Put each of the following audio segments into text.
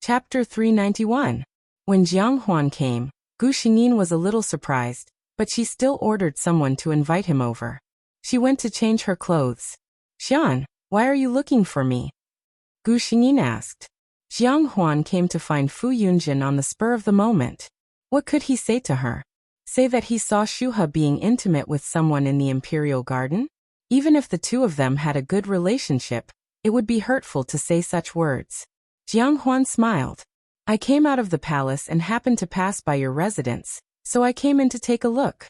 Chapter 391. When Jiang Huan came, Gu Xingyin was a little surprised, but she still ordered someone to invite him over. She went to change her clothes. "Xian, why are you looking for me?" Gu Xingyin asked. Jiang Huan came to find Fu Yunjin on the spur of the moment. What could he say to her? Say that he saw Shuhe being intimate with someone in the imperial garden? Even if the two of them had a good relationship, it would be hurtful to say such words. Jiang Huan smiled. "I came out of the palace and happened to pass by your residence, so I came in to take a look."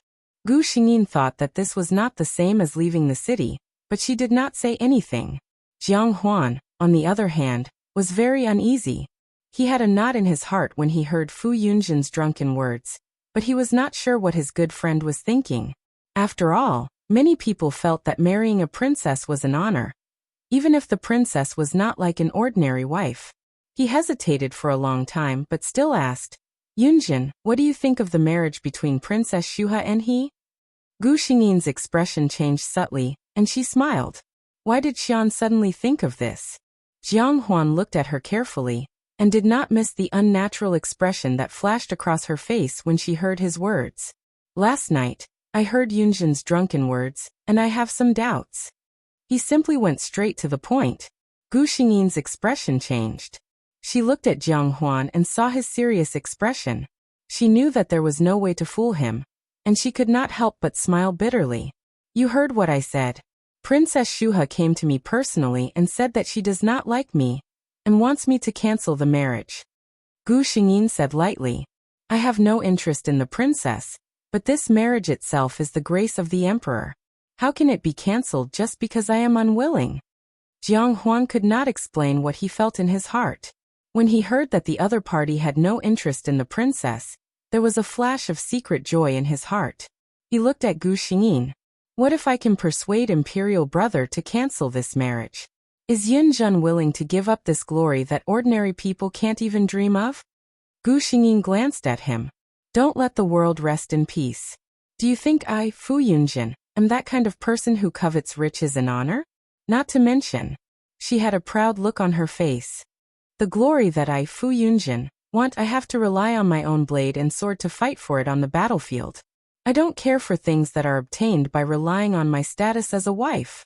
Gu Xingyin thought that this was not the same as leaving the city, but she did not say anything. Jiang Huan, on the other hand, was very uneasy. He had a knot in his heart when he heard Fu Yunjin's drunken words, but he was not sure what his good friend was thinking. After all, many people felt that marrying a princess was an honor, even if the princess was not like an ordinary wife. He hesitated for a long time but still asked, "Yunjin, what do you think of the marriage between Princess Shuhe and he?" Gu Xingyin's expression changed subtly, and she smiled. Why did Xian suddenly think of this? Jiang Huan looked at her carefully, and did not miss the unnatural expression that flashed across her face when she heard his words. "Last night, I heard Yunjin's drunken words, and I have some doubts." He simply went straight to the point. Gu Xingyin's expression changed. She looked at Jiang Huan and saw his serious expression. She knew that there was no way to fool him, and she could not help but smile bitterly. "You heard what I said. Princess Shuhe came to me personally and said that she does not like me, and wants me to cancel the marriage." Gu Xingyin said lightly, "I have no interest in the princess, but this marriage itself is the grace of the emperor. How can it be cancelled just because I am unwilling?" Jiang Huan could not explain what he felt in his heart. When he heard that the other party had no interest in the princess, there was a flash of secret joy in his heart. He looked at Gu Xingyin. "What if I can persuade imperial brother to cancel this marriage? Is Yunjin willing to give up this glory that ordinary people can't even dream of?" Gu Xingyin glanced at him. "Don't let the world rest in peace. Do you think I, Fu Yunjin, am that kind of person who covets riches and honor? Not to mention," she had a proud look on her face, "the glory that I, Fu Yunjin, want, I have to rely on my own blade and sword to fight for it on the battlefield. I don't care for things that are obtained by relying on my status as a wife."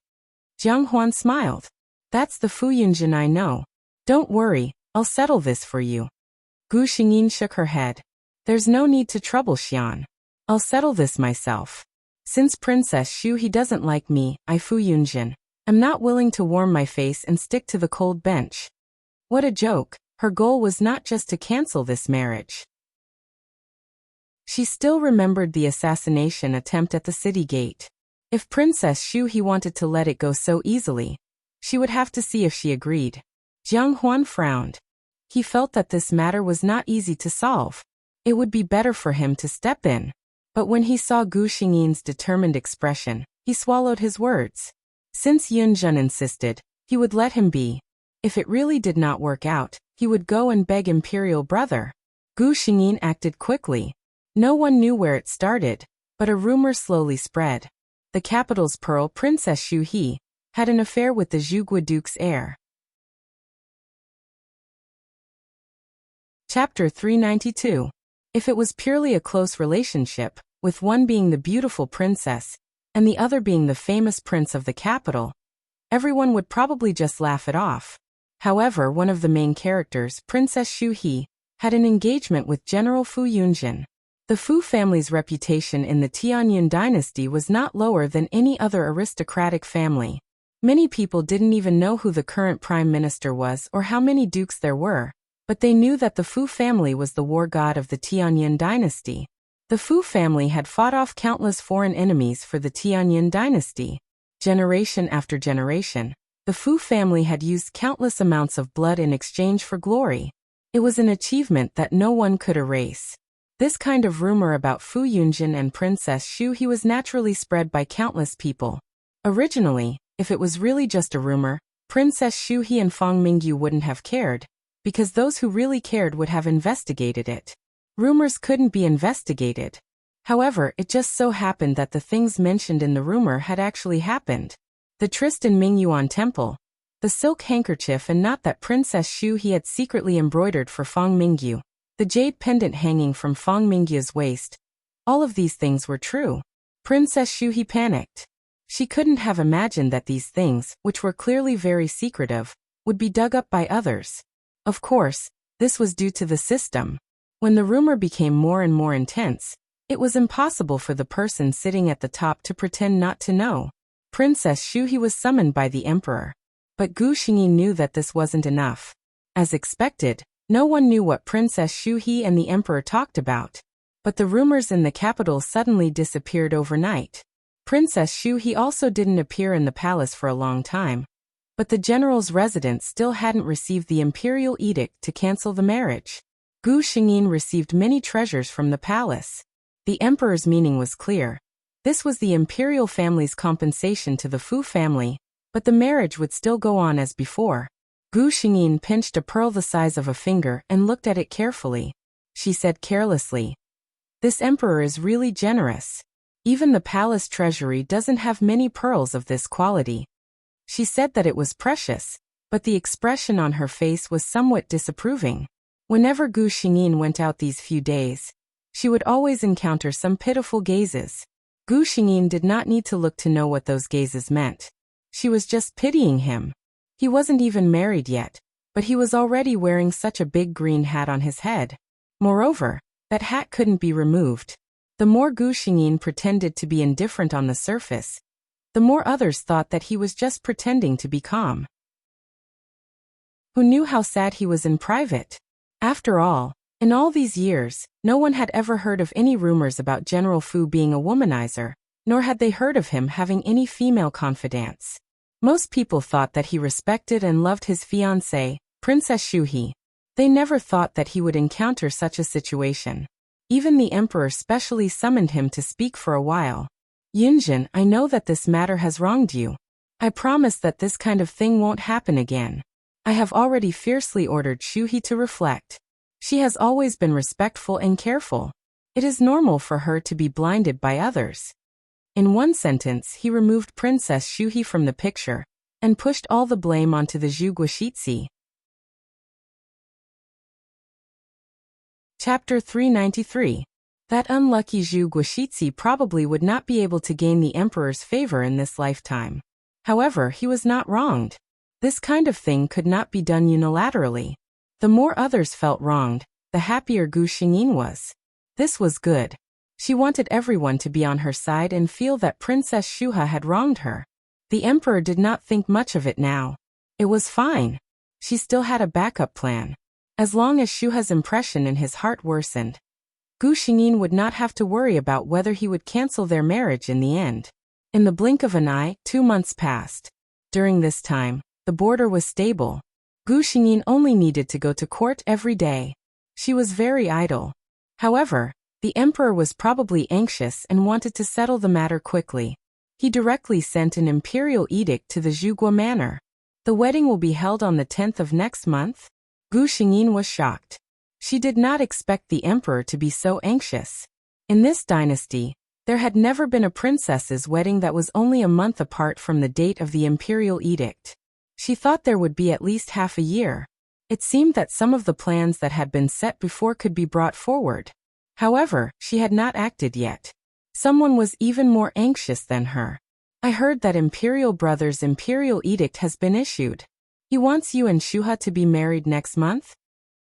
Jiang Huan smiled. "That's the Fu Yunjin I know. Don't worry, I'll settle this for you." Gu Xingyin shook her head. "There's no need to trouble Xian. I'll settle this myself. Since Princess Shuhe doesn't like me, I, Fu Yunjin, am not willing to warm my face and stick to the cold bench." What a joke. Her goal was not just to cancel this marriage. She still remembered the assassination attempt at the city gate. If Princess Shuhe wanted to let it go so easily, she would have to see if she agreed. Jiang Huan frowned. He felt that this matter was not easy to solve. It would be better for him to step in. But when he saw Gu Xingyin's determined expression, he swallowed his words. Since Yunjin insisted, he would let him be. If it really did not work out, he would go and beg imperial brother. Gu Xingyin acted quickly. No one knew where it started, but a rumor slowly spread. The capital's pearl Princess Shuhe had an affair with the Zhuge Duke's heir. Chapter 392. If it was purely a close relationship, with one being the beautiful princess, and the other being the famous prince of the capital, everyone would probably just laugh it off. However, one of the main characters, Princess Shuhe, had an engagement with General Fu Yunjin. The Fu family's reputation in the Tianyun dynasty was not lower than any other aristocratic family. Many people didn't even know who the current prime minister was or how many dukes there were, but they knew that the Fu family was the war god of the Tianyun dynasty. The Fu family had fought off countless foreign enemies for the Tianyun dynasty. Generation after generation, the Fu family had used countless amounts of blood in exchange for glory. It was an achievement that no one could erase. This kind of rumor about Fu Yunjin and Princess Shuhe was naturally spread by countless people. Originally, if it was really just a rumor, Princess Shuhe and Feng Mingyu wouldn't have cared, because those who really cared would have investigated it. Rumors couldn't be investigated. However, it just so happened that the things mentioned in the rumor had actually happened. The tryst in Mingyuan Temple. the silk handkerchief and not that princess shoe he had secretly embroidered for Fang Mingyu, the jade pendant hanging from Fang Mingyu's waist. All of these things were true. Princess Shu, he panicked. She couldn't have imagined that these things, which were clearly very secretive, would be dug up by others. Of course, this was due to the system. When the rumor became more and more intense, it was impossible for the person sitting at the top to pretend not to know. Princess Shu He was summoned by the emperor. But Gu Xingyi knew that this wasn't enough. As expected, no one knew what Princess Shu He and the emperor talked about. But the rumors in the capital suddenly disappeared overnight. Princess Shu He also didn't appear in the palace for a long time. But the general's residence still hadn't received the imperial edict to cancel the marriage. Gu Xingyin received many treasures from the palace. The emperor's meaning was clear. This was the imperial family's compensation to the Fu family, but the marriage would still go on as before. Gu Xingyin pinched a pearl the size of a finger and looked at it carefully. She said carelessly, "This emperor is really generous. Even the palace treasury doesn't have many pearls of this quality." She said that it was precious, but the expression on her face was somewhat disapproving. Whenever Gu Xingyin went out these few days, she would always encounter some pitiful gazes. Gu Xingyin did not need to look to know what those gazes meant. She was just pitying him. He wasn't even married yet, but he was already wearing such a big green hat on his head. Moreover, that hat couldn't be removed. The more Gu Xingyin pretended to be indifferent on the surface, the more others thought that he was just pretending to be calm. Who knew how sad he was in private? After all, in all these years, no one had ever heard of any rumors about General Fu being a womanizer, nor had they heard of him having any female confidants. Most people thought that he respected and loved his fiancée, Princess Shu He. They never thought that he would encounter such a situation. Even the emperor specially summoned him to speak for a while. "Yunjin, I know that this matter has wronged you. I promise that this kind of thing won't happen again. I have already fiercely ordered Shu He to reflect. She has always been respectful and careful. It is normal for her to be blinded by others." In one sentence, he removed Princess Shu He from the picture and pushed all the blame onto the Zhu Guoxizhi. Chapter 393. That unlucky Zhu Guoxizhi probably would not be able to gain the emperor's favor in this lifetime. However, he was not wronged. This kind of thing could not be done unilaterally. The more others felt wronged, the happier Gu Xingyin was. This was good. She wanted everyone to be on her side and feel that Princess Shuha had wronged her. The emperor did not think much of it now. It was fine. She still had a backup plan. As long as Shuha's impression in his heart worsened, Gu Xingyin would not have to worry about whether he would cancel their marriage in the end. In the blink of an eye, 2 months passed. During this time, the border was stable. Gu Xingyin only needed to go to court every day. She was very idle. However, the emperor was probably anxious and wanted to settle the matter quickly. He directly sent an imperial edict to the Zhuguo manor. "The wedding will be held on the 10th of next month?" Gu Xingyin was shocked. She did not expect the emperor to be so anxious. In this dynasty, there had never been a princess's wedding that was only a month apart from the date of the imperial edict. She thought there would be at least half a year. It seemed that some of the plans that had been set before could be brought forward. However, she had not acted yet. Someone was even more anxious than her. "I heard that Imperial Brother's imperial edict has been issued. He wants you and Shuha to be married next month?"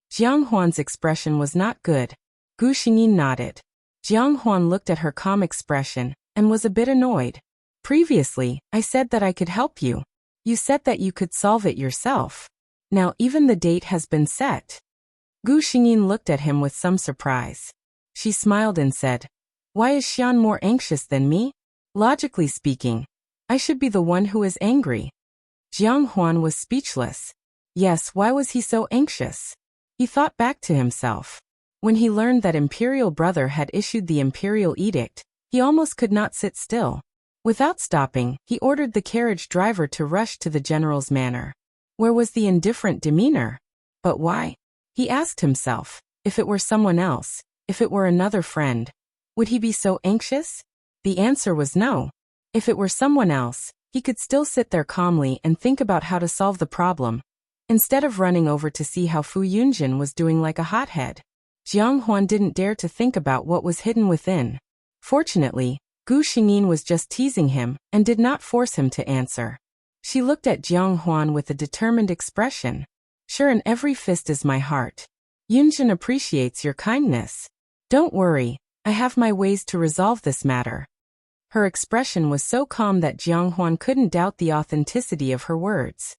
Jiang Huan's expression was not good. Gu Xingyin nodded. Jiang Huan looked at her calm expression and was a bit annoyed. "Previously, I said that I could help you. You said that you could solve it yourself. Now even the date has been set." Gu Xingyin looked at him with some surprise. She smiled and said, "Why is Xian more anxious than me? Logically speaking, I should be the one who is angry." Jiang Huan was speechless. Yes, why was he so anxious? He thought back to himself. When he learned that Imperial Brother had issued the imperial edict, he almost could not sit still. Without stopping, he ordered the carriage driver to rush to the general's manor. Where was the indifferent demeanor? But why? He asked himself, if it were someone else, if it were another friend, would he be so anxious? The answer was no. If it were someone else, he could still sit there calmly and think about how to solve the problem, instead of running over to see how Fu Yunjin was doing like a hothead. Jiang Huan didn't dare to think about what was hidden within. Fortunately, Gu Xingyin was just teasing him and did not force him to answer. She looked at Jiang Huan with a determined expression. Sure, in every fist is my heart. Yunjin appreciates your kindness. Don't worry, I have my ways to resolve this matter. Her expression was so calm that Jiang Huan couldn't doubt the authenticity of her words.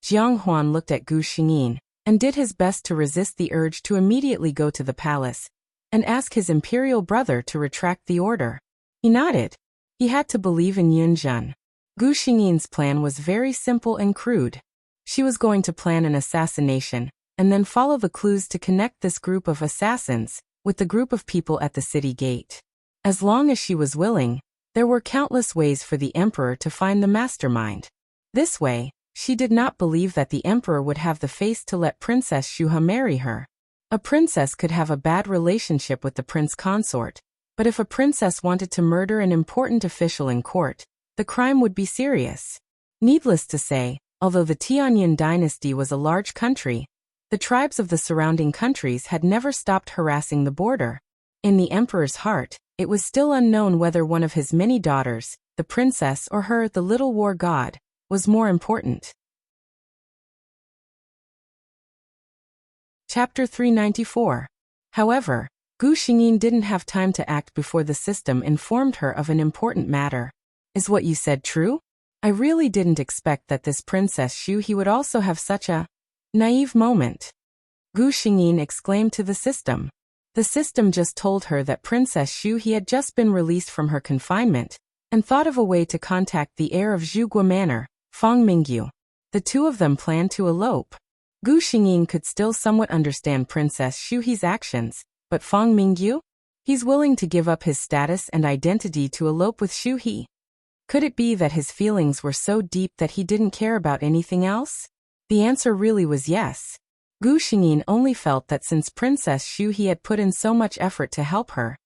Jiang Huan looked at Gu Xingyin and did his best to resist the urge to immediately go to the palace and ask his imperial brother to retract the order. He nodded. He had to believe in Yunjin. Gu Xingyin's plan was very simple and crude. She was going to plan an assassination and then follow the clues to connect this group of assassins with the group of people at the city gate. As long as she was willing, there were countless ways for the emperor to find the mastermind. This way, she did not believe that the emperor would have the face to let Princess Shuha marry her. A princess could have a bad relationship with the prince consort, but if a princess wanted to murder an important official in court, the crime would be serious. Needless to say, although the Tianyin dynasty was a large country, the tribes of the surrounding countries had never stopped harassing the border. In the emperor's heart, it was still unknown whether one of his many daughters, the princess or her, the little war god, was more important. Chapter 394. However, Gu Xingyin didn't have time to act before the system informed her of an important matter. Is what you said true? I really didn't expect that this Princess Shu he would also have such a naive moment. Gu Xingyin exclaimed to the system. The system just told her that Princess Shu he had just been released from her confinement and thought of a way to contact the heir of Zhuge Manor, Fang Mingyu. The two of them planned to elope. Gu Xingyin could still somewhat understand Princess Shu he's actions, but Fang Mingyu? He's willing to give up his status and identity to elope with Shu he. Could it be that his feelings were so deep that he didn't care about anything else? The answer really was yes. Gu Xingyin only felt that since Princess Shu he had put in so much effort to help her,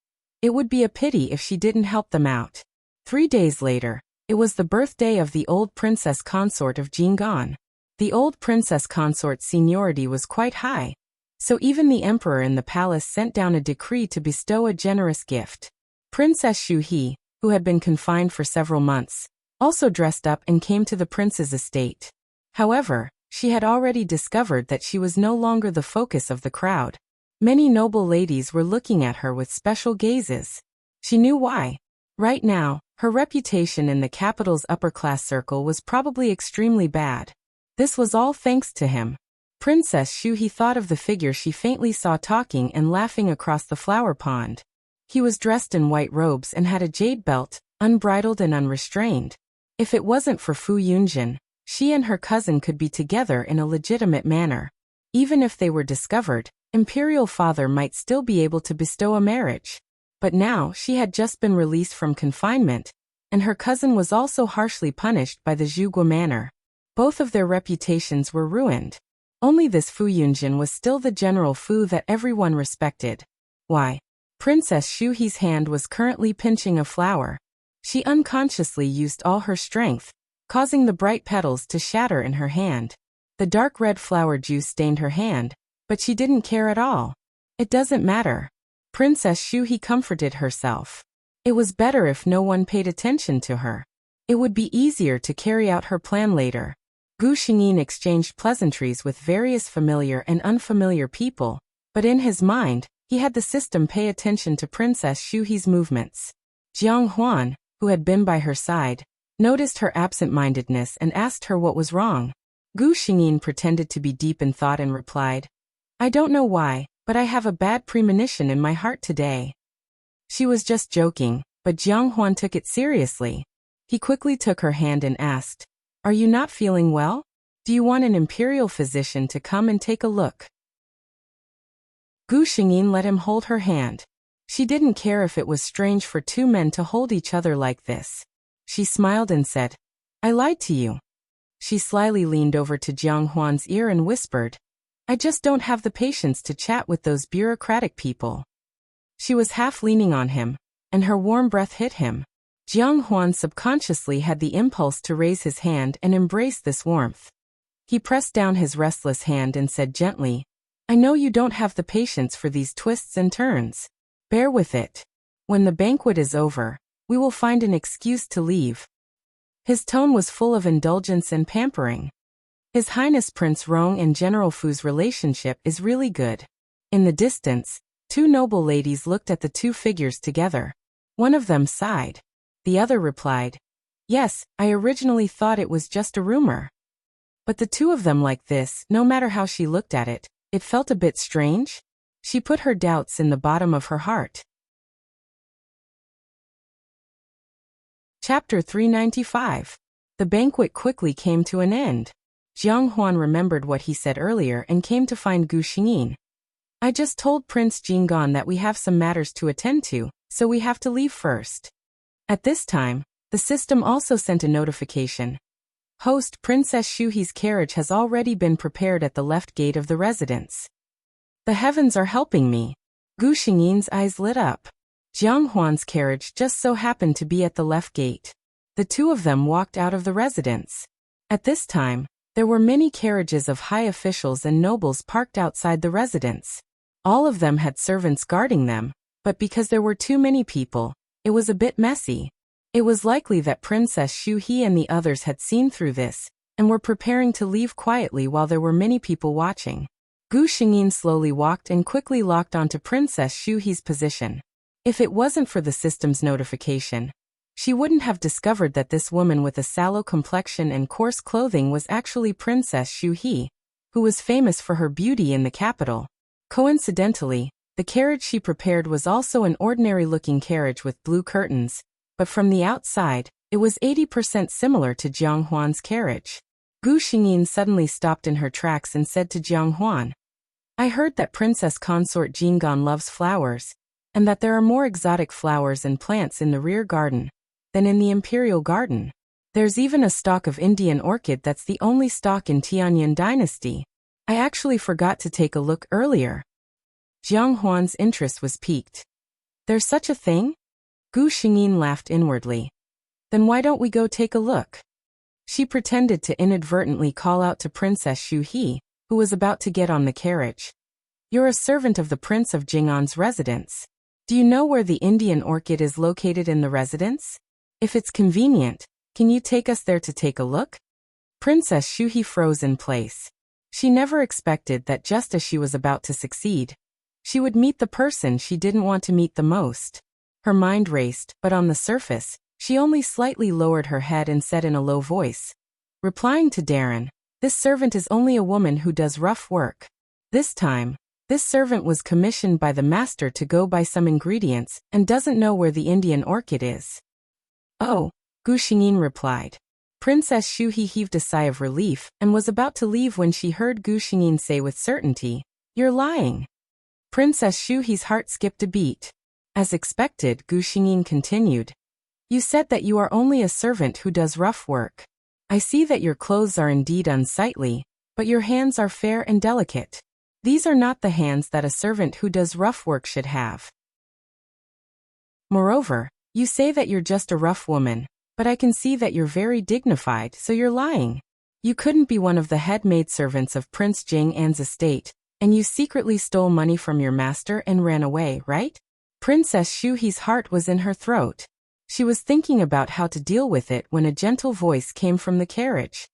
it would be a pity if she didn't help them out. 3 days later, it was the birthday of the old princess consort of Jinggan. The old princess consort's seniority was quite high, so even the emperor in the palace sent down a decree to bestow a generous gift. Princess Shu he, who had been confined for several months, also dressed up and came to the prince's estate. However, she had already discovered that she was no longer the focus of the crowd. Many noble ladies were looking at her with special gazes. She knew why. Right now, her reputation in the capital's upper-class circle was probably extremely bad. This was all thanks to him. Princess Shu he thought of the figure she faintly saw talking and laughing across the flower pond. He was dressed in white robes and had a jade belt, unbridled and unrestrained. If it wasn't for Fu Yunjin, she and her cousin could be together in a legitimate manner. Even if they were discovered, Imperial Father might still be able to bestow a marriage. But now she had just been released from confinement, and her cousin was also harshly punished by the Zhuge Manor. Both of their reputations were ruined. Only this Fu Yunjin was still the General Fu that everyone respected. Why? Princess Shu he's hand was currently pinching a flower. She unconsciously used all her strength, causing the bright petals to shatter in her hand. The dark red flower juice stained her hand, but she didn't care at all. It doesn't matter. Princess Shu he comforted herself. It was better if no one paid attention to her. It would be easier to carry out her plan later. Gu Xingyin exchanged pleasantries with various familiar and unfamiliar people, but in his mind, he had the system pay attention to Princess Shu he's movements. Jiang Huan, who had been by her side, noticed her absent-mindedness and asked her what was wrong. Gu Xingyin pretended to be deep in thought and replied, I don't know why, but I have a bad premonition in my heart today. She was just joking, but Jiang Huan took it seriously. He quickly took her hand and asked, Are you not feeling well? Do you want an imperial physician to come and take a look? Gu Xingyin let him hold her hand. She didn't care if it was strange for two men to hold each other like this. She smiled and said, I lied to you. She slyly leaned over to Jiang Huan's ear and whispered, I just don't have the patience to chat with those bureaucratic people. She was half leaning on him, and her warm breath hit him. Jiang Huan subconsciously had the impulse to raise his hand and embrace this warmth. He pressed down his restless hand and said gently, "I know you don't have the patience for these twists and turns. Bear with it. When the banquet is over, we will find an excuse to leave." His tone was full of indulgence and pampering. His Highness Prince Rong and General Fu's relationship is really good. In the distance, two noble ladies looked at the two figures together. One of them sighed. The other replied, "Yes, I originally thought it was just a rumor. But the two of them like this, no matter how she looked at it, it felt a bit strange." She put her doubts in the bottom of her heart. Chapter 395. The banquet quickly came to an end. Jiang Huan remembered what he said earlier and came to find Gu Xingyin. "I just told Prince Jinggan that we have some matters to attend to, so we have to leave first." At this time, the system also sent a notification. "Host, Princess Shuhi's carriage has already been prepared at the left gate of the residence." The heavens are helping me. Gu Xingyin's eyes lit up. Jiang Huan's carriage just so happened to be at the left gate. The two of them walked out of the residence. At this time, there were many carriages of high officials and nobles parked outside the residence. All of them had servants guarding them, but because there were too many people, it was a bit messy. It was likely that Princess Shuhi and the others had seen through this, and were preparing to leave quietly while there were many people watching. Gu Xingyin slowly walked and quickly locked onto Princess Shuhi's position. If it wasn't for the system's notification, she wouldn't have discovered that this woman with a sallow complexion and coarse clothing was actually Princess Shuhi, who was famous for her beauty in the capital. Coincidentally, the carriage she prepared was also an ordinary-looking carriage with blue curtains, but from the outside, it was 80% similar to Jiang Huan's carriage. Gu Xingyin suddenly stopped in her tracks and said to Jiang Huan, "I heard that Princess Consort Jinggan loves flowers, and that there are more exotic flowers and plants in the rear garden than in the imperial garden. There's even a stalk of Indian orchid that's the only stalk in Tianyin dynasty. I actually forgot to take a look earlier." Jiang Huan's interest was piqued. "There's such a thing?" Gu Xingyin laughed inwardly. "Then why don't we go take a look?" She pretended to inadvertently call out to Princess Shuhi, who was about to get on the carriage. "You're a servant of the Prince of Jing'an's residence. Do you know where the Indian orchid is located in the residence? If it's convenient, can you take us there to take a look?" Princess Shuhi froze in place. She never expected that just as she was about to succeed, she would meet the person she didn't want to meet the most. Her mind raced, but on the surface, she only slightly lowered her head and said in a low voice, replying to Darren, "This servant is only a woman who does rough work." This time, this servant was commissioned by the master to go buy some ingredients and doesn't know where the Indian orchid is. "Oh," Gu Xingyin replied. Princess Shuhi heaved a sigh of relief and was about to leave when she heard Gu Xingyin say with certainty, "You're lying." Princess Shuhi's heart skipped a beat. As expected, Gu Xingyin continued, "You said that you are only a servant who does rough work. I see that your clothes are indeed unsightly, but your hands are fair and delicate. These are not the hands that a servant who does rough work should have. Moreover, you say that you're just a rough woman, but I can see that you're very dignified, so you're lying. You couldn't be one of the head maidservants of Prince Jing'an's estate, and you secretly stole money from your master and ran away, right?" Princess Shuhi's heart was in her throat. She was thinking about how to deal with it when a gentle voice came from the carriage.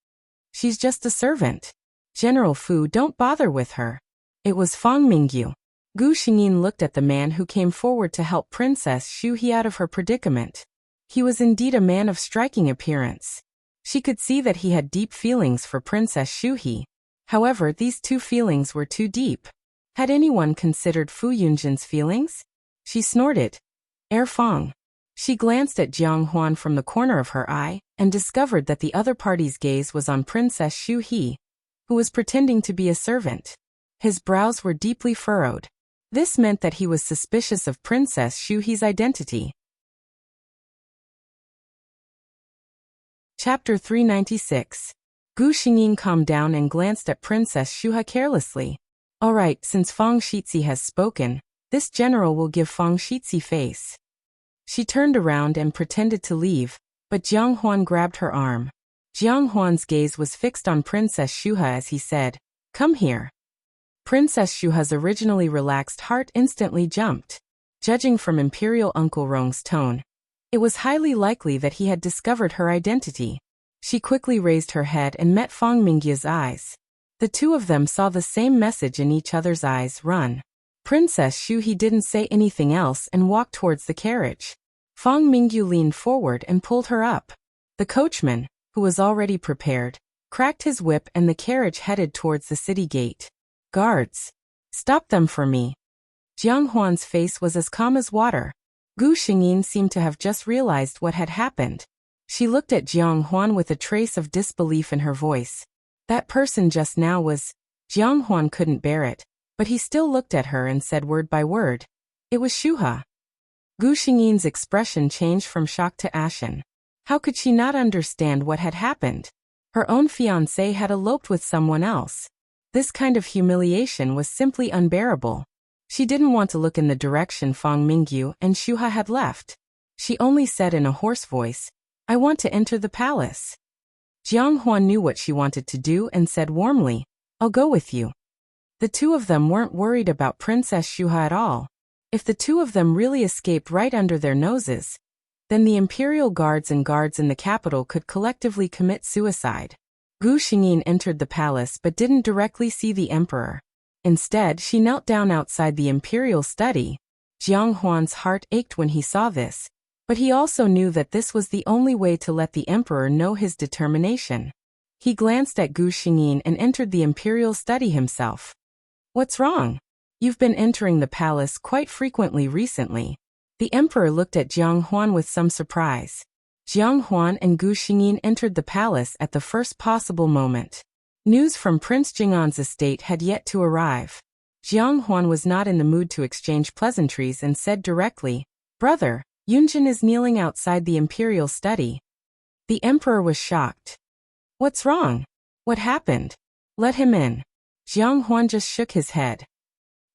"She's just a servant. General Fu, don't bother with her." It was Fang Mingyu. Gu Xingyin looked at the man who came forward to help Princess Shuhi out of her predicament. He was indeed a man of striking appearance. She could see that he had deep feelings for Princess Shuhi. However, these two feelings were too deep. Had anyone considered Fu Yunjin's feelings? She snorted. Fang. She glanced at Jiang Huan from the corner of her eye and discovered that the other party's gaze was on Princess Shuhi, who was pretending to be a servant. His brows were deeply furrowed. This meant that he was suspicious of Princess Shuhi's identity. Chapter 396. Gu Xingyin calmed down and glanced at Princess Shuha carelessly. "All right, since Fang Shixi has spoken, this general will give Fang Shixi face." She turned around and pretended to leave, but Jiang Huan grabbed her arm. Jiang Huan's gaze was fixed on Princess Shuha as he said, "Come here." Princess Shuha's originally relaxed heart instantly jumped. Judging from Imperial Uncle Rong's tone, it was highly likely that he had discovered her identity. She quickly raised her head and met Fang Mingyu's eyes. The two of them saw the same message in each other's eyes: run. Princess Shuhe didn't say anything else and walked towards the carriage. Fang Mingyu leaned forward and pulled her up. The coachman, who was already prepared, cracked his whip and the carriage headed towards the city gate. "Guards! Stop them for me." Jiang Huan's face was as calm as water. Gu Xingyin seemed to have just realized what had happened. She looked at Jiang Huan with a trace of disbelief in her voice. That person just now was... Jiang Huan couldn't bear it, but he still looked at her and said word by word, "It was Shuha." Gu Xingyin's expression changed from shock to ashen. How could she not understand what had happened? Her own fiancé had eloped with someone else. This kind of humiliation was simply unbearable. She didn't want to look in the direction Fang Mingyu and Shuha had left. She only said in a hoarse voice, "I want to enter the palace." Jiang Huan knew what she wanted to do and said warmly, "I'll go with you." The two of them weren't worried about Princess Shuha at all. If the two of them really escaped right under their noses, then the imperial guards and guards in the capital could collectively commit suicide. Gu Xingyin entered the palace but didn't directly see the emperor. Instead, she knelt down outside the imperial study. Jiang Huan's heart ached when he saw this, but he also knew that this was the only way to let the emperor know his determination. He glanced at Gu Xingyin and entered the imperial study himself. "What's wrong? You've been entering the palace quite frequently recently." The emperor looked at Jiang Huan with some surprise. Jiang Huan and Gu Xingyin entered the palace at the first possible moment. News from Prince Jing'an's estate had yet to arrive. Jiang Huan was not in the mood to exchange pleasantries and said directly, "Brother, Yunjin is kneeling outside the imperial study." The emperor was shocked. "What's wrong? What happened? Let him in." Jiang Huan just shook his head.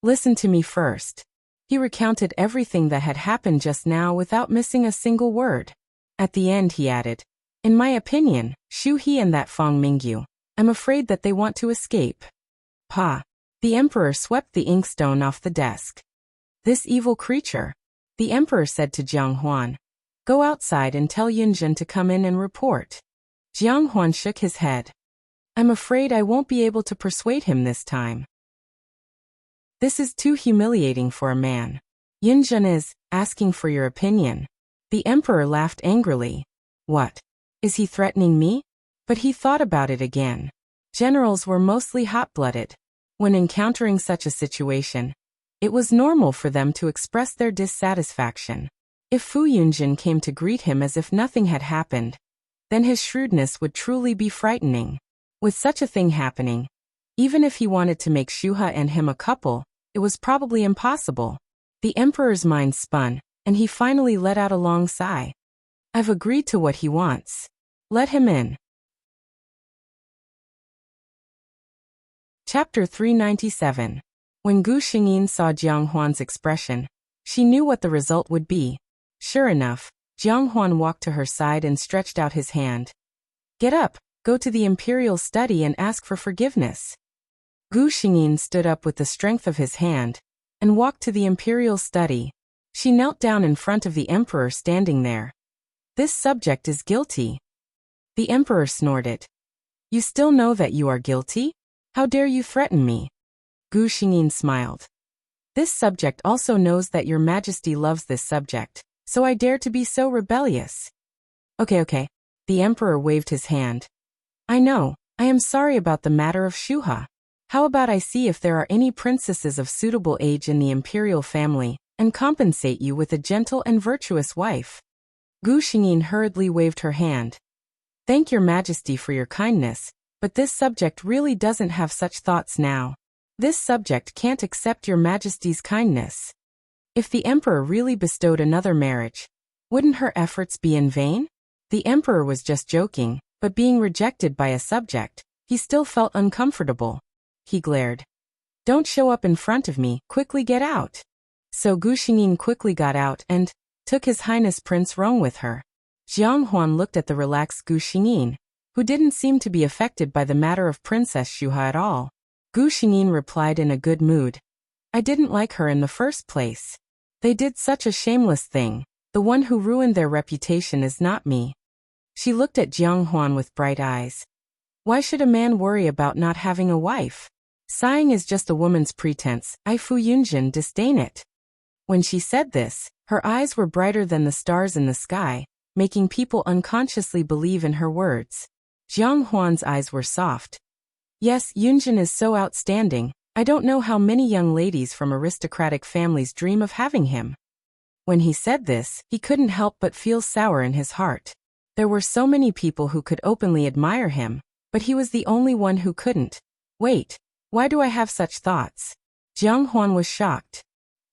"Listen to me first." He recounted everything that had happened just now without missing a single word. At the end he added, "In my opinion, Shu He and that Fang Mingyu, I'm afraid that they want to escape." "Pa." The emperor swept the inkstone off the desk. "This evil creature." The emperor said to Jiang Huan, "Go outside and tell Yunjin to come in and report." Jiang Huan shook his head. "I'm afraid I won't be able to persuade him this time. This is too humiliating for a man. Yunjin is asking for your opinion." The emperor laughed angrily. "What? Is he threatening me?" But he thought about it again. Generals were mostly hot-blooded. When encountering such a situation, it was normal for them to express their dissatisfaction. If Fu Yunjin came to greet him as if nothing had happened, then his shrewdness would truly be frightening. With such a thing happening, even if he wanted to make Shuha and him a couple, it was probably impossible. The emperor's mind spun, and he finally let out a long sigh. "I've agreed to what he wants. Let him in." Chapter 397. When Gu Xingyin saw Jiang Huan's expression, she knew what the result would be. Sure enough, Jiang Huan walked to her side and stretched out his hand. "Get up, go to the imperial study and ask for forgiveness." Gu Xingyin stood up with the strength of his hand and walked to the imperial study. She knelt down in front of the emperor standing there. "This subject is guilty." The emperor snorted. "You still know that you are guilty? How dare you threaten me?" Gu Xingyin smiled. "This subject also knows that your majesty loves this subject, so I dare to be so rebellious." Okay. The emperor waved his hand. "I know, I am sorry about the matter of Shuha. How about I see if there are any princesses of suitable age in the imperial family, and compensate you with a gentle and virtuous wife?" Gu Xingyin hurriedly waved her hand. "Thank your majesty for your kindness, but this subject really doesn't have such thoughts now. This subject can't accept your majesty's kindness." If the emperor really bestowed another marriage, wouldn't her efforts be in vain? The emperor was just joking, but being rejected by a subject, he still felt uncomfortable. He glared. "Don't show up in front of me, quickly get out." So Gu Xingyin quickly got out and, took His Highness Prince Rong with her. Jiang Huan looked at the relaxed Gu Xingyin, who didn't seem to be affected by the matter of Princess Shuha at all. Gu Xingyin replied in a good mood. I didn't like her in the first place. They did such a shameless thing. The one who ruined their reputation is not me. She looked at Jiang Huan with bright eyes. Why should a man worry about not having a wife? Sighing is just a woman's pretense. I Fu Yunjin disdain it. When she said this, her eyes were brighter than the stars in the sky, making people unconsciously believe in her words. Jiang Huan's eyes were soft. Yes, Yunjin is so outstanding. I don't know how many young ladies from aristocratic families dream of having him. When he said this, he couldn't help but feel sour in his heart. There were so many people who could openly admire him, but he was the only one who couldn't. Wait, why do I have such thoughts? Jiang Huan was shocked.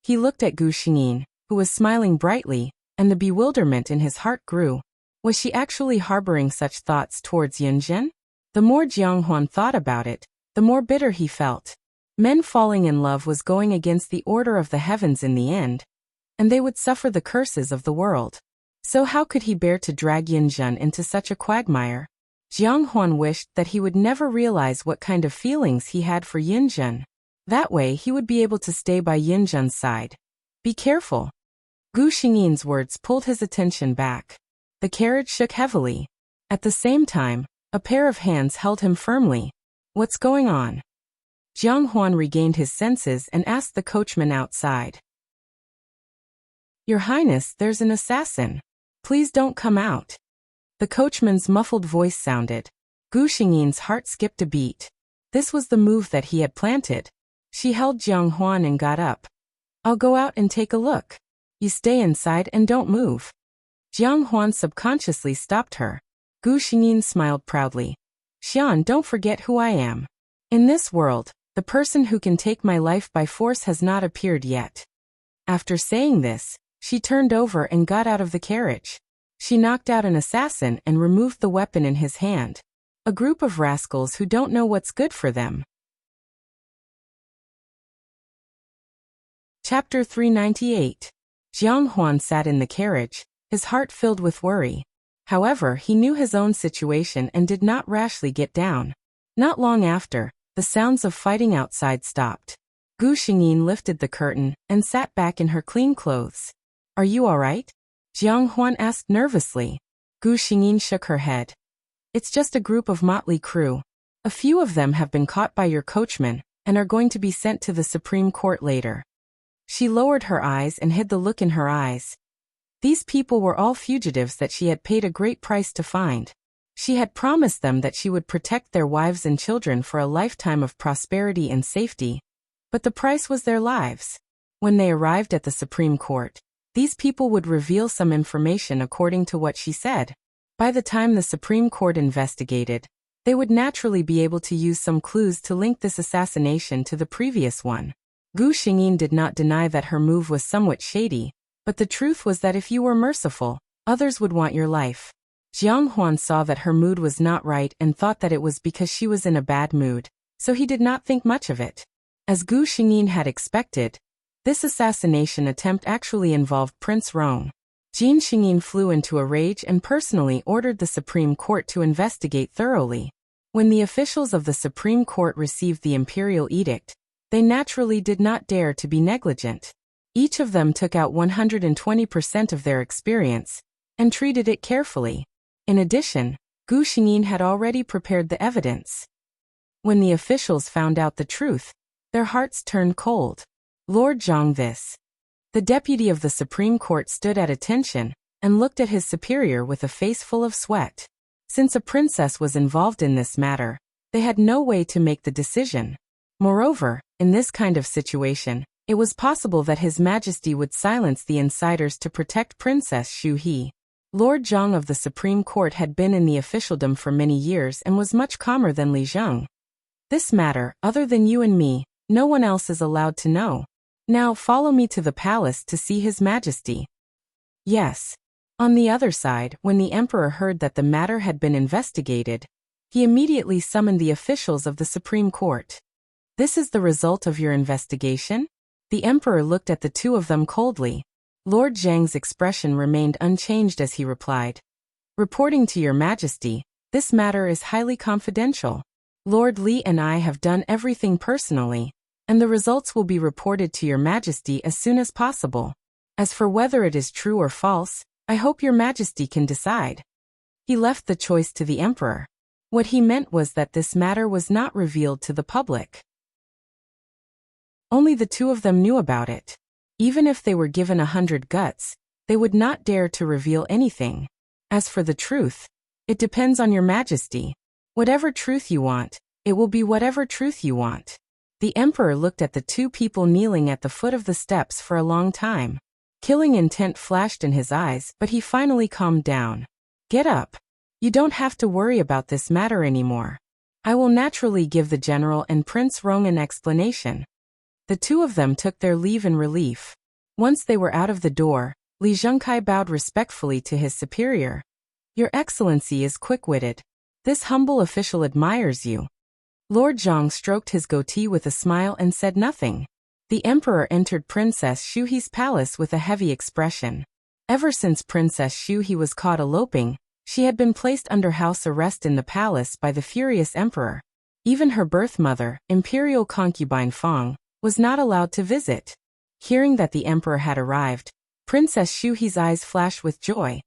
He looked at Gu Xingyin, who was smiling brightly, and the bewilderment in his heart grew. Was she actually harboring such thoughts towards Yunjin? The more Jiang Huan thought about it, the more bitter he felt. Men falling in love was going against the order of the heavens in the end, and they would suffer the curses of the world. So how could he bear to drag Yunjin into such a quagmire? Jiang Huan wished that he would never realize what kind of feelings he had for Yunjin. That way he would be able to stay by Yunjin's side. Be careful. Gu Xingyin's words pulled his attention back. The carriage shook heavily. At the same time, a pair of hands held him firmly. What's going on? Jiang Huan regained his senses and asked the coachman outside. Your Highness, there's an assassin. Please don't come out. The coachman's muffled voice sounded. Gu Xingyin's heart skipped a beat. This was the move that he had planted. She held Jiang Huan and got up. I'll go out and take a look. You stay inside and don't move. Jiang Huan subconsciously stopped her. Gu Xingyin smiled proudly. Xian, don't forget who I am. In this world, the person who can take my life by force has not appeared yet. After saying this, she turned over and got out of the carriage. She knocked out an assassin and removed the weapon in his hand. A group of rascals who don't know what's good for them. Chapter 398. Jiang Huan sat in the carriage, his heart filled with worry. However, he knew his own situation and did not rashly get down. Not long after, the sounds of fighting outside stopped. Gu Xingyin lifted the curtain and sat back in her clean clothes. Are you all right? Jiang Huan asked nervously. Gu Xingyin shook her head. It's just a group of motley crew. A few of them have been caught by your coachman and are going to be sent to the Supreme Court later. She lowered her eyes and hid the look in her eyes. These people were all fugitives that she had paid a great price to find. She had promised them that she would protect their wives and children for a lifetime of prosperity and safety, but the price was their lives. When they arrived at the Supreme Court, these people would reveal some information according to what she said. By the time the Supreme Court investigated, they would naturally be able to use some clues to link this assassination to the previous one. Gu Xingyin did not deny that her move was somewhat shady, but the truth was that if you were merciful, others would want your life. Jiang Huan saw that her mood was not right and thought that it was because she was in a bad mood, so he did not think much of it. As Gu Xingyin had expected, this assassination attempt actually involved Prince Rong. Jin Xingyin flew into a rage and personally ordered the Supreme Court to investigate thoroughly. When the officials of the Supreme Court received the imperial edict, they naturally did not dare to be negligent. Each of them took out 120% of their experience and treated it carefully. In addition, Gu Xingyin had already prepared the evidence. When the officials found out the truth, their hearts turned cold. Lord Zhang this. The deputy of the Supreme Court stood at attention and looked at his superior with a face full of sweat. Since a princess was involved in this matter, they had no way to make the decision. Moreover, in this kind of situation, it was possible that His Majesty would silence the insiders to protect Princess Shu He. Lord Zhang of the Supreme Court had been in the officialdom for many years and was much calmer than Li Zheng. This matter, other than you and me, no one else is allowed to know. Now follow me to the palace to see His Majesty. Yes. On the other side, when the emperor heard that the matter had been investigated, he immediately summoned the officials of the Supreme Court. This is the result of your investigation? The emperor looked at the two of them coldly. Lord Zhang's expression remained unchanged as he replied. Reporting to your majesty, this matter is highly confidential. Lord Li and I have done everything personally, and the results will be reported to your majesty as soon as possible. As for whether it is true or false, I hope your majesty can decide. He left the choice to the emperor. What he meant was that this matter was not revealed to the public. Only the two of them knew about it. Even if they were given 100 guts, they would not dare to reveal anything. As for the truth, it depends on your majesty. Whatever truth you want, it will be whatever truth you want. The emperor looked at the two people kneeling at the foot of the steps for a long time. Killing intent flashed in his eyes, but he finally calmed down. Get up. You don't have to worry about this matter anymore. I will naturally give the general and Prince Rong an explanation. The two of them took their leave in relief. Once they were out of the door, Li Zhengkai bowed respectfully to his superior. Your Excellency is quick-witted. This humble official admires you. Lord Zhang stroked his goatee with a smile and said nothing. The emperor entered Princess Shuhe's palace with a heavy expression. Ever since Princess Shuhe was caught eloping, she had been placed under house arrest in the palace by the furious emperor. Even her birth mother, imperial concubine Fong, was not allowed to visit. Hearing that the emperor had arrived, Princess Shuhe's eyes flashed with joy.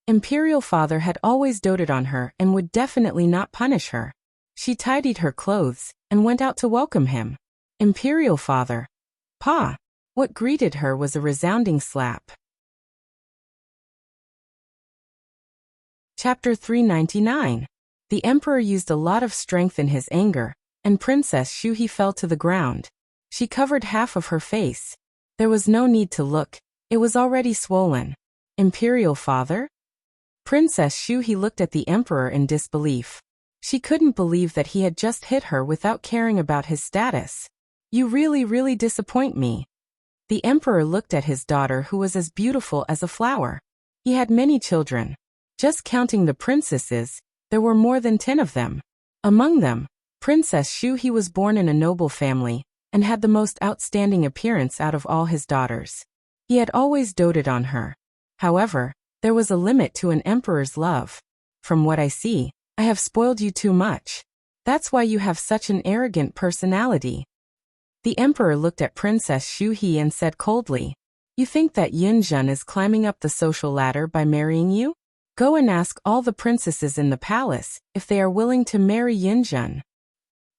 Imperial father had always doted on her and would definitely not punish her. She tidied her clothes and went out to welcome him. Imperial father. Pa! What greeted her was a resounding slap. Chapter 399. The emperor used a lot of strength in his anger, and Princess Shuhe fell to the ground. She covered half of her face. There was no need to look, it was already swollen. Imperial father? Princess Shuhe looked at the emperor in disbelief. She couldn't believe that he had just hit her without caring about his status. You really disappoint me. The emperor looked at his daughter who was as beautiful as a flower. He had many children. Just counting the princesses, there were more than 10 of them. Among them, Princess Shuhe was born in a noble family, and had the most outstanding appearance out of all his daughters. He had always doted on her. However, there was a limit to an emperor's love. From what I see, I have spoiled you too much. That's why you have such an arrogant personality. The emperor looked at Princess Shuhe and said coldly, You think that Yunjun is climbing up the social ladder by marrying you? Go and ask all the princesses in the palace if they are willing to marry Yunjun.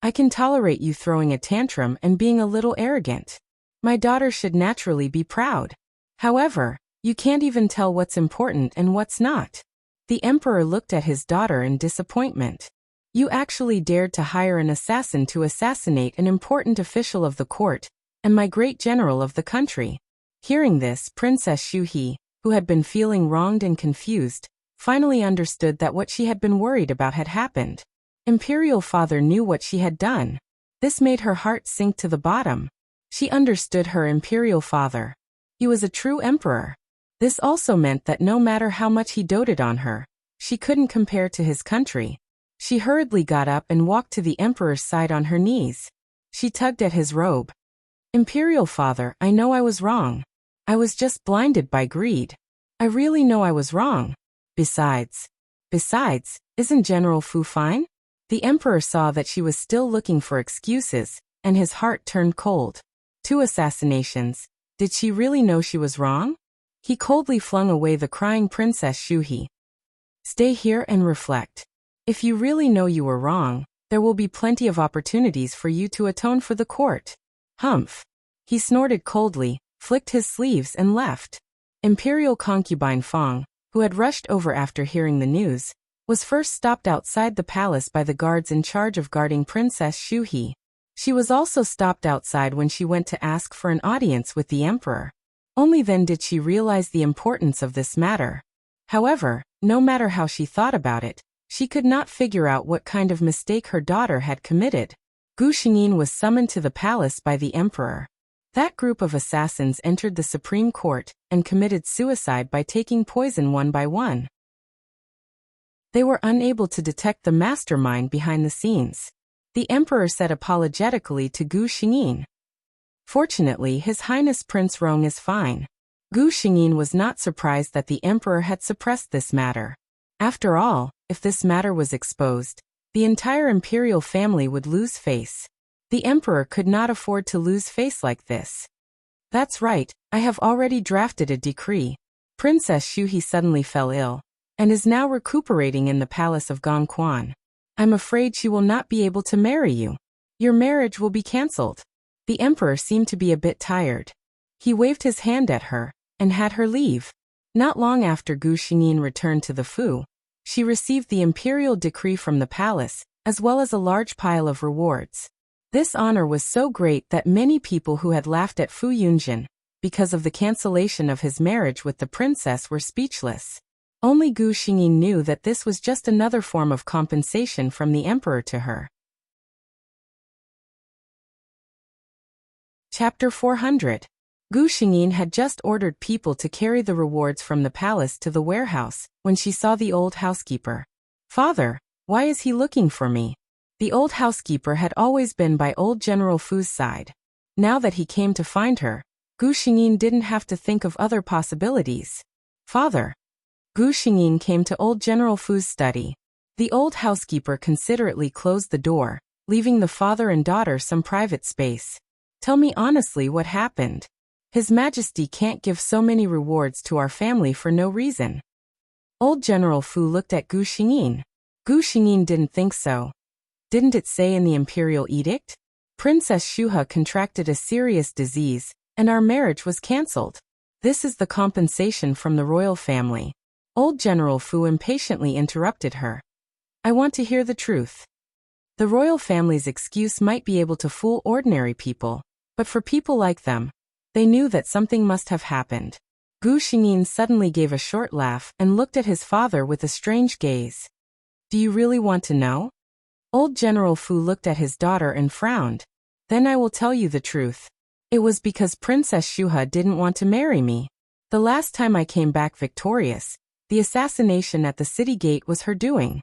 I can tolerate you throwing a tantrum and being a little arrogant. My daughter should naturally be proud. However, you can't even tell what's important and what's not. The emperor looked at his daughter in disappointment. You actually dared to hire an assassin to assassinate an important official of the court, and my great general of the country. Hearing this, Princess Shuhe, who had been feeling wronged and confused, finally understood that what she had been worried about had happened. Imperial father knew what she had done. This made her heart sink to the bottom. She understood her imperial father. He was a true emperor. This also meant that no matter how much he doted on her, she couldn't compare to his country. She hurriedly got up and walked to the emperor's side on her knees. She tugged at his robe. Imperial father, I know I was wrong. I was just blinded by greed. I really know I was wrong. Besides, isn't General Fu fine? The emperor saw that she was still looking for excuses, and his heart turned cold. 2 assassinations. Did she really know she was wrong? He coldly flung away the crying Princess Shuhe. Stay here and reflect. If you really know you were wrong, there will be plenty of opportunities for you to atone for the court. Humph. He snorted coldly, flicked his sleeves and left. Imperial concubine Fong, who had rushed over after hearing the news, was first stopped outside the palace by the guards in charge of guarding Princess Shuhe. She was also stopped outside when she went to ask for an audience with the emperor. Only then did she realize the importance of this matter. However, no matter how she thought about it, she could not figure out what kind of mistake her daughter had committed. Gu Xingyin was summoned to the palace by the emperor. That group of assassins entered the Supreme Court and committed suicide by taking poison one by one. They were unable to detect the mastermind behind the scenes. The emperor said apologetically to Gu Xingyin, Fortunately, His Highness Prince Rong is fine. Gu Xingyin was not surprised that the emperor had suppressed this matter. After all, if this matter was exposed, the entire imperial family would lose face. The emperor could not afford to lose face like this. That's right, I have already drafted a decree. Princess Shuhe suddenly fell ill, and is now recuperating in the palace of Gongquan. I'm afraid she will not be able to marry you. Your marriage will be cancelled. The emperor seemed to be a bit tired. He waved his hand at her, and had her leave. Not long after Gu Xingyin returned to the Fu, she received the imperial decree from the palace, as well as a large pile of rewards. This honor was so great that many people who had laughed at Fu Yunjin, because of the cancellation of his marriage with the princess, were speechless. Only Gu Xingyin knew that this was just another form of compensation from the emperor to her. Chapter 400. Gu Xingyin had just ordered people to carry the rewards from the palace to the warehouse, when she saw the old housekeeper. Father, why is he looking for me? The old housekeeper had always been by old General Fu's side. Now that he came to find her, Gu Xingyin didn't have to think of other possibilities. Father. Gu Xingyin came to old General Fu's study. The old housekeeper considerately closed the door, leaving the father and daughter some private space. Tell me honestly what happened. His Majesty can't give so many rewards to our family for no reason. Old General Fu looked at Gu Xingyin. Gu Xingyin didn't think so. Didn't it say in the imperial edict? Princess Shuhe contracted a serious disease, and our marriage was cancelled. This is the compensation from the royal family. Old General Fu impatiently interrupted her. I want to hear the truth. The royal family's excuse might be able to fool ordinary people, but for people like them, they knew that something must have happened. Gu Xingyin suddenly gave a short laugh and looked at his father with a strange gaze. Do you really want to know? Old General Fu looked at his daughter and frowned. Then I will tell you the truth. It was because Princess Shuhe didn't want to marry me. The last time I came back victorious, the assassination at the city gate was her doing.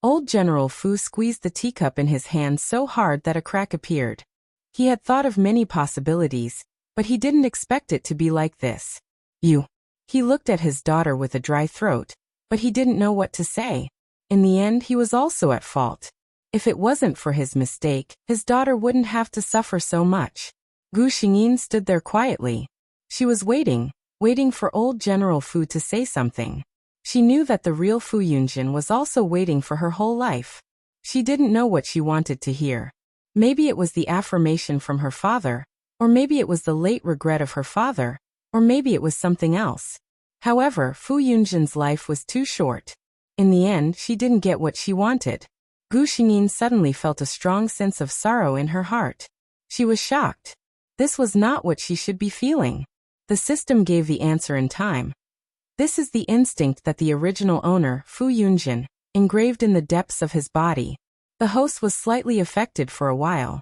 Old General Fu squeezed the teacup in his hand so hard that a crack appeared. He had thought of many possibilities, but he didn't expect it to be like this. You. He looked at his daughter with a dry throat, but he didn't know what to say. In the end, he was also at fault. If it wasn't for his mistake, his daughter wouldn't have to suffer so much. Gu Xingyin stood there quietly. She was waiting for old General Fu to say something. She knew that the real Fu Yunjin was also waiting for her whole life. She didn't know what she wanted to hear. Maybe it was the affirmation from her father, or maybe it was the late regret of her father, or maybe it was something else. However, Fu Yunjin's life was too short. In the end, she didn't get what she wanted. Gu Xingyin suddenly felt a strong sense of sorrow in her heart. She was shocked. This was not what she should be feeling. The system gave the answer in time. This is the instinct that the original owner, Fu Yunjin, engraved in the depths of his body. The host was slightly affected for a while.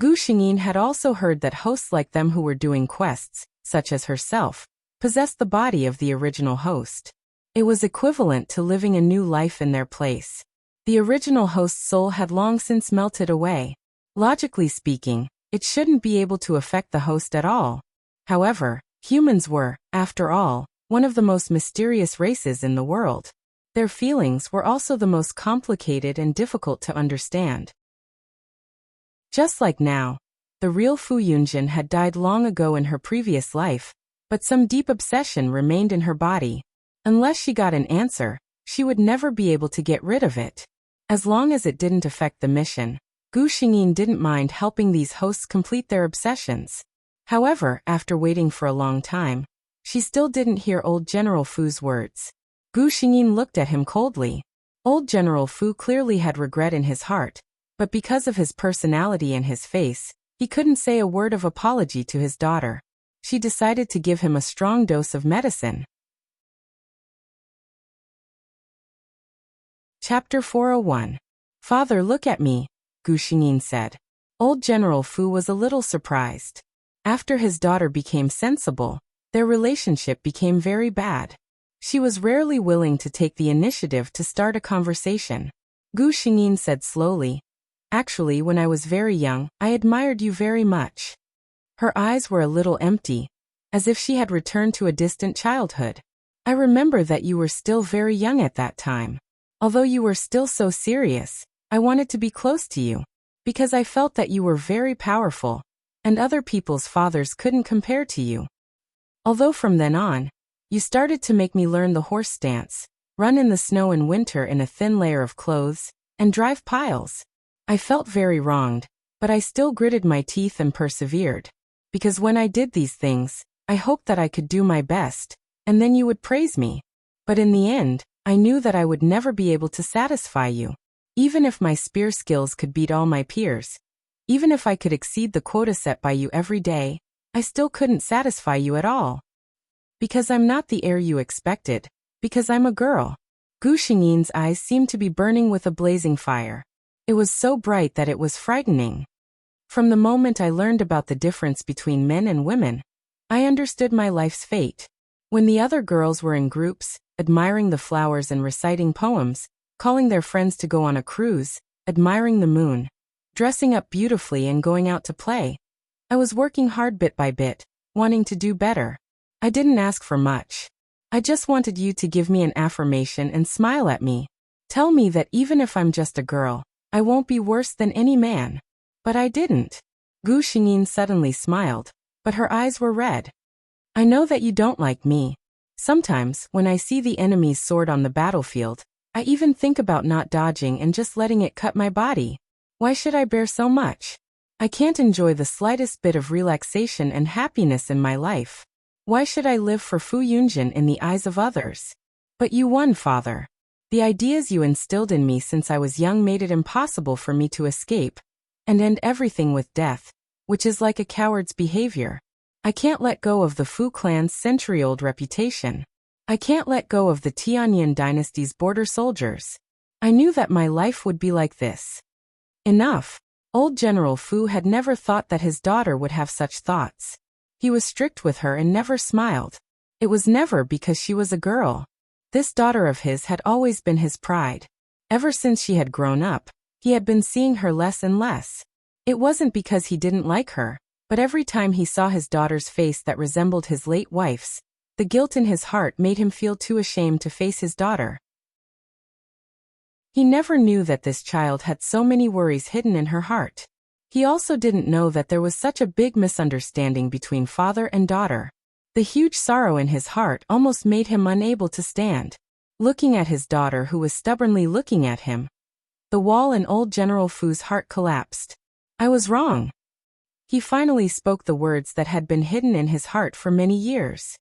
Gu Xingyin had also heard that hosts like them who were doing quests, such as herself, possessed the body of the original host. It was equivalent to living a new life in their place. The original host's soul had long since melted away. Logically speaking, it shouldn't be able to affect the host at all. However, humans were, after all, one of the most mysterious races in the world. Their feelings were also the most complicated and difficult to understand. Just like now, the real Fu Yunjin had died long ago in her previous life, but some deep obsession remained in her body. Unless she got an answer, she would never be able to get rid of it. As long as it didn't affect the mission, Gu Xingyin didn't mind helping these hosts complete their obsessions. However, after waiting for a long time, she still didn't hear old General Fu's words. Gu Xingyin looked at him coldly. Old General Fu clearly had regret in his heart, but because of his personality and his face, he couldn't say a word of apology to his daughter. She decided to give him a strong dose of medicine. Chapter 401. Father, look at me, Gu Xingyin said. Old General Fu was a little surprised. After his daughter became sensible, their relationship became very bad. She was rarely willing to take the initiative to start a conversation. Gu Xingyin said slowly, Actually, when I was very young, I admired you very much. Her eyes were a little empty. as if she had returned to a distant childhood. I remember that you were still very young at that time. Although you were still so serious, I wanted to be close to you, because I felt that you were very powerful, and other people's fathers couldn't compare to you. Although from then on, you started to make me learn the horse stance, run in the snow in winter in a thin layer of clothes, and drive piles. I felt very wronged, but I still gritted my teeth and persevered. Because when I did these things, I hoped that I could do my best, and then you would praise me. But in the end, I knew that I would never be able to satisfy you. Even if my spear skills could beat all my peers, even if I could exceed the quota set by you every day, I still couldn't satisfy you at all. Because I'm not the heir you expected, because I'm a girl. Gu Xingyin's eyes seemed to be burning with a blazing fire. It was so bright that it was frightening. From the moment I learned about the difference between men and women, I understood my life's fate. When the other girls were in groups, admiring the flowers and reciting poems, calling their friends to go on a cruise, admiring the moon, dressing up beautifully and going out to play, I was working hard bit by bit, wanting to do better. I didn't ask for much. I just wanted you to give me an affirmation and smile at me. Tell me that even if I'm just a girl, I won't be worse than any man. But I didn't. Gu Xingyin suddenly smiled, but her eyes were red. I know that you don't like me. Sometimes, when I see the enemy's sword on the battlefield, I even think about not dodging and just letting it cut my body. Why should I bear so much? I can't enjoy the slightest bit of relaxation and happiness in my life. Why should I live for Fu Yunjin in the eyes of others? But you won, father. The ideas you instilled in me since I was young made it impossible for me to escape and end everything with death, which is like a coward's behavior. I can't let go of the Fu clan's century-old reputation. I can't let go of the Tianyan dynasty's border soldiers. I knew that my life would be like this. Enough. Old General Fu had never thought that his daughter would have such thoughts. He was strict with her and never smiled. It was never because she was a girl. This daughter of his had always been his pride. Ever since she had grown up, he had been seeing her less and less. It wasn't because he didn't like her, but every time he saw his daughter's face that resembled his late wife's, the guilt in his heart made him feel too ashamed to face his daughter. He never knew that this child had so many worries hidden in her heart. He also didn't know that there was such a big misunderstanding between father and daughter. The huge sorrow in his heart almost made him unable to stand. Looking at his daughter who was stubbornly looking at him, the wall in old General Fu's heart collapsed. I was wrong. He finally spoke the words that had been hidden in his heart for many years.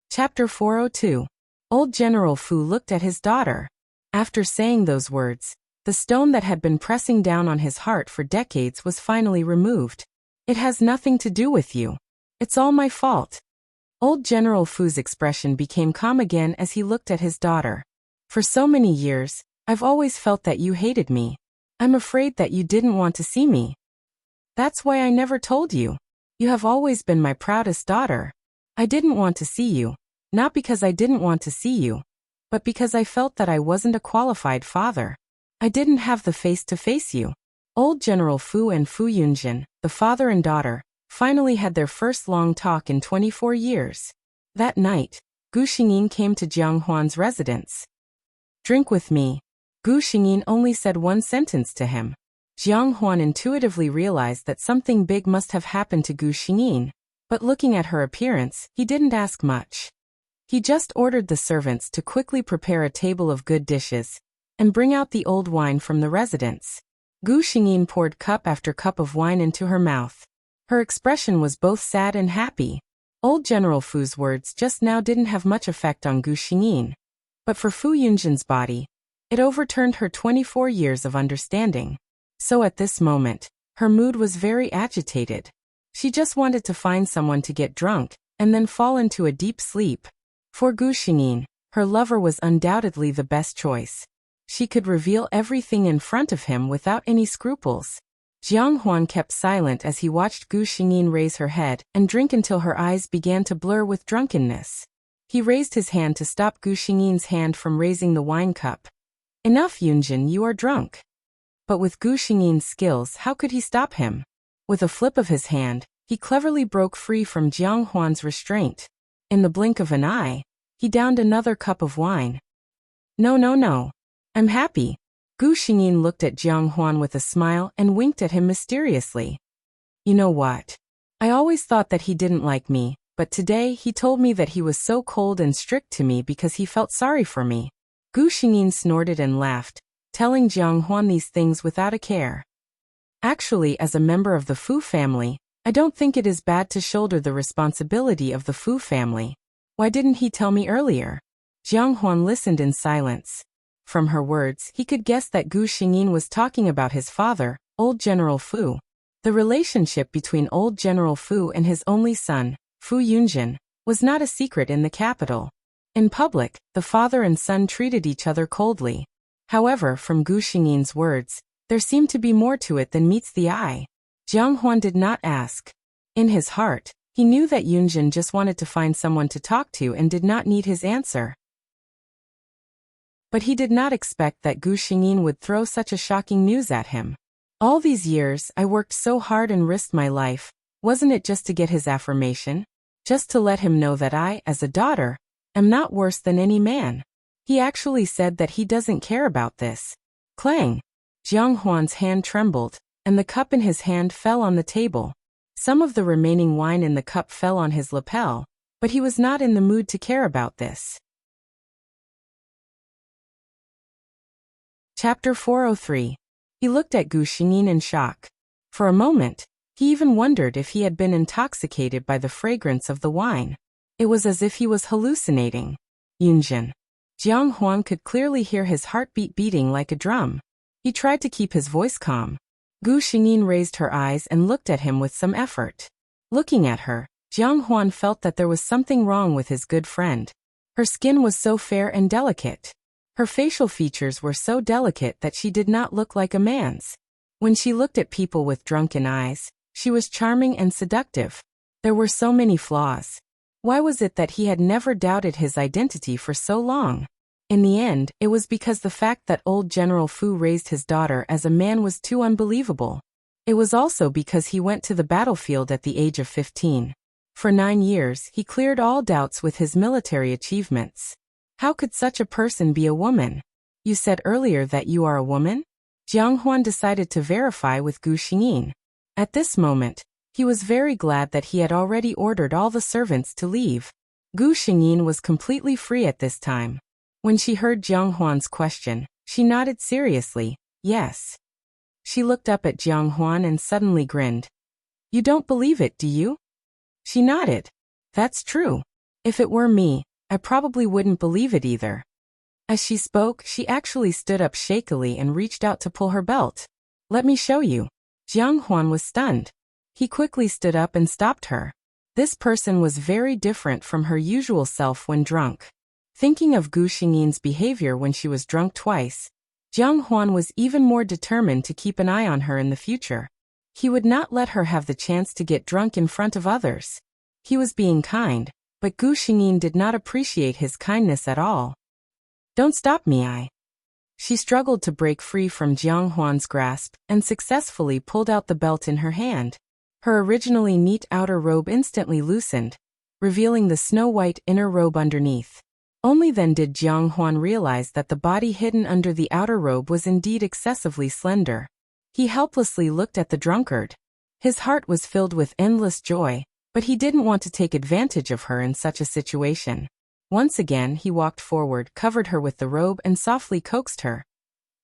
Chapter 402. Old General Fu looked at his daughter. After saying those words, the stone that had been pressing down on his heart for decades was finally removed. It has nothing to do with you. It's all my fault. Old General Fu's expression became calm again as he looked at his daughter. For so many years, I've always felt that you hated me. I'm afraid that you didn't want to see me. That's why I never told you. You have always been my proudest daughter. I didn't want to see you. Not because I didn't want to see you, but because I felt that I wasn't a qualified father. I didn't have the face to face you. Old General Fu and Fu Yunjin, the father and daughter, finally had their first long talk in 24 years. That night, Gu Xingyin came to Jiang Huan's residence. Drink with me. Gu Xingyin only said one sentence to him. Jiang Huan intuitively realized that something big must have happened to Gu Xingyin, but looking at her appearance, he didn't ask much. He just ordered the servants to quickly prepare a table of good dishes and bring out the old wine from the residence. Gu Xingyin poured cup after cup of wine into her mouth. Her expression was both sad and happy. Old General Fu's words just now didn't have much effect on Gu Xingyin, but for Fu Yunjin's body, it overturned her 24 years of understanding. So at this moment, her mood was very agitated. She just wanted to find someone to get drunk and then fall into a deep sleep. For Gu Xingyin, her lover was undoubtedly the best choice. She could reveal everything in front of him without any scruples. Jiang Huan kept silent as he watched Gu Xingyin raise her head and drink until her eyes began to blur with drunkenness. He raised his hand to stop Gu Xingyin's hand from raising the wine cup. Enough, Yunjin, you are drunk. But with Gu Xingyin's skills, how could he stop him? With a flip of his hand, he cleverly broke free from Jiang Huan's restraint. In the blink of an eye, he downed another cup of wine. No, no, no. I'm happy. Gu Xingyin looked at Jiang Huan with a smile and winked at him mysteriously. You know what? I always thought that he didn't like me, but today he told me that he was so cold and strict to me because he felt sorry for me. Gu Xingyin snorted and laughed, telling Jiang Huan these things without a care. Actually, as a member of the Fu family, I don't think it is bad to shoulder the responsibility of the Fu family. Why didn't he tell me earlier? Jiang Huan listened in silence. From her words, he could guess that Gu Xingyin was talking about his father, old General Fu. The relationship between old General Fu and his only son, Fu Yunjin, was not a secret in the capital. In public, the father and son treated each other coldly. However, from Gu Xingyin's words, there seemed to be more to it than meets the eye. Jiang Huan did not ask. In his heart, he knew that Yunjin just wanted to find someone to talk to and did not need his answer. But he did not expect that Gu Xingyin would throw such a shocking news at him. All these years, I worked so hard and risked my life. Wasn't it just to get his affirmation? Just to let him know that I, as a daughter, am not worse than any man. He actually said that he doesn't care about this. Clang! Jiang Huan's hand trembled, and the cup in his hand fell on the table. Some of the remaining wine in the cup fell on his lapel, but he was not in the mood to care about this. Chapter 403. He looked at Gu Xingyin in shock. For a moment, he even wondered if he had been intoxicated by the fragrance of the wine. It was as if he was hallucinating. Yunjin. Jiang Huan could clearly hear his heartbeat beating like a drum. He tried to keep his voice calm. Gu Xingyin raised her eyes and looked at him with some effort. Looking at her, Jiang Huan felt that there was something wrong with his good friend. Her skin was so fair and delicate. Her facial features were so delicate that she did not look like a man's. When she looked at people with drunken eyes, she was charming and seductive. There were so many flaws. Why was it that he had never doubted his identity for so long? In the end, it was because the fact that old General Fu raised his daughter as a man was too unbelievable. It was also because he went to the battlefield at the age of 15. For 9 years, he cleared all doubts with his military achievements. How could such a person be a woman? You said earlier that you are a woman? Jiang Huan decided to verify with Gu Xingyin. At this moment, he was very glad that he had already ordered all the servants to leave. Gu Xingyin was completely free at this time. When she heard Jiang Huan's question, she nodded seriously, yes. She looked up at Jiang Huan and suddenly grinned. You don't believe it, do you? She nodded. That's true. If it were me, I probably wouldn't believe it either. As she spoke, she actually stood up shakily and reached out to pull her belt. Let me show you. Jiang Huan was stunned. He quickly stood up and stopped her. This person was very different from her usual self when drunk. Thinking of Gu Xingyin's behavior when she was drunk twice, Jiang Huan was even more determined to keep an eye on her in the future. He would not let her have the chance to get drunk in front of others. He was being kind, but Gu Xingyin did not appreciate his kindness at all. Don't stop me, She struggled to break free from Jiang Huan's grasp and successfully pulled out the belt in her hand. Her originally neat outer robe instantly loosened, revealing the snow-white inner robe underneath. Only then did Jiang Huan realize that the body hidden under the outer robe was indeed excessively slender. He helplessly looked at the drunkard. His heart was filled with endless joy, but he didn't want to take advantage of her in such a situation. Once again he walked forward, covered her with the robe and softly coaxed her.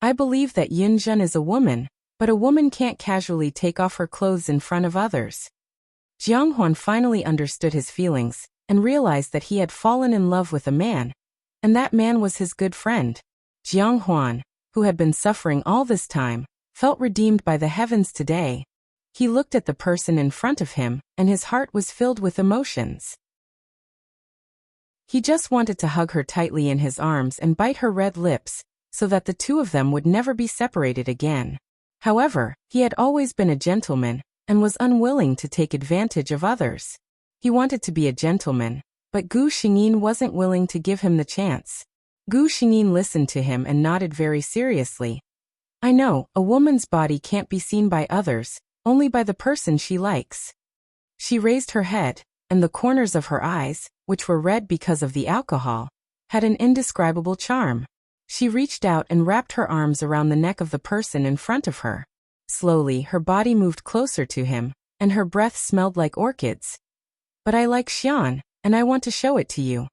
I believe that Yunjin is a woman, but a woman can't casually take off her clothes in front of others. Jiang Huan finally understood his feelings and realized that he had fallen in love with a man, and that man was his good friend. Jiang Huan, who had been suffering all this time, felt redeemed by the heavens today. He looked at the person in front of him, and his heart was filled with emotions. He just wanted to hug her tightly in his arms and bite her red lips, so that the two of them would never be separated again. However, he had always been a gentleman, and was unwilling to take advantage of others. He wanted to be a gentleman, but Gu Xingyin wasn't willing to give him the chance. Gu Xingyin listened to him and nodded very seriously. I know, a woman's body can't be seen by others, only by the person she likes. She raised her head, and the corners of her eyes, which were red because of the alcohol, had an indescribable charm. She reached out and wrapped her arms around the neck of the person in front of her. Slowly, her body moved closer to him, and her breath smelled like orchids. But I like Xian, and I want to show it to you.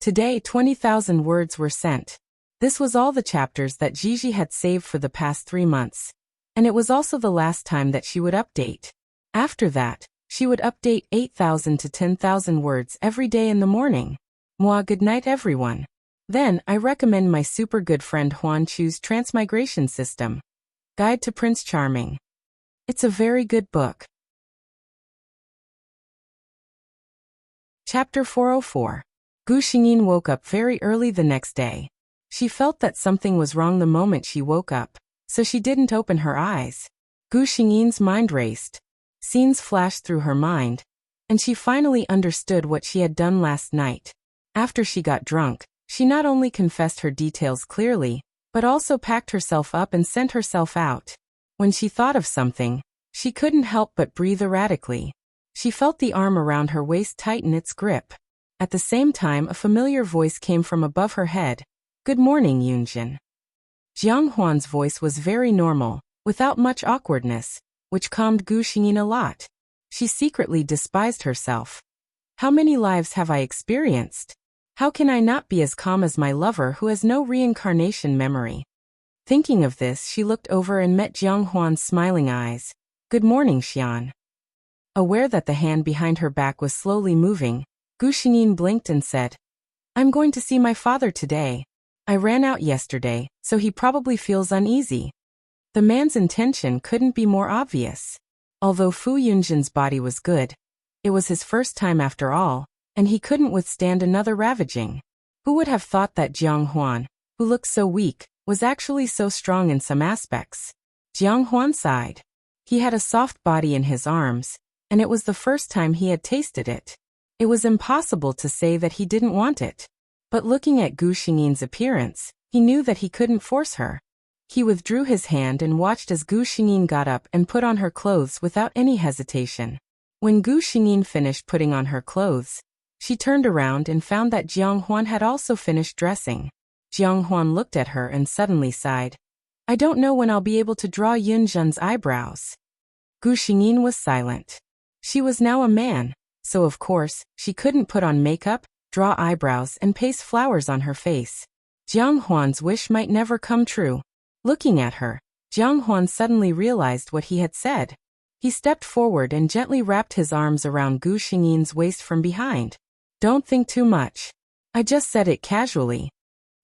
Today 20,000 words were sent. This was all the chapters that Gigi had saved for the past 3 months. And it was also the last time that she would update. After that, she would update 8,000 to 10,000 words every day in the morning. Good night everyone. Then, I recommend my super good friend Huan Chu's Transmigration System. Guide to Prince Charming. It's a very good book. Chapter 404. Gu Xingyin woke up very early the next day. She felt that something was wrong the moment she woke up, so she didn't open her eyes. Gu Xingyin's mind raced. Scenes flashed through her mind, and she finally understood what she had done last night. After she got drunk, she not only confessed her details clearly, but also packed herself up and sent herself out. When she thought of something, she couldn't help but breathe erratically. She felt the arm around her waist tighten its grip. At the same time, a familiar voice came from above her head. Good morning, Yunjin. Jiang Huan's voice was very normal, without much awkwardness, which calmed Gu Xingyin a lot. She secretly despised herself. How many lives have I experienced? How can I not be as calm as my lover who has no reincarnation memory? Thinking of this, she looked over and met Jiang Huan's smiling eyes. Good morning, Xian. Aware that the hand behind her back was slowly moving, Gu Xingyin blinked and said, I'm going to see my father today. I ran out yesterday, so he probably feels uneasy. The man's intention couldn't be more obvious. Although Fu Yunjin's body was good, it was his first time after all, and he couldn't withstand another ravaging. Who would have thought that Jiang Huan, who looked so weak, was actually so strong in some aspects? Jiang Huan sighed. He had a soft body in his arms, and it was the first time he had tasted it. It was impossible to say that he didn't want it. But looking at Gu Xingyin's appearance, he knew that he couldn't force her. He withdrew his hand and watched as Gu Xingyin got up and put on her clothes without any hesitation. When Gu Xingyin finished putting on her clothes, she turned around and found that Jiang Huan had also finished dressing. Jiang Huan looked at her and suddenly sighed. I don't know when I'll be able to draw Yunjin's eyebrows. Gu Xingyin was silent. She was now a man, so of course, she couldn't put on makeup, draw eyebrows and paste flowers on her face. Jiang Huan's wish might never come true. Looking at her, Jiang Huan suddenly realized what he had said. He stepped forward and gently wrapped his arms around Gu Xingyin's waist from behind. Don't think too much. I just said it casually.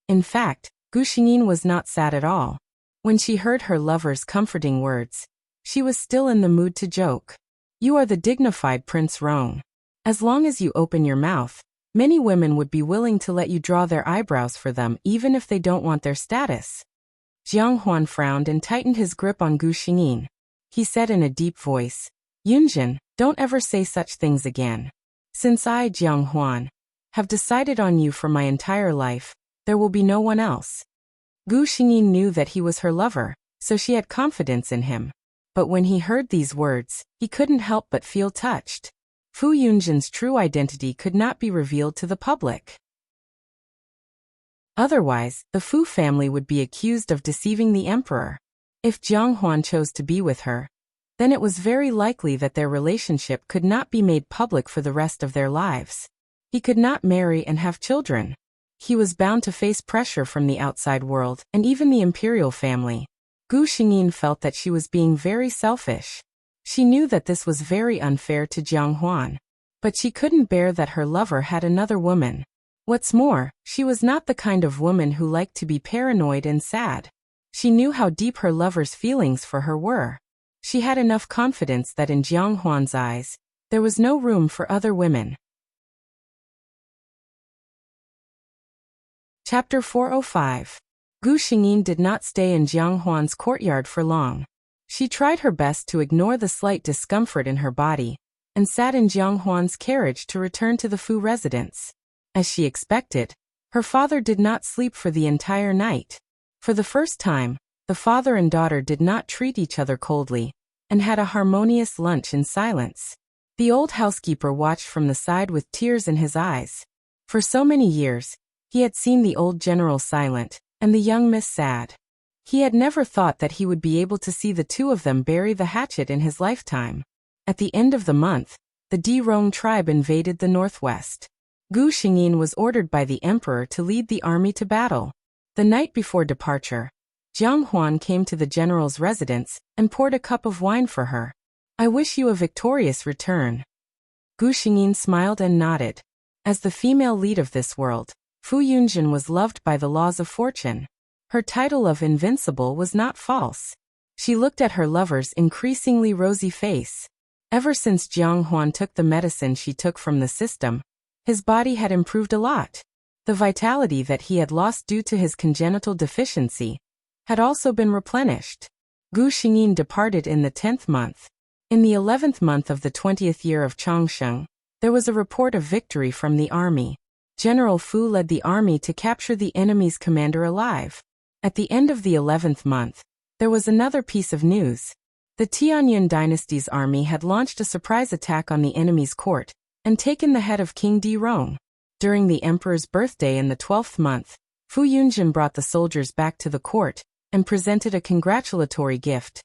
In fact, Gu Xingyin was not sad at all. When she heard her lover's comforting words, she was still in the mood to joke. You are the dignified Prince Rong. As long as you open your mouth, many women would be willing to let you draw their eyebrows for them even if they don't want their status. Jiang Huan frowned and tightened his grip on Gu Xingyin. He said in a deep voice, Yunjin, don't ever say such things again. Since I, Jiang Huan, have decided on you for my entire life, there will be no one else. Gu Xingyin knew that he was her lover, so she had confidence in him. But when he heard these words, he couldn't help but feel touched. Fu Yunjin's true identity could not be revealed to the public. Otherwise, the Fu family would be accused of deceiving the emperor. If Jiang Huan chose to be with her, then it was very likely that their relationship could not be made public for the rest of their lives. He could not marry and have children. He was bound to face pressure from the outside world and even the imperial family. Gu Xingyin felt that she was being very selfish. She knew that this was very unfair to Jiang Huan. But she couldn't bear that her lover had another woman. What's more, she was not the kind of woman who liked to be paranoid and sad. She knew how deep her lover's feelings for her were. She had enough confidence that in Jiang Huan's eyes, there was no room for other women. Chapter 405. Gu Xingyin did not stay in Jiang Huan's courtyard for long. She tried her best to ignore the slight discomfort in her body, and sat in Jiang Huan's carriage to return to the Fu residence. As she expected, her father did not sleep for the entire night. For the first time, the father and daughter did not treat each other coldly, and had a harmonious lunch in silence. The old housekeeper watched from the side with tears in his eyes. For so many years, he had seen the old general silent, and the young miss sad. He had never thought that he would be able to see the two of them bury the hatchet in his lifetime. At the end of the month, the Di-Rong tribe invaded the northwest. Gu Xingyin was ordered by the emperor to lead the army to battle. The night before departure, Jiang Huan came to the general's residence and poured a cup of wine for her. "I wish you a victorious return." Gu Xingyin smiled and nodded. As the female lead of this world, Fu Yunjin was loved by the laws of fortune. Her title of invincible was not false. She looked at her lover's increasingly rosy face. Ever since Jiang Huan took the medicine she took from the system, his body had improved a lot. The vitality that he had lost due to his congenital deficiency had also been replenished. Gu Xingyin departed in the 10th month. In the 11th month of the 20th year of Changsheng, there was a report of victory from the army. General Fu led the army to capture the enemy's commander alive. At the end of the 11th month, there was another piece of news. The Tianyun dynasty's army had launched a surprise attack on the enemy's court and taken the head of King Di-Rong. During the emperor's birthday in the 12th month, Fu Yunjin brought the soldiers back to the court and presented a congratulatory gift.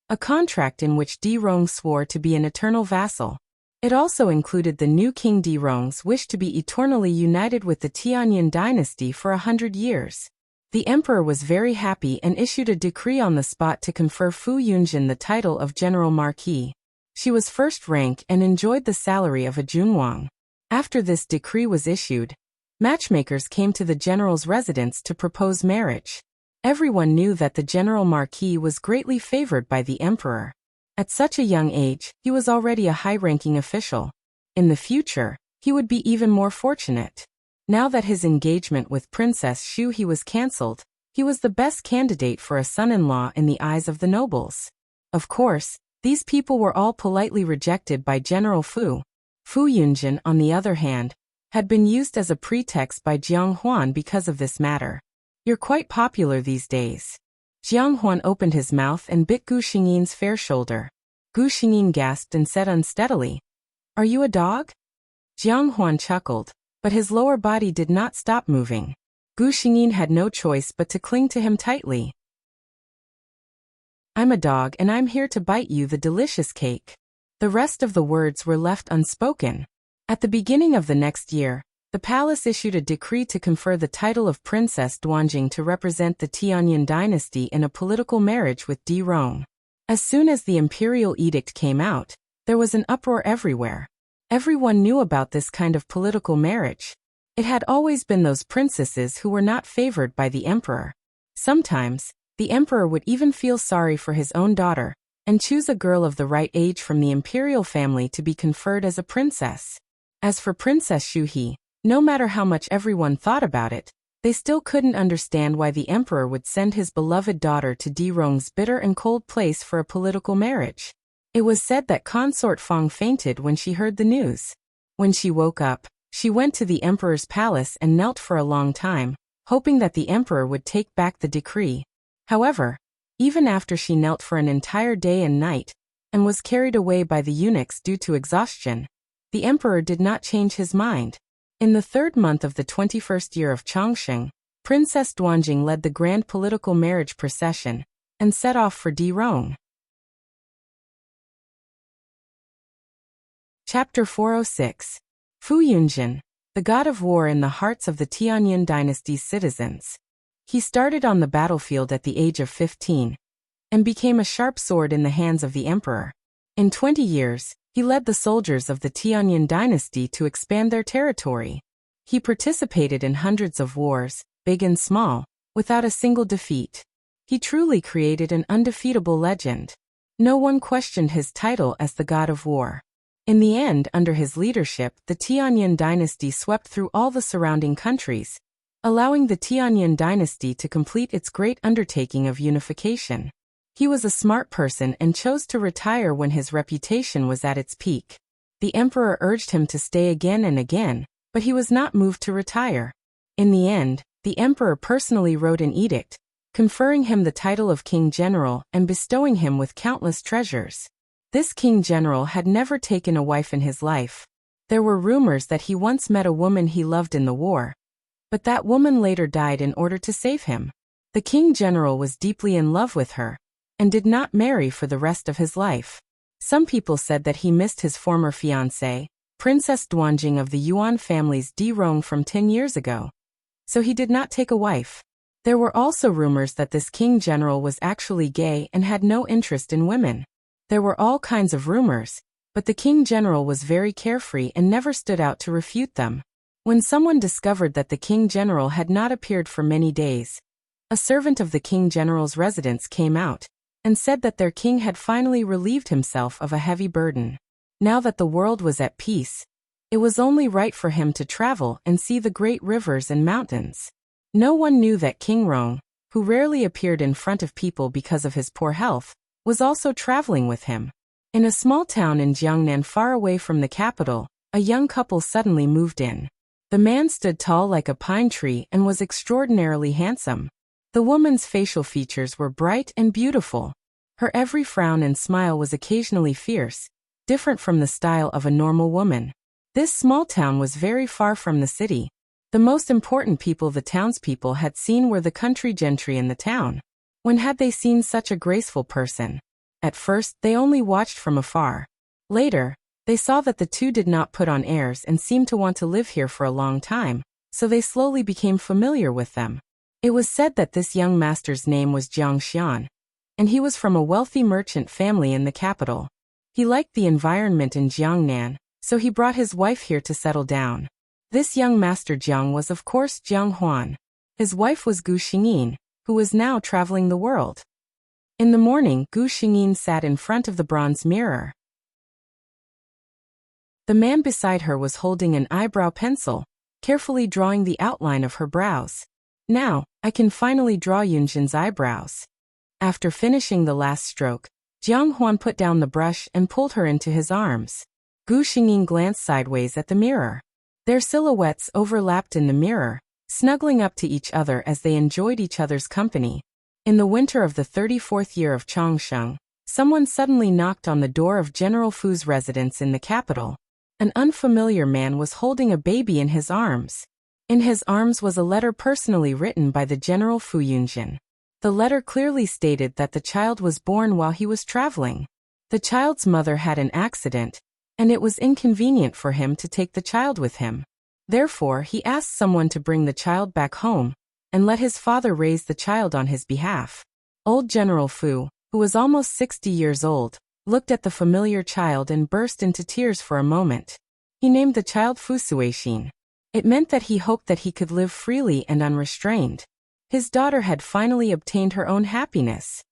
A contract in which Di-Rong swore to be an eternal vassal. It also included the new King Di-Rong's wish to be eternally united with the Tianyun dynasty for 100 years. The emperor was very happy and issued a decree on the spot to confer Fu Yunjin the title of General Marquis. She was first rank and enjoyed the salary of a junwang. After this decree was issued, matchmakers came to the general's residence to propose marriage. Everyone knew that the General Marquis was greatly favored by the emperor. At such a young age, he was already a high-ranking official. In the future, he would be even more fortunate. Now that his engagement with Princess Xu He was cancelled, he was the best candidate for a son-in-law in the eyes of the nobles. Of course, these people were all politely rejected by General Fu. Fu Yunjin, on the other hand, had been used as a pretext by Jiang Huan because of this matter. "You're quite popular these days." Jiang Huan opened his mouth and bit Gu Xingyin's fair shoulder. Gu Xingyin gasped and said unsteadily, "Are you a dog?" Jiang Huan chuckled, but his lower body did not stop moving. Gu Xingyin had no choice but to cling to him tightly. "I'm a dog and I'm here to bite you the delicious cake." The rest of the words were left unspoken. At the beginning of the next year, the palace issued a decree to confer the title of Princess Duanjing to represent the Tianyun dynasty in a political marriage with Di-Rong. As soon as the imperial edict came out, there was an uproar everywhere. Everyone knew about this kind of political marriage. It had always been those princesses who were not favored by the emperor. Sometimes, the emperor would even feel sorry for his own daughter and choose a girl of the right age from the imperial family to be conferred as a princess. As for Princess Xu He, no matter how much everyone thought about it, they still couldn't understand why the emperor would send his beloved daughter to Di-Rong's bitter and cold place for a political marriage. It was said that Consort Fong fainted when she heard the news. When she woke up, she went to the emperor's palace and knelt for a long time, hoping that the emperor would take back the decree. However, even after she knelt for an entire day and night, and was carried away by the eunuchs due to exhaustion, the emperor did not change his mind. In the 3rd month of the 21st year of Changsheng, Princess Duanjing led the grand political marriage procession and set off for Di-Rong. Chapter 406. Fu Yunjin, the god of war in the hearts of the Tianyun dynasty's citizens. He started on the battlefield at the age of 15 and became a sharp sword in the hands of the emperor. In 20 years, he led the soldiers of the Tianyun dynasty to expand their territory. He participated in hundreds of wars, big and small, without a single defeat. He truly created an undefeatable legend. No one questioned his title as the god of war. In the end, under his leadership, the Tianyun dynasty swept through all the surrounding countries, allowing the Tianyun dynasty to complete its great undertaking of unification. He was a smart person and chose to retire when his reputation was at its peak. The emperor urged him to stay again and again, but he was not moved to retire. In the end, the emperor personally wrote an edict, conferring him the title of King General and bestowing him with countless treasures. This King General had never taken a wife in his life. There were rumors that he once met a woman he loved in the war, but that woman later died in order to save him. The King General was deeply in love with her, and did not marry for the rest of his life. Some people said that he missed his former fiancée, Princess Duanjing of the Yuan family's Dirong from 10 years ago. So he did not take a wife. There were also rumors that this King General was actually gay and had no interest in women. There were all kinds of rumors, but the King General was very carefree and never stood out to refute them. When someone discovered that the King General had not appeared for many days, a servant of the King General's residence came out and said that their king had finally relieved himself of a heavy burden. Now that the world was at peace, it was only right for him to travel and see the great rivers and mountains. No one knew that King Rong, who rarely appeared in front of people because of his poor health, was also traveling with him. In a small town in Jiangnan far away from the capital, a young couple suddenly moved in. The man stood tall like a pine tree and was extraordinarily handsome. The woman's facial features were bright and beautiful. Her every frown and smile was occasionally fierce, different from the style of a normal woman. This small town was very far from the city. The most important people the townspeople had seen were the country gentry in the town. When had they seen such a graceful person? At first, they only watched from afar. Later, they saw that the two did not put on airs and seemed to want to live here for a long time, so they slowly became familiar with them. It was said that this young master's name was Jiang Xian, and he was from a wealthy merchant family in the capital. He liked the environment in Jiangnan, so he brought his wife here to settle down. This young master Jiang was of course Jiang Huan. His wife was Gu Xingyin, who was now traveling the world. In the morning, Gu Xingyin sat in front of the bronze mirror. The man beside her was holding an eyebrow pencil, carefully drawing the outline of her brows. Now, I can finally draw Yunjin's eyebrows. After finishing the last stroke, Jiang Huan put down the brush and pulled her into his arms. Gu Xingyin glanced sideways at the mirror. Their silhouettes overlapped in the mirror, snuggling up to each other as they enjoyed each other's company. In the winter of the 34th year of Changsheng, someone suddenly knocked on the door of General Fu's residence in the capital. An unfamiliar man was holding a baby in his arms. In his arms was a letter personally written by the General Fu Yunjin. The letter clearly stated that the child was born while he was traveling. The child's mother had an accident, and it was inconvenient for him to take the child with him. Therefore, he asked someone to bring the child back home and let his father raise the child on his behalf. Old General Fu, who was almost 60 years old, looked at the familiar child and burst into tears for a moment. He named the child Fu Suixin. It meant that he hoped that he could live freely and unrestrained. His daughter had finally obtained her own happiness.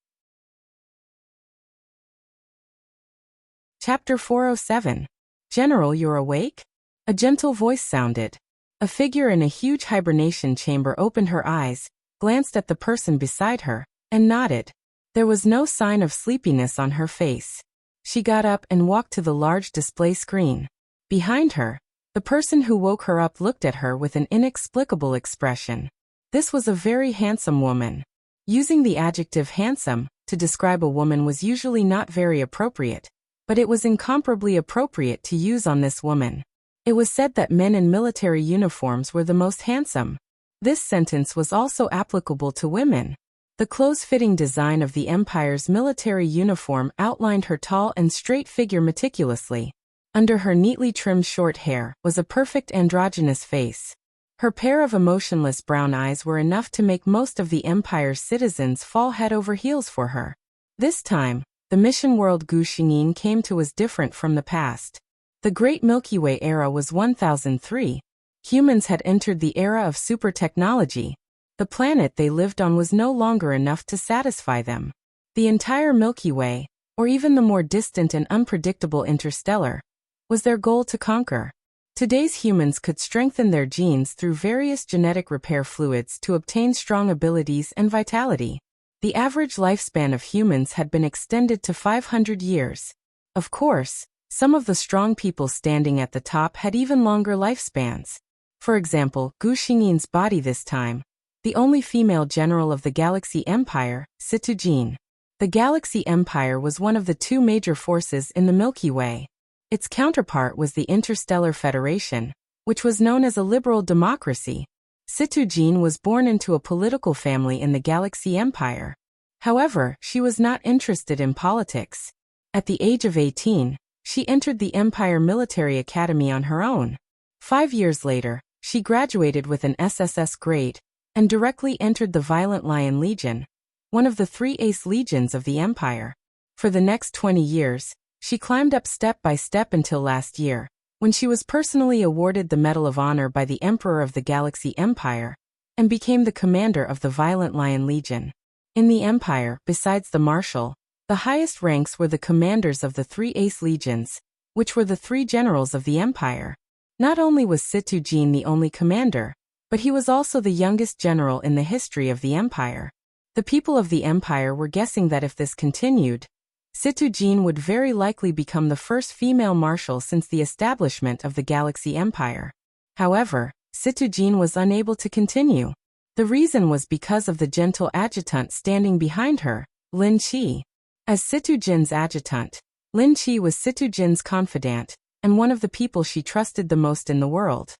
Chapter 407. General, you're awake? A gentle voice sounded. A figure in a huge hibernation chamber opened her eyes, glanced at the person beside her, and nodded. There was no sign of sleepiness on her face. She got up and walked to the large display screen. Behind her, the person who woke her up looked at her with an inexplicable expression. This was a very handsome woman. Using the adjective handsome to describe a woman was usually not very appropriate, but it was incomparably appropriate to use on this woman. It was said that men in military uniforms were the most handsome. This sentence was also applicable to women. The close-fitting design of the empire's military uniform outlined her tall and straight figure meticulously. Under her neatly trimmed short hair was a perfect androgynous face. Her pair of emotionless brown eyes were enough to make most of the empire's citizens fall head over heels for her. This time, the mission world Gu Xingyin came to was different from the past. The Great Milky Way era was 1003. Humans had entered the era of super technology. The planet they lived on was no longer enough to satisfy them. The entire Milky Way, or even the more distant and unpredictable interstellar, was their goal to conquer. Today's humans could strengthen their genes through various genetic repair fluids to obtain strong abilities and vitality. The average lifespan of humans had been extended to 500 years. Of course, some of the strong people standing at the top had even longer lifespans. For example, Gu Xingyin's body this time. the only female general of the Galaxy Empire, Situjin. The Galaxy Empire was one of the two major forces in the Milky Way. Its counterpart was the Interstellar Federation, which was known as a liberal democracy. Situjin was born into a political family in the Galaxy Empire. However, she was not interested in politics. At the age of 18, she entered the Empire Military Academy on her own. 5 years later, she graduated with an SSS grade and directly entered the Violent Lion Legion, one of the 3 ace legions of the Empire. For the next 20 years, she climbed up step by step until last year, when she was personally awarded the Medal of Honor by the Emperor of the Galaxy Empire and became the commander of the Violent Lion Legion. In the Empire, besides the Marshal, the highest ranks were the commanders of the 3 ace legions, which were the 3 generals of the Empire. Not only was Situjin the only commander, but he was also the youngest general in the history of the Empire. The people of the Empire were guessing that if this continued, Situjin would very likely become the first female marshal since the establishment of the Galaxy Empire. However, Situjin was unable to continue. The reason was because of the gentle adjutant standing behind her, Lin Qi. As Situjin's adjutant, Lin Qi was Situjin's confidant and one of the people she trusted the most in the world.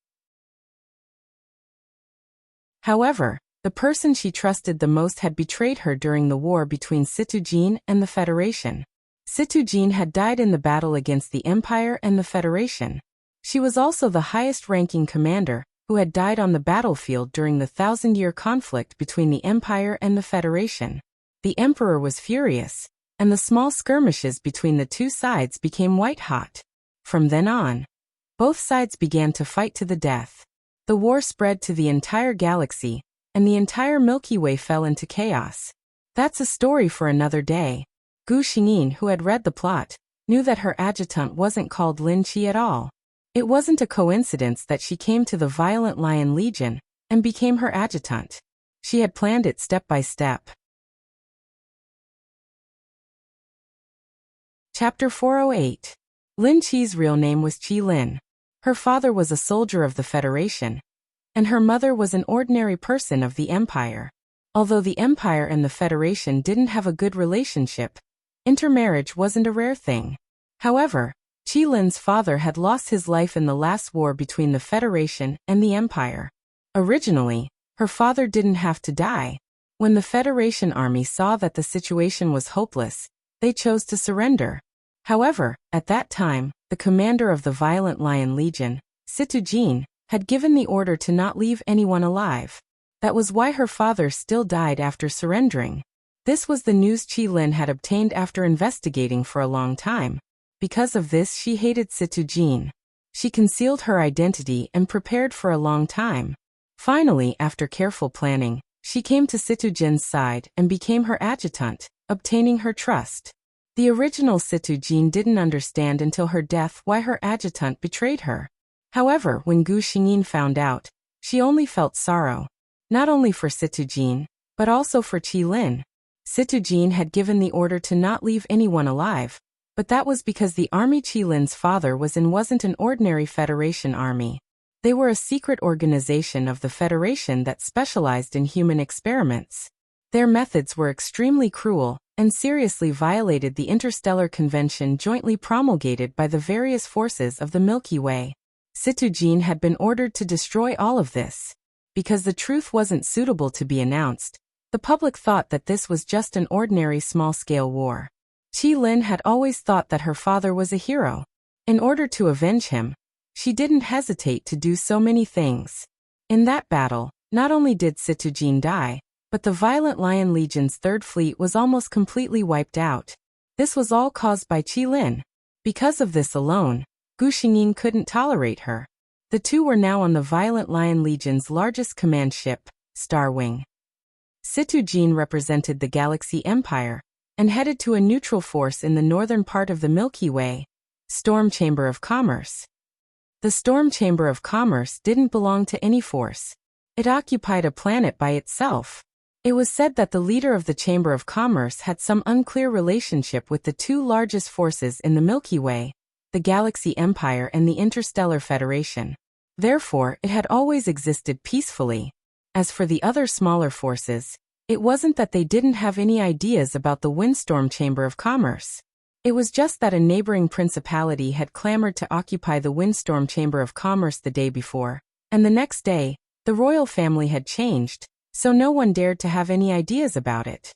However, the person she trusted the most had betrayed her during the war between Situjin and the Federation. Situjin had died in the battle against the Empire and the Federation. She was also the highest-ranking commander who had died on the battlefield during the 1,000-year conflict between the Empire and the Federation. The Emperor was furious, and the small skirmishes between the two sides became white-hot. From then on, both sides began to fight to the death. The war spread to the entire galaxy, and the entire Milky Way fell into chaos. That's a story for another day. Gu Xingyin, who had read the plot, knew that her adjutant wasn't called Lin Qi at all. It wasn't a coincidence that she came to the Violent Lion Legion and became her adjutant. She had planned it step by step. Chapter 408. Lin Qi's real name was Qi Lin. Her father was a soldier of the Federation, and her mother was an ordinary person of the Empire. Although the Empire and the Federation didn't have a good relationship, intermarriage wasn't a rare thing. However, Qi Lin's father had lost his life in the last war between the Federation and the Empire. Originally, her father didn't have to die. When the Federation army saw that the situation was hopeless, they chose to surrender. However, at that time, the commander of the Violent Lion Legion, Situjin, had given the order to not leave anyone alive. That was why her father still died after surrendering. This was the news Qi Lin had obtained after investigating for a long time. Because of this, she hated Situjin. She concealed her identity and prepared for a long time. Finally, after careful planning, she came to Situjin's side and became her adjutant, obtaining her trust. The original Situjin didn't understand until her death why her adjutant betrayed her. However, when Gu Xingyin found out, she only felt sorrow. Not only for Situjin, but also for Qi Lin. Situjin had given the order to not leave anyone alive, but that was because the army Qi Lin's father was in wasn't an ordinary Federation army. They were a secret organization of the Federation that specialized in human experiments. Their methods were extremely cruel and seriously violated the Interstellar Convention jointly promulgated by the various forces of the Milky Way. Situjin had been ordered to destroy all of this. Because the truth wasn't suitable to be announced, the public thought that this was just an ordinary small-scale war. Qi Lin had always thought that her father was a hero. In order to avenge him, she didn't hesitate to do so many things. In that battle, not only did Situjin die, but the Violent Lion Legion's Third Fleet was almost completely wiped out. This was all caused by Qi Lin. Because of this alone, Gu Xingyin couldn't tolerate her. The two were now on the Violent Lion Legion's largest command ship, Starwing. Situjin represented the Galaxy Empire and headed to a neutral force in the northern part of the Milky Way, Storm Chamber of Commerce. The Storm Chamber of Commerce didn't belong to any force. It occupied a planet by itself. It was said that the leader of the Chamber of Commerce had some unclear relationship with the two largest forces in the Milky Way, the Galaxy Empire and the Interstellar Federation. Therefore, it had always existed peacefully. As for the other smaller forces, it wasn't that they didn't have any ideas about the Windstorm Chamber of Commerce. It was just that a neighboring principality had clamored to occupy the Windstorm Chamber of Commerce the day before, and the next day, the royal family had changed, so no one dared to have any ideas about it.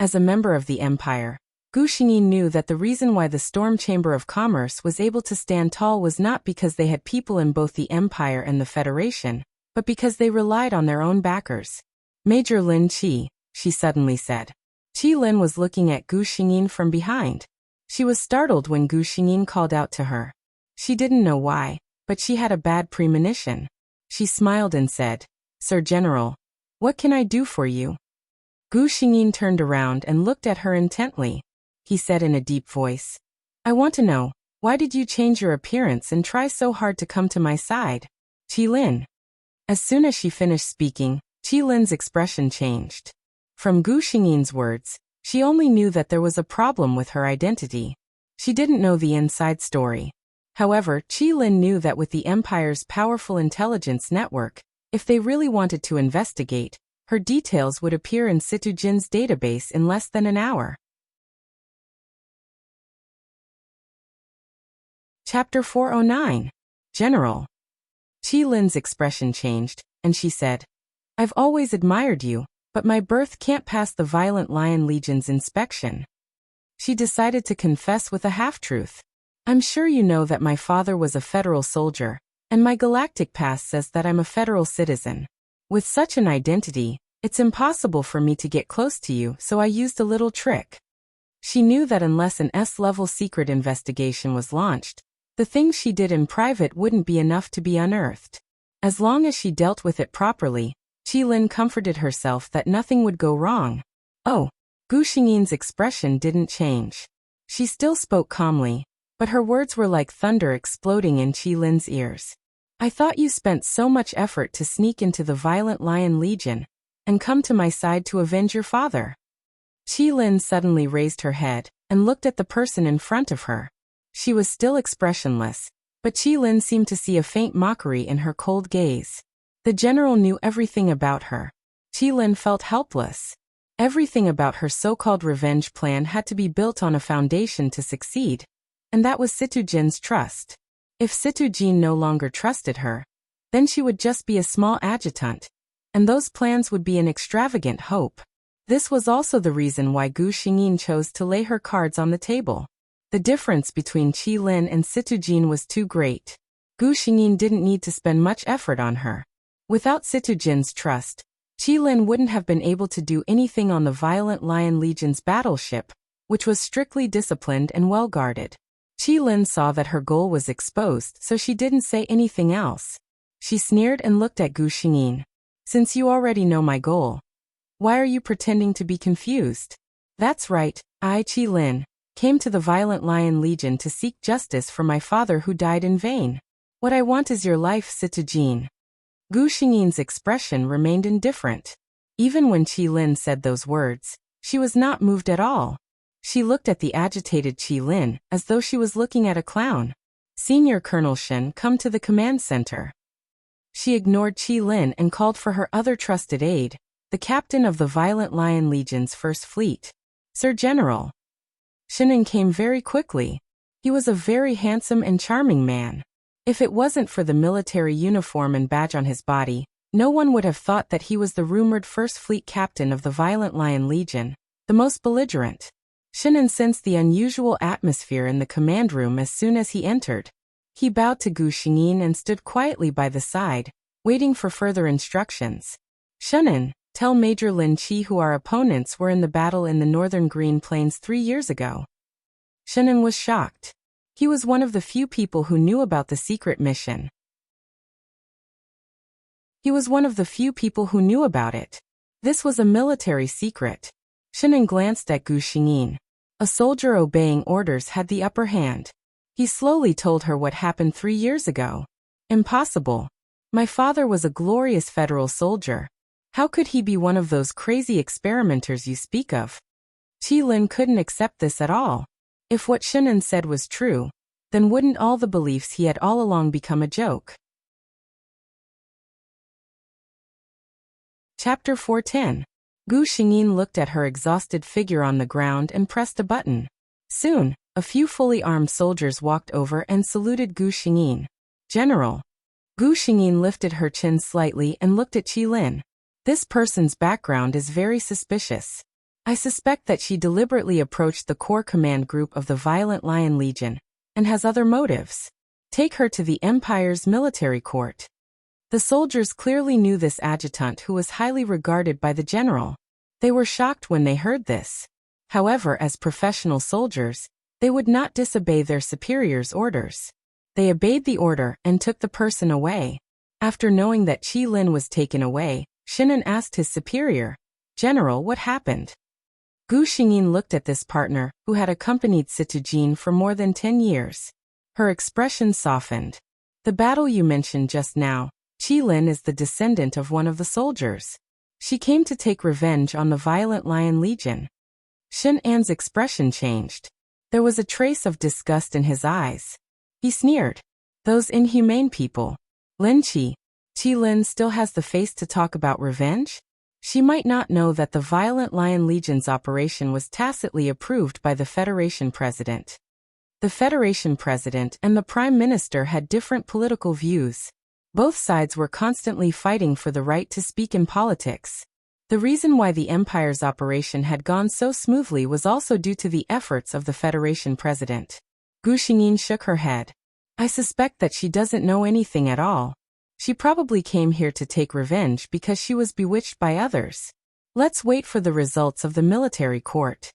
As a member of the empire, Gu Xingyin knew that the reason why the Storm Chamber of Commerce was able to stand tall was not because they had people in both the empire and the Federation, but because they relied on their own backers. Major Lin Qi, she suddenly said. Qi Lin was looking at Gu Xingyin from behind. She was startled when Gu Xingyin called out to her. She didn't know why, but she had a bad premonition. She smiled and said, "Sir General, what can I do for you?" Gu Xingyin turned around and looked at her intently. He said in a deep voice, "I want to know, why did you change your appearance and try so hard to come to my side, Qi Lin?" As soon as she finished speaking, Qi Lin's expression changed. From Gu Xingyin's words, she only knew that there was a problem with her identity. She didn't know the inside story. However, Qi Lin knew that with the Empire's powerful intelligence network, if they really wanted to investigate, her details would appear in Situ Jin's database in less than an hour. Chapter 409. General. Qi Lin's expression changed, and she said, "I've always admired you, but my birth can't pass the Violent Lion Legion's inspection." She decided to confess with a half-truth. "I'm sure you know that my father was a federal soldier, and my galactic pass says that I'm a federal citizen. With such an identity, it's impossible for me to get close to you, so I used a little trick." She knew that unless an S-level secret investigation was launched, the things she did in private wouldn't be enough to be unearthed. As long as she dealt with it properly, Qi Lin comforted herself that nothing would go wrong. Oh, Gu Xingyin's expression didn't change. She still spoke calmly, but her words were like thunder exploding in Qi Lin's ears. "I thought you spent so much effort to sneak into the Violent Lion Legion and come to my side to avenge your father." Qi Lin suddenly raised her head and looked at the person in front of her. She was still expressionless, but Qi Lin seemed to see a faint mockery in her cold gaze. The general knew everything about her. Qi Lin felt helpless. Everything about her so-called revenge plan had to be built on a foundation to succeed, and that was Situ Jin's trust. If Situ Jin no longer trusted her, then she would just be a small adjutant, and those plans would be an extravagant hope. This was also the reason why Gu Xingyin chose to lay her cards on the table. The difference between Qi Lin and Situ Jin was too great. Gu Xingyin didn't need to spend much effort on her. Without Situ Jin's trust, Qi Lin wouldn't have been able to do anything on the Violent Lion Legion's battleship, which was strictly disciplined and well-guarded. Qi Lin saw that her goal was exposed, so she didn't say anything else. She sneered and looked at Gu Xingyin. "Since you already know my goal, why are you pretending to be confused?" "That's right, I, Qi Lin, came to the Violent Lion Legion to seek justice for my father who died in vain. What I want is your life, Situ Jin." Gu Xingyin's expression remained indifferent. Even when Qi Lin said those words, she was not moved at all. She looked at the agitated Qi Lin as though she was looking at a clown. "Senior Colonel Shen, come to the command center." She ignored Qi Lin and called for her other trusted aide, the captain of the Violent Lion Legion's First Fleet. "Sir General." Shen came very quickly. He was a very handsome and charming man. If it wasn't for the military uniform and badge on his body, no one would have thought that he was the rumored First Fleet captain of the Violent Lion Legion, the most belligerent. Shen sensed the unusual atmosphere in the command room as soon as he entered. He bowed to Gu Xingyin and stood quietly by the side, waiting for further instructions. "Shen, tell Major Lin Qi who our opponents were in the battle in the northern Green Plains 3 years ago." Shen was shocked. He was one of the few people who knew about the secret mission. He was one of the few people who knew about it. This was a military secret. Shen glanced at Gu Xingyin. A soldier obeying orders had the upper hand. He slowly told her what happened 3 years ago. "Impossible. My father was a glorious federal soldier. How could he be one of those crazy experimenters you speak of?" Qi Lin couldn't accept this at all. If what Shen said was true, then wouldn't all the beliefs he had all along become a joke? Chapter 410. Gu Xingyin looked at her exhausted figure on the ground and pressed a button. Soon, a few fully armed soldiers walked over and saluted Gu Xingyin. General. Gu Xingyin lifted her chin slightly and looked at Qi Lin. This person's background is very suspicious. I suspect that she deliberately approached the core command group of the Violent Lion Legion and has other motives. Take her to the Empire's military court. The soldiers clearly knew this adjutant who was highly regarded by the general. They were shocked when they heard this. However, as professional soldiers, they would not disobey their superiors' orders. They obeyed the order and took the person away. After knowing that Qi Lin was taken away, Shinan asked his superior, "General, what happened?" Gu Xingyin looked at this partner, who had accompanied Situ Jin for more than 10 years. Her expression softened. The battle you mentioned just now, Qi Lin is the descendant of one of the soldiers. She came to take revenge on the Violent Lion Legion. Shen An's expression changed. There was a trace of disgust in his eyes. He sneered. Those inhumane people. Lin Qi. Qi Lin still has the face to talk about revenge? She might not know that the Violent Lion Legion's operation was tacitly approved by the Federation President. The Federation President and the Prime Minister had different political views. Both sides were constantly fighting for the right to speak in politics. The reason why the Empire's operation had gone so smoothly was also due to the efforts of the Federation President. Gu Xingyin shook her head. I suspect that she doesn't know anything at all. She probably came here to take revenge because she was bewitched by others. Let's wait for the results of the military court.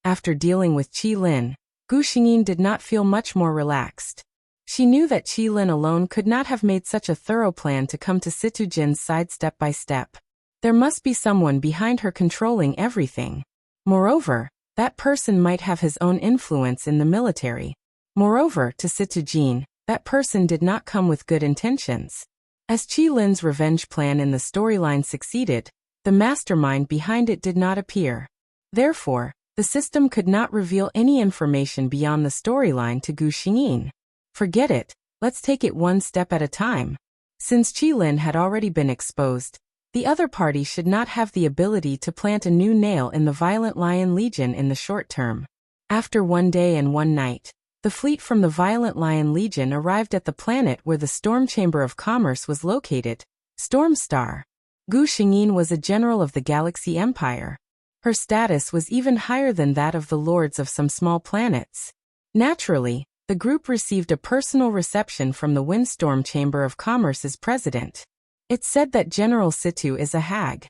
After dealing with Qi Lin, Gu Xingyin did not feel much more relaxed. She knew that Qi Lin alone could not have made such a thorough plan to come to Situ Jin's side step by step. There must be someone behind her controlling everything. Moreover, that person might have his own influence in the military. Moreover, to Situ Jin, that person did not come with good intentions. As Qi Lin's revenge plan in the storyline succeeded, the mastermind behind it did not appear. Therefore, the system could not reveal any information beyond the storyline to Gu Xingyin. Forget it, let's take it one step at a time. Since Qi Lin had already been exposed, the other party should not have the ability to plant a new nail in the Violent Lion Legion in the short term. After 1 day and 1 night, the fleet from the Violent Lion Legion arrived at the planet where the Storm Chamber of Commerce was located, Storm Star. Gu Xingyin was a general of the Galaxy Empire. Her status was even higher than that of the lords of some small planets. Naturally, the group received a personal reception from the Windstorm Chamber of Commerce's president. It's said that General Situ is a hag.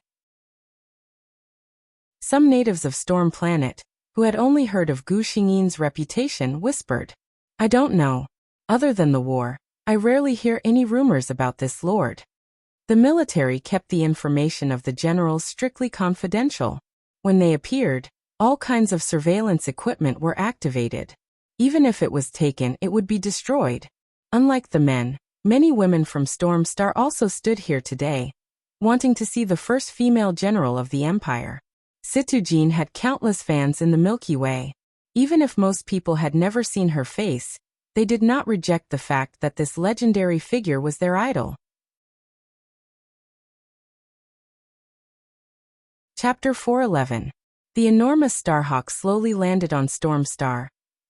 Some natives of Storm Planet, who had only heard of Gu Xingyin's reputation, whispered, I don't know. Other than the war, I rarely hear any rumors about this lord. The military kept the information of the generals strictly confidential. When they appeared, all kinds of surveillance equipment were activated. Even if it was taken, it would be destroyed. Unlike the men, many women from Storm Star also stood here today, wanting to see the first female general of the Empire. Situ Jin had countless fans in the Milky Way. Even if most people had never seen her face, they did not reject the fact that this legendary figure was their idol. Chapter 411. The enormous Starhawk slowly landed on Storm Star,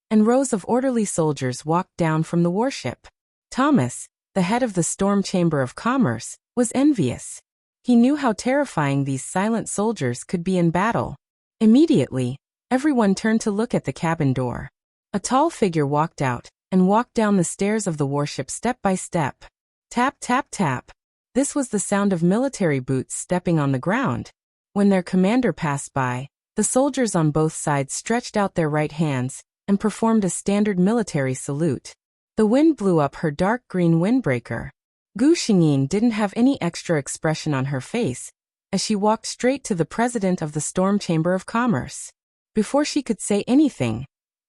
and rows of orderly soldiers walked down from the warship. Thomas, the head of the Storm Chamber of Commerce, was envious. He knew how terrifying these silent soldiers could be in battle. Immediately, everyone turned to look at the cabin door. A tall figure walked out and walked down the stairs of the warship step by step. Tap, tap, tap. This was the sound of military boots stepping on the ground. When their commander passed by, the soldiers on both sides stretched out their right hands and performed a standard military salute. The wind blew up her dark green windbreaker. Gu Xingyin didn't have any extra expression on her face, as she walked straight to the president of the Storm Chamber of Commerce. Before she could say anything,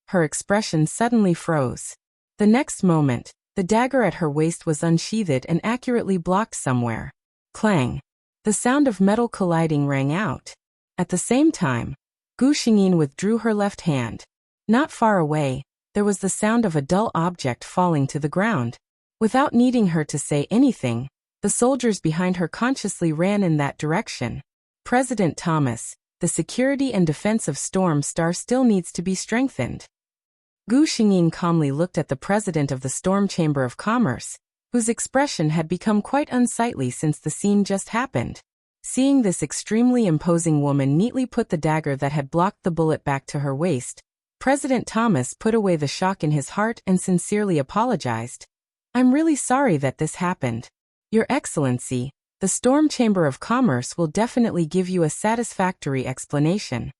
her expression suddenly froze. The next moment, the dagger at her waist was unsheathed and accurately blocked somewhere. Clang! The sound of metal colliding rang out. At the same time, Gu Xingyin withdrew her left hand. Not far away, there was the sound of a dull object falling to the ground. Without needing her to say anything, The soldiers behind her consciously ran in that direction. President Thomas, the security and defense of Storm Star still needs to be strengthened. Gu Xingyin calmly looked at the president of the Storm Chamber of Commerce, whose expression had become quite unsightly since the scene just happened. Seeing this extremely imposing woman neatly put the dagger that had blocked the bullet back to her waist, President Thomas put away the shock in his heart and sincerely apologized. "I'm really sorry that this happened. Your Excellency, the Storm Chamber of Commerce will definitely give you a satisfactory explanation."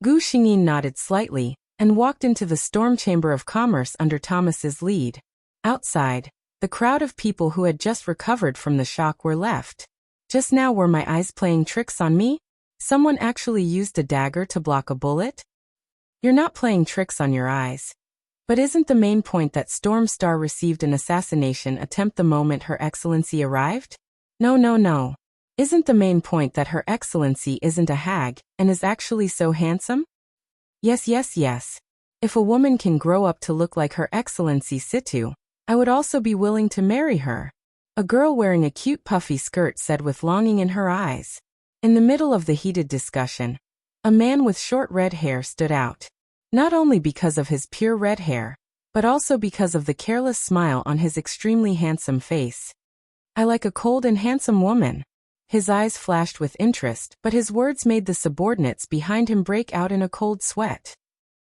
Gu Xingyin nodded slightly and walked into the Storm Chamber of Commerce under Thomas's lead. Outside, the crowd of people who had just recovered from the shock were left. "Just now were my eyes playing tricks on me? Someone actually used a dagger to block a bullet?" "You're not playing tricks on your eyes. But isn't the main point that Storm Star received an assassination attempt the moment Her Excellency arrived? No. Isn't the main point that Her Excellency isn't a hag and is actually so handsome?" Yes. If a woman can grow up to look like Her Excellency Situ, I would also be willing to marry her. A girl wearing a cute puffy skirt said with longing in her eyes. In the middle of the heated discussion, a man with short red hair stood out. Not only because of his pure red hair, but also because of the careless smile on his extremely handsome face. "I like a cold and handsome woman." His eyes flashed with interest, but his words made the subordinates behind him break out in a cold sweat.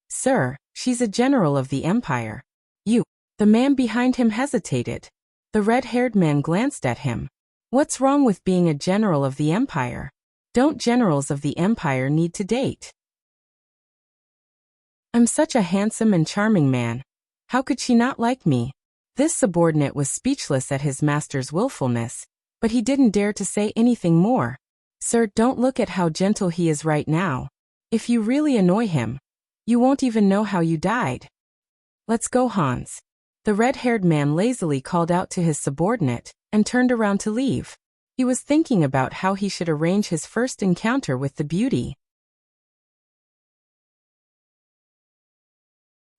"Sir, she's a general of the Empire." "You." The man behind him hesitated. The red-haired man glanced at him. "What's wrong with being a general of the Empire? Don't generals of the Empire need to date?" "I'm such a handsome and charming man. How could she not like me?" This subordinate was speechless at his master's willfulness, but he didn't dare to say anything more. "Sir, don't look at how gentle he is right now. If you really annoy him, you won't even know how you died." "Let's go, Hans." The red-haired man lazily called out to his subordinate and turned around to leave. He was thinking about how he should arrange his first encounter with the beauty.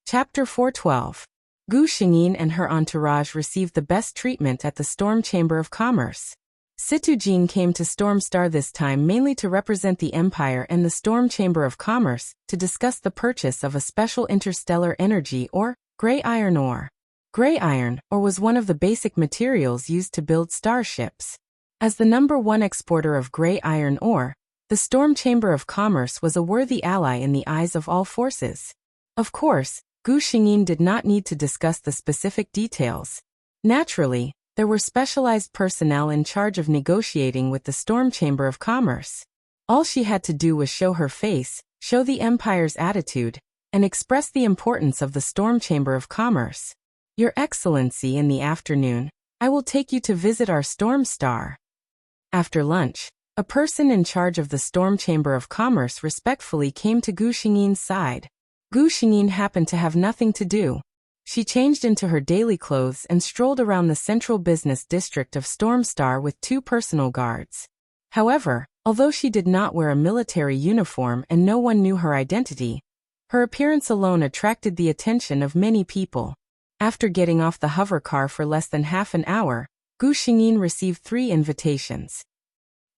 Chapter 412. Gu Xingyin and her entourage received the best treatment at the Storm Chamber of Commerce. Situ Jin came to Storm Star this time mainly to represent the Empire and the Storm Chamber of Commerce to discuss the purchase of a special interstellar energy or gray iron ore. Gray iron ore was one of the basic materials used to build starships. As the #1 exporter of gray iron ore, the Storm Chamber of Commerce was a worthy ally in the eyes of all forces. Of course, Gu Xingyin did not need to discuss the specific details. Naturally, there were specialized personnel in charge of negotiating with the Storm Chamber of Commerce. All she had to do was show her face, show the Empire's attitude, and express the importance of the Storm Chamber of Commerce. "Your Excellency, in the afternoon, I will take you to visit our Storm Star." After lunch, a person in charge of the Storm Chamber of Commerce respectfully came to Gu Xingyin's side. Gu Xingyin happened to have nothing to do. She changed into her daily clothes and strolled around the central business district of Storm Star with 2 personal guards. However, although she did not wear a military uniform and no one knew her identity, her appearance alone attracted the attention of many people. After getting off the hover car for less than half an hour, Gu Xingyin received 3 invitations.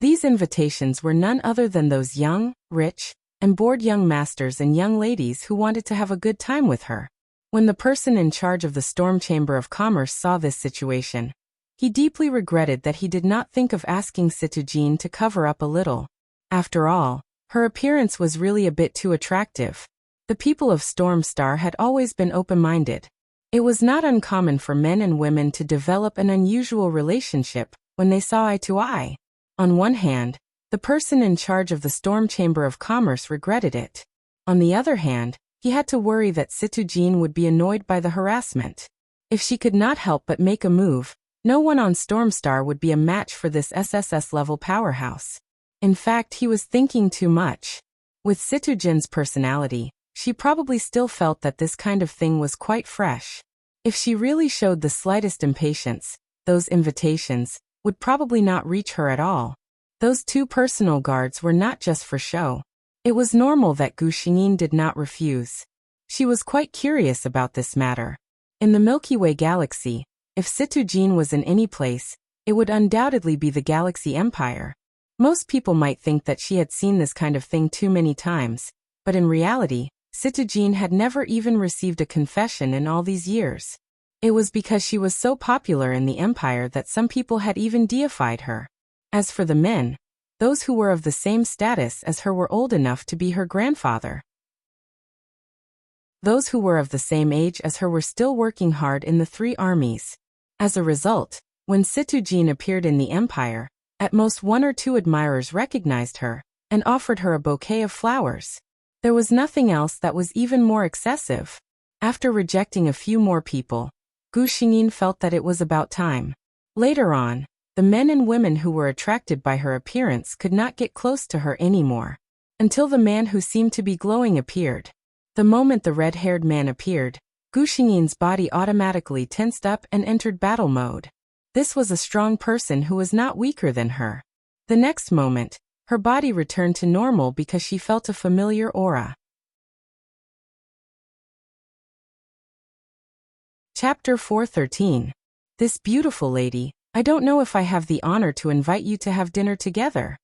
These invitations were none other than those young, rich, and bored young masters and young ladies who wanted to have a good time with her. When the person in charge of the Storm Chamber of Commerce saw this situation, he deeply regretted that he did not think of asking Situ Jin to cover up a little. After all, her appearance was really a bit too attractive. The people of Storm Star had always been open-minded. It was not uncommon for men and women to develop an unusual relationship when they saw eye to eye. On one hand, the person in charge of the Storm Chamber of Commerce regretted it. On the other hand, he had to worry that Situ Jin would be annoyed by the harassment. If she could not help but make a move, no one on Storm Star would be a match for this SSS-level powerhouse. In fact, he was thinking too much. With Situ Jin's personality, she probably still felt that this kind of thing was quite fresh. If she really showed the slightest impatience, those invitations would probably not reach her at all. Those 2 personal guards were not just for show. It was normal that Gu Xingyin did not refuse. She was quite curious about this matter. In the Milky Way galaxy, if Situ Jin was in any place, it would undoubtedly be the Galaxy Empire. Most people might think that she had seen this kind of thing too many times, but in reality, Citujin had never even received a confession in all these years. It was because she was so popular in the Empire that some people had even deified her. As for the men, those who were of the same status as her were old enough to be her grandfather. Those who were of the same age as her were still working hard in the three armies. As a result, when Citujin appeared in the Empire, at most one or two admirers recognized her and offered her a bouquet of flowers. There was nothing else that was even more excessive. After rejecting a few more people, Gu Xingyin felt that it was about time. Later on, the men and women who were attracted by her appearance could not get close to her anymore, until the man who seemed to be glowing appeared. The moment the red-haired man appeared, Gu Xingyin's body automatically tensed up and entered battle mode. This was a strong person who was not weaker than her. The next moment, her body returned to normal because she felt a familiar aura. Chapter 413. This beautiful lady, I don't know if I have the honor to invite you to have dinner together.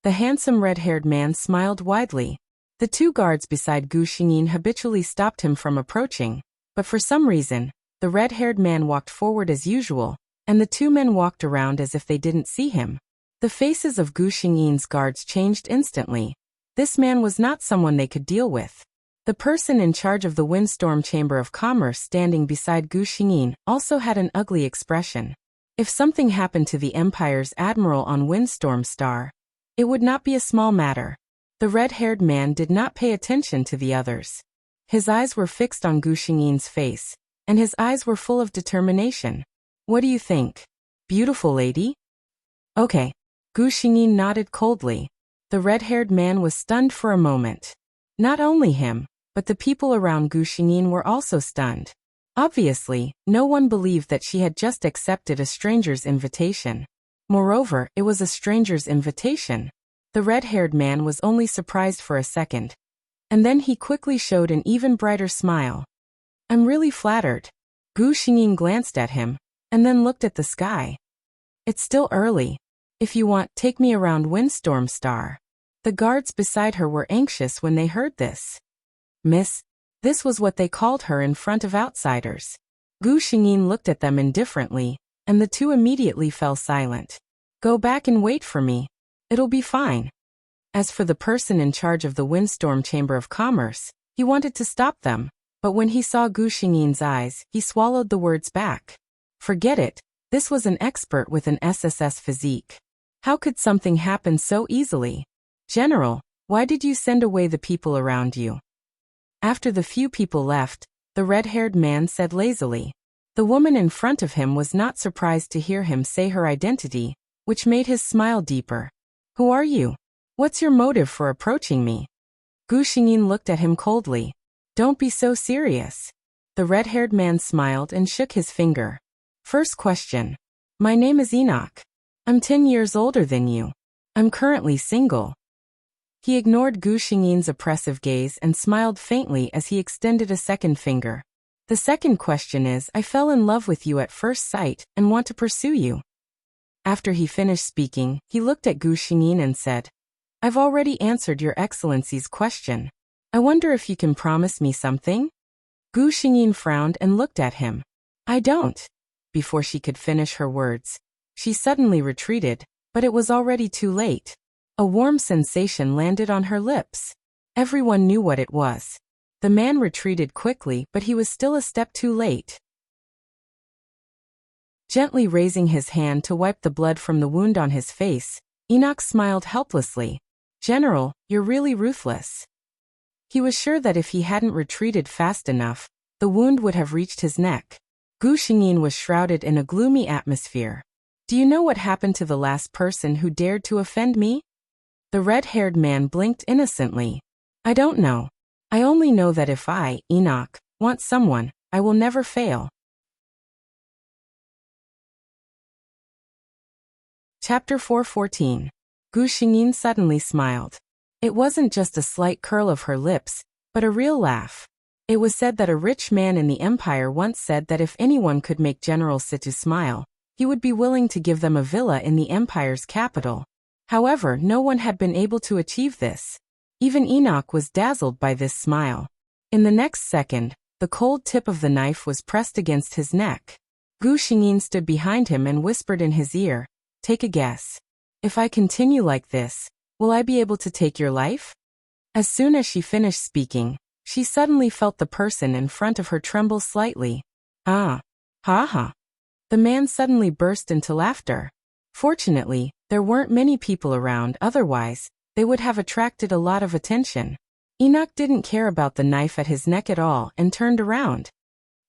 The handsome red-haired man smiled widely. The two guards beside Gu Xingyin habitually stopped him from approaching, but for some reason, the red-haired man walked forward as usual, and the two men walked around as if they didn't see him. The faces of Gu Xingyin's guards changed instantly. This man was not someone they could deal with. The person in charge of the Windstorm Chamber of Commerce standing beside Gu Xingyin also had an ugly expression. If something happened to the Empire's admiral on Windstorm Star, it would not be a small matter. The red-haired man did not pay attention to the others. His eyes were fixed on Gu Xingyin's face, and his eyes were full of determination. What do you think? Beautiful lady? Okay. Gu Xingyin nodded coldly. The red-haired man was stunned for a moment. Not only him, but the people around Gu Xingyin were also stunned. Obviously, no one believed that she had just accepted a stranger's invitation. Moreover, it was a stranger's invitation. The red-haired man was only surprised for a second. And then he quickly showed an even brighter smile. I'm really flattered. Gu Xingyin glanced at him, and then looked at the sky. It's still early. If you want, take me around Windstorm Star. The guards beside her were anxious when they heard this. Miss, this was what they called her in front of outsiders. Gu Xingyin looked at them indifferently, and the two immediately fell silent. Go back and wait for me. It'll be fine. As for the person in charge of the Windstorm Chamber of Commerce, he wanted to stop them, but when he saw Gu Xingyin's eyes, he swallowed the words back. Forget it, this was an expert with an SSS physique. How could something happen so easily? General, why did you send away the people around you? After the few people left, the red-haired man said lazily. The woman in front of him was not surprised to hear him say her identity, which made his smile deeper. Who are you? What's your motive for approaching me? Gu Xingyin looked at him coldly. Don't be so serious. The red-haired man smiled and shook his finger. First question. My name is Enoch. I'm 10 years older than you. I'm currently single. He ignored Gu Xingyin's oppressive gaze and smiled faintly as he extended a second finger. The second question is, I fell in love with you at first sight and want to pursue you. After he finished speaking, he looked at Gu Xingyin and said, I've already answered your excellency's question. I wonder if you can promise me something? Gu Xingyin frowned and looked at him. I don't. Before she could finish her words, she suddenly retreated, but it was already too late. A warm sensation landed on her lips. Everyone knew what it was. The man retreated quickly, but he was still a step too late. Gently raising his hand to wipe the blood from the wound on his face, Enoch smiled helplessly. General, you're really ruthless. He was sure that if he hadn't retreated fast enough, the wound would have reached his neck. Gu Xingyin was shrouded in a gloomy atmosphere. Do you know what happened to the last person who dared to offend me? The red-haired man blinked innocently. I don't know. I only know that if I, Enoch, want someone, I will never fail. Chapter 414. Gu Xingyin suddenly smiled. It wasn't just a slight curl of her lips, but a real laugh. It was said that a rich man in the empire once said that if anyone could make General Situ smile, he would be willing to give them a villa in the empire's capital. However, no one had been able to achieve this. Even Enoch was dazzled by this smile. In the next second, the cold tip of the knife was pressed against his neck. Gu Xingyin stood behind him and whispered in his ear, "Take a guess. If I continue like this, will I be able to take your life?" As soon as she finished speaking, she suddenly felt the person in front of her tremble slightly. "Ah. Ha ha." The man suddenly burst into laughter. Fortunately, there weren't many people around, otherwise, they would have attracted a lot of attention. Enoch didn't care about the knife at his neck at all and turned around.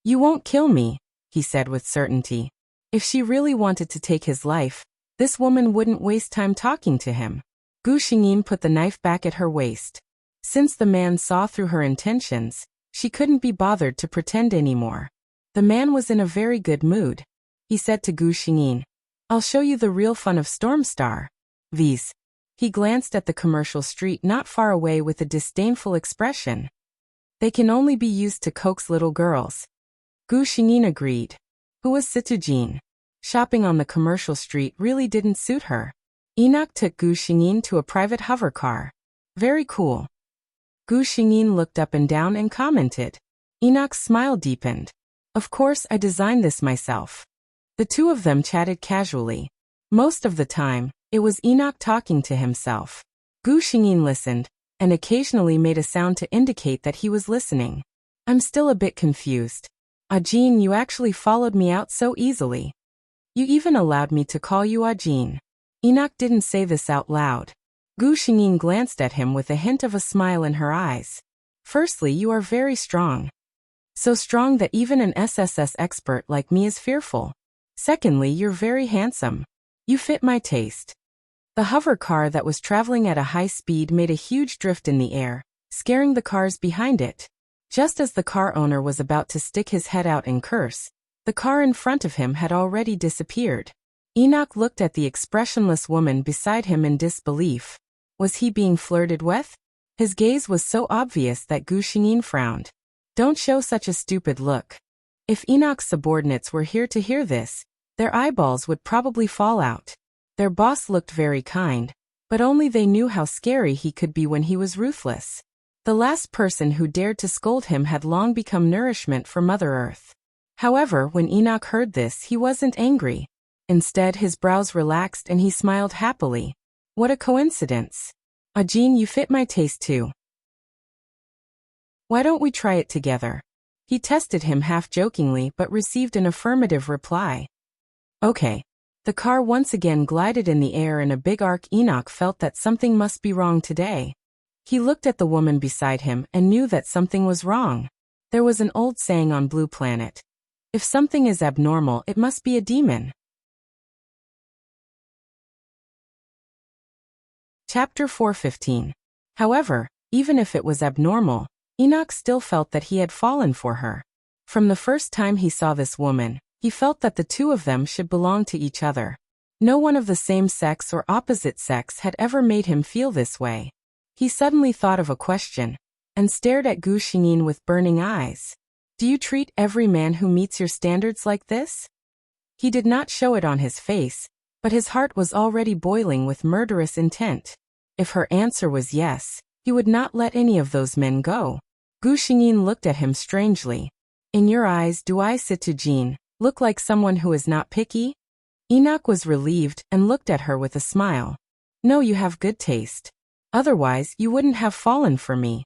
"You won't kill me," he said with certainty. If she really wanted to take his life, this woman wouldn't waste time talking to him. Gu Xingyin put the knife back at her waist. Since the man saw through her intentions, she couldn't be bothered to pretend anymore. The man was in a very good mood. He said to Gu Xingyin, "I'll show you the real fun of Stormstar. These." He glanced at the commercial street not far away with a disdainful expression. "They can only be used to coax little girls." Gu Xingyin agreed. Who was Situjin? Shopping on the commercial street really didn't suit her. Enoch took Gu Xingyin to a private hover car. "Very cool." Gu Xingyin looked up and down and commented. Enoch's smile deepened. "Of course I designed this myself." The two of them chatted casually. Most of the time, it was Enoch talking to himself. Gu Xingyin listened, and occasionally made a sound to indicate that he was listening. "I'm still a bit confused. Ajin, you actually followed me out so easily. You even allowed me to call you Ajin." Enoch didn't say this out loud. Gu Xingyin glanced at him with a hint of a smile in her eyes. "Firstly, you are very strong. So strong that even an SSS expert like me is fearful. Secondly, you're very handsome. You fit my taste." The hover car that was traveling at a high speed made a huge drift in the air, scaring the cars behind it. Just as the car owner was about to stick his head out and curse, the car in front of him had already disappeared. Enoch looked at the expressionless woman beside him in disbelief. Was he being flirted with? His gaze was so obvious that Gu Xingyin frowned. "Don't show such a stupid look." If Enoch's subordinates were here to hear this, their eyeballs would probably fall out. Their boss looked very kind, but only they knew how scary he could be when he was ruthless. The last person who dared to scold him had long become nourishment for Mother Earth. However, when Enoch heard this, he wasn't angry. Instead, his brows relaxed and he smiled happily. "What a coincidence. Ajin, you fit my taste too. Why don't we try it together?" He tested him half-jokingly but received an affirmative reply. "Okay." The car once again glided in the air in a big arc. Enoch felt that something must be wrong today. He looked at the woman beside him and knew that something was wrong. There was an old saying on Blue Planet. If something is abnormal, it must be a demon. Chapter 415. However, even if it was abnormal, Enoch still felt that he had fallen for her. From the first time he saw this woman, he felt that the two of them should belong to each other. No one of the same sex or opposite sex had ever made him feel this way. He suddenly thought of a question, and stared at Gu Xingyin with burning eyes. "Do you treat every man who meets your standards like this?" He did not show it on his face, but his heart was already boiling with murderous intent. If her answer was yes, he would not let any of those men go. Gu Xingyin looked at him strangely. "In your eyes, do I, Situjin, look like someone who is not picky?" Enoch was relieved and looked at her with a smile. "No, you have good taste. Otherwise, you wouldn't have fallen for me."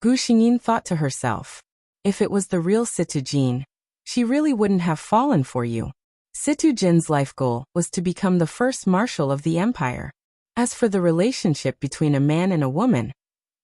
Gu Xingyin thought to herself. If it was the real Situjin, she really wouldn't have fallen for you. Situjin's life goal was to become the first marshal of the empire. As for the relationship between a man and a woman,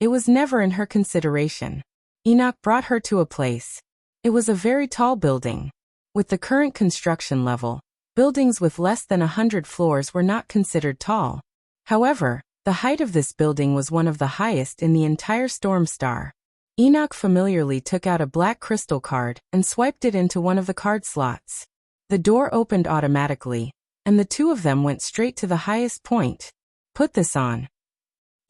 it was never in her consideration. Enoch brought her to a place. It was a very tall building. With the current construction level, buildings with less than 100 floors were not considered tall. However, the height of this building was one of the highest in the entire Stormstar. Enoch familiarly took out a black crystal card and swiped it into one of the card slots. The door opened automatically, and the two of them went straight to the highest point. "Put this on."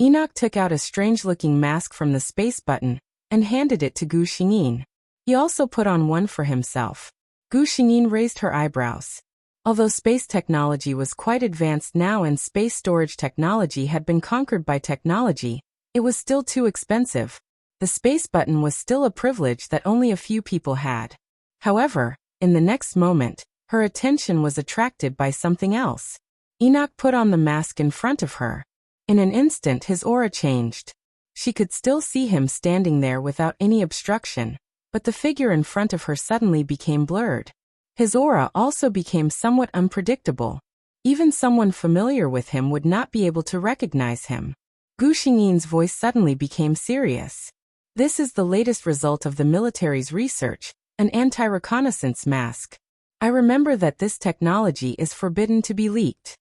Enoch took out a strange-looking mask from the space button and handed it to Gu Xingyin. He also put on one for himself. Gu Xingyin raised her eyebrows. Although space technology was quite advanced now and space storage technology had been conquered by technology, it was still too expensive. The space button was still a privilege that only a few people had. However, in the next moment, her attention was attracted by something else. Enoch put on the mask in front of her. In an instant his aura changed. She could still see him standing there without any obstruction, but the figure in front of her suddenly became blurred. His aura also became somewhat unpredictable. Even someone familiar with him would not be able to recognize him. Gu Xingyin's voice suddenly became serious. This is the latest result of the military's research, an anti-reconnaissance mask. I remember that this technology is forbidden to be leaked.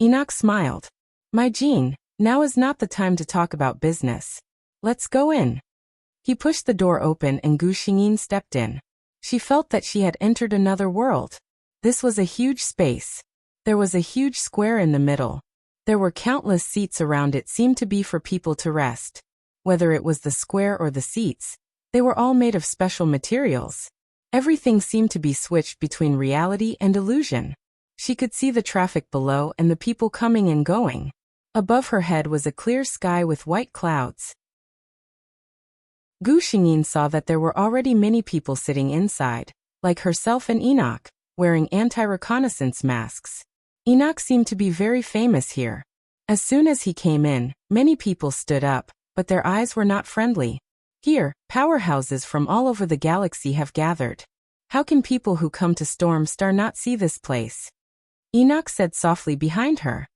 Enoch smiled. My Jean, now is not the time to talk about business. Let's go in. He pushed the door open and Gu Xingyin stepped in. She felt that she had entered another world. This was a huge space. There was a huge square in the middle. There were countless seats around it seemed to be for people to rest. Whether it was the square or the seats, they were all made of special materials. Everything seemed to be switched between reality and illusion. She could see the traffic below and the people coming and going. Above her head was a clear sky with white clouds. Gu Xingyin saw that there were already many people sitting inside, like herself and Enoch, wearing anti-reconnaissance masks. Enoch seemed to be very famous here. As soon as he came in, many people stood up, but their eyes were not friendly. Here, powerhouses from all over the galaxy have gathered. How can people who come to Storm Star not see this place? Enoch said softly behind her.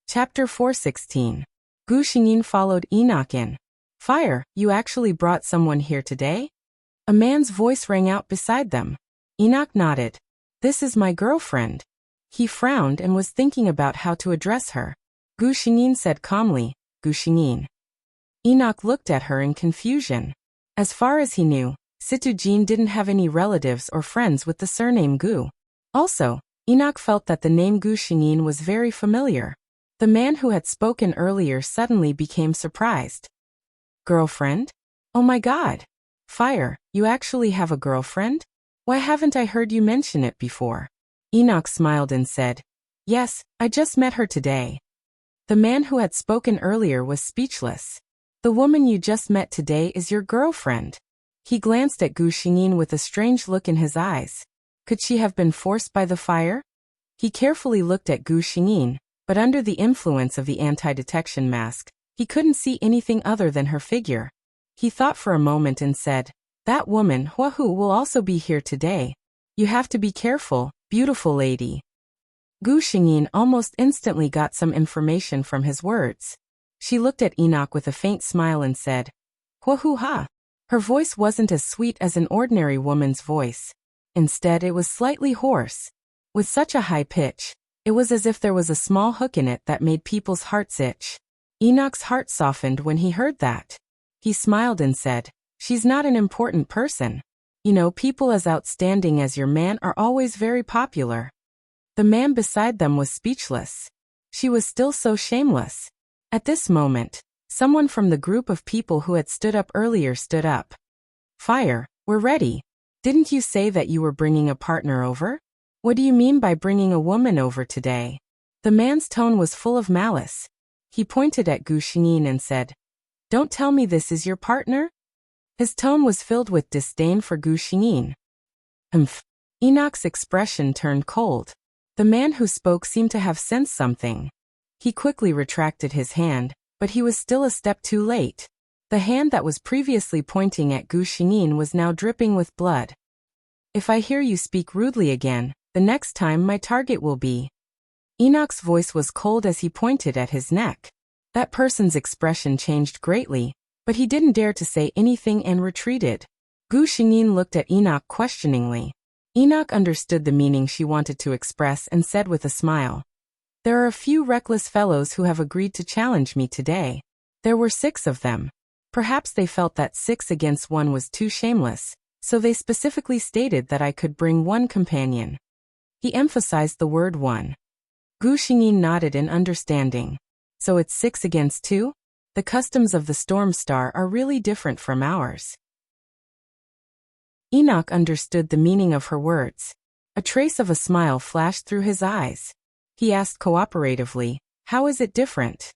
Chapter 416. Gu Xingyin followed Enoch in. Fire, you actually brought someone here today? A man's voice rang out beside them. Enoch nodded. This is my girlfriend. He frowned and was thinking about how to address her. Gu Xingyin said calmly, Gu Xingyin. Enoch looked at her in confusion. As far as he knew, Situ Jean didn't have any relatives or friends with the surname Gu. Also, Enoch felt that the name Gu Xingyin was very familiar. The man who had spoken earlier suddenly became surprised. Girlfriend? Oh my God! Fire, you actually have a girlfriend? Why haven't I heard you mention it before? Enoch smiled and said, Yes, I just met her today. The man who had spoken earlier was speechless. The woman you just met today is your girlfriend. He glanced at Gu Xingyin with a strange look in his eyes. Could she have been forced by the fire? He carefully looked at Gu Xingyin, but under the influence of the anti-detection mask, he couldn't see anything other than her figure. He thought for a moment and said, That woman, Huahu, will also be here today. You have to be careful, beautiful lady. Gu Xingyin almost instantly got some information from his words. She looked at Enoch with a faint smile and said, Huahu ha. Her voice wasn't as sweet as an ordinary woman's voice. Instead, it was slightly hoarse. With such a high pitch, it was as if there was a small hook in it that made people's hearts itch. Enoch's heart softened when he heard that. He smiled and said, She's not an important person. You know, people as outstanding as your man are always very popular. The man beside them was speechless. She was still so shameless. At this moment, someone from the group of people who had stood up earlier stood up. Fire, we're ready. Didn't you say that you were bringing a partner over? What do you mean by bringing a woman over today? The man's tone was full of malice. He pointed at Gu Xingyin and said, Don't tell me this is your partner? His tone was filled with disdain for Gu Xingyin. Enoch's expression turned cold. The man who spoke seemed to have sensed something. He quickly retracted his hand, but he was still a step too late. The hand that was previously pointing at Gu Xingyin was now dripping with blood. If I hear you speak rudely again, the next time my target will be. Enoch's voice was cold as he pointed at his neck. That person's expression changed greatly, but he didn't dare to say anything and retreated. Gu Xingyin looked at Enoch questioningly. Enoch understood the meaning she wanted to express and said with a smile, There are a few reckless fellows who have agreed to challenge me today. There were 6 of them. Perhaps they felt that 6 against 1 was too shameless, so they specifically stated that I could bring 1 companion. He emphasized the word 1. Gu Xingyin nodded in understanding. So it's 6 against 2? The customs of the Storm Star are really different from ours. Enoch understood the meaning of her words. A trace of a smile flashed through his eyes. He asked cooperatively, "How is it different?"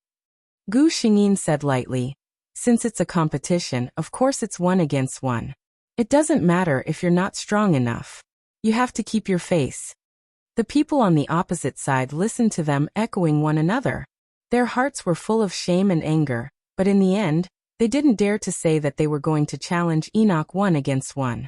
Gu Xingyin said lightly, "Since it's a competition, of course it's one against one. It doesn't matter if you're not strong enough. You have to keep your face." The people on the opposite side listened to them echoing one another. Their hearts were full of shame and anger, but in the end, they didn't dare to say that they were going to challenge Enoch one against one.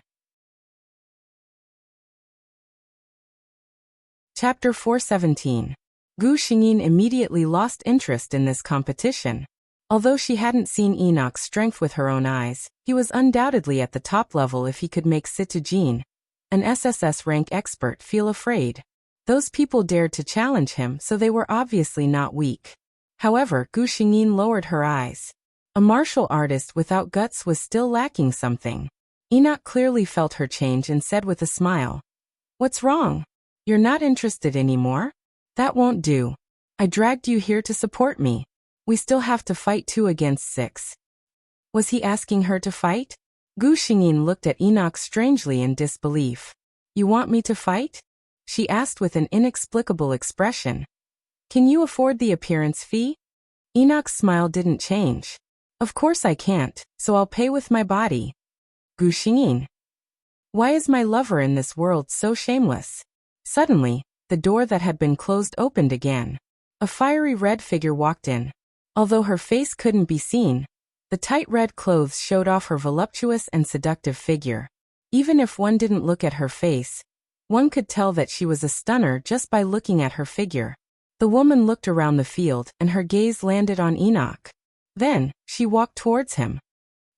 Chapter 417. Gu Xingyin immediately lost interest in this competition. Although she hadn't seen Enoch's strength with her own eyes, he was undoubtedly at the top level if he could make Situjin, an SSS rank expert, feel afraid. Those people dared to challenge him, so they were obviously not weak. However, Gu Xingyin lowered her eyes. A martial artist without guts was still lacking something. Enoch clearly felt her change and said with a smile, "What's wrong? You're not interested anymore? That won't do. I dragged you here to support me. We still have to fight 2 against 6. Was he asking her to fight? Gu Xingyin looked at Enoch strangely in disbelief. "You want me to fight?" she asked with an inexplicable expression. "Can you afford the appearance fee?" Enoch's smile didn't change. "Of course I can't, so I'll pay with my body." Gu Xingyin. Why is my lover in this world so shameless? Suddenly, the door that had been closed opened again. A fiery red figure walked in. Although her face couldn't be seen, the tight red clothes showed off her voluptuous and seductive figure. Even if one didn't look at her face, one could tell that she was a stunner just by looking at her figure. The woman looked around the field and her gaze landed on Enoch. Then, she walked towards him.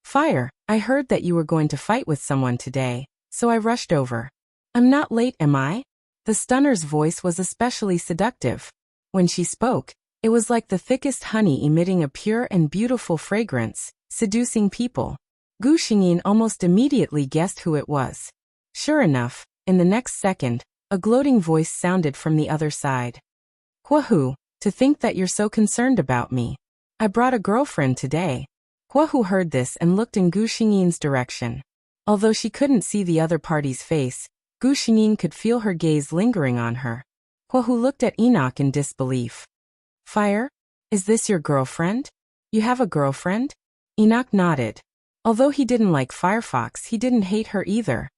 "Fire, I heard that you were going to fight with someone today, so I rushed over. I'm not late, am I?" The stunner's voice was especially seductive. When she spoke, it was like the thickest honey emitting a pure and beautiful fragrance, seducing people. Gu Xingyin almost immediately guessed who it was. Sure enough, in the next second, a gloating voice sounded from the other side. "Huahu, to think that you're so concerned about me. I brought a girlfriend today." Huahu heard this and looked in Gu Xingyin's direction. Although she couldn't see the other party's face, Gu Xingyin could feel her gaze lingering on her. Huahu looked at Enoch in disbelief. "Fire? Is this your girlfriend? You have a girlfriend?" Enoch nodded. Although he didn't like Firefox, he didn't hate her either.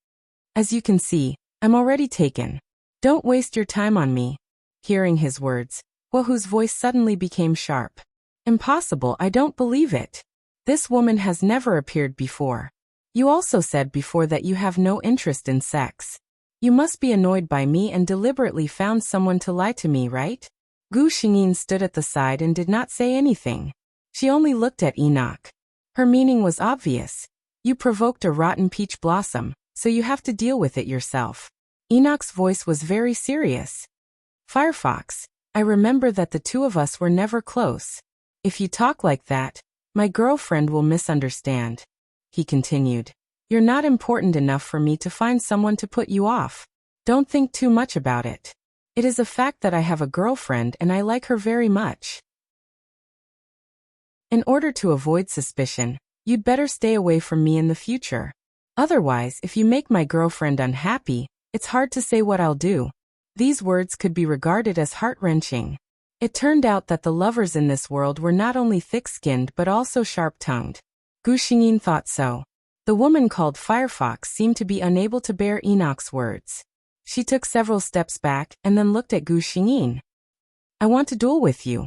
"As you can see, I'm already taken. Don't waste your time on me." Hearing his words, Huahu's voice suddenly became sharp. "Impossible, I don't believe it. This woman has never appeared before. You also said before that you have no interest in sex. You must be annoyed by me and deliberately found someone to lie to me, right?" Gu Xingyin stood at the side and did not say anything. She only looked at Enoch. Her meaning was obvious. You provoked a rotten peach blossom, so you have to deal with it yourself. Enoch's voice was very serious. "Firefox, I remember that the two of us were never close. If you talk like that, my girlfriend will misunderstand," he continued. "You're not important enough for me to find someone to put you off. Don't think too much about it. It is a fact that I have a girlfriend and I like her very much. In order to avoid suspicion, you'd better stay away from me in the future. Otherwise, if you make my girlfriend unhappy, it's hard to say what I'll do." These words could be regarded as heart-wrenching. It turned out that the lovers in this world were not only thick-skinned but also sharp-tongued. Gu Xingyin thought so. The woman called Firefox seemed to be unable to bear Enoch's words. She took several steps back and then looked at Gu Xingyin. "I want to duel with you."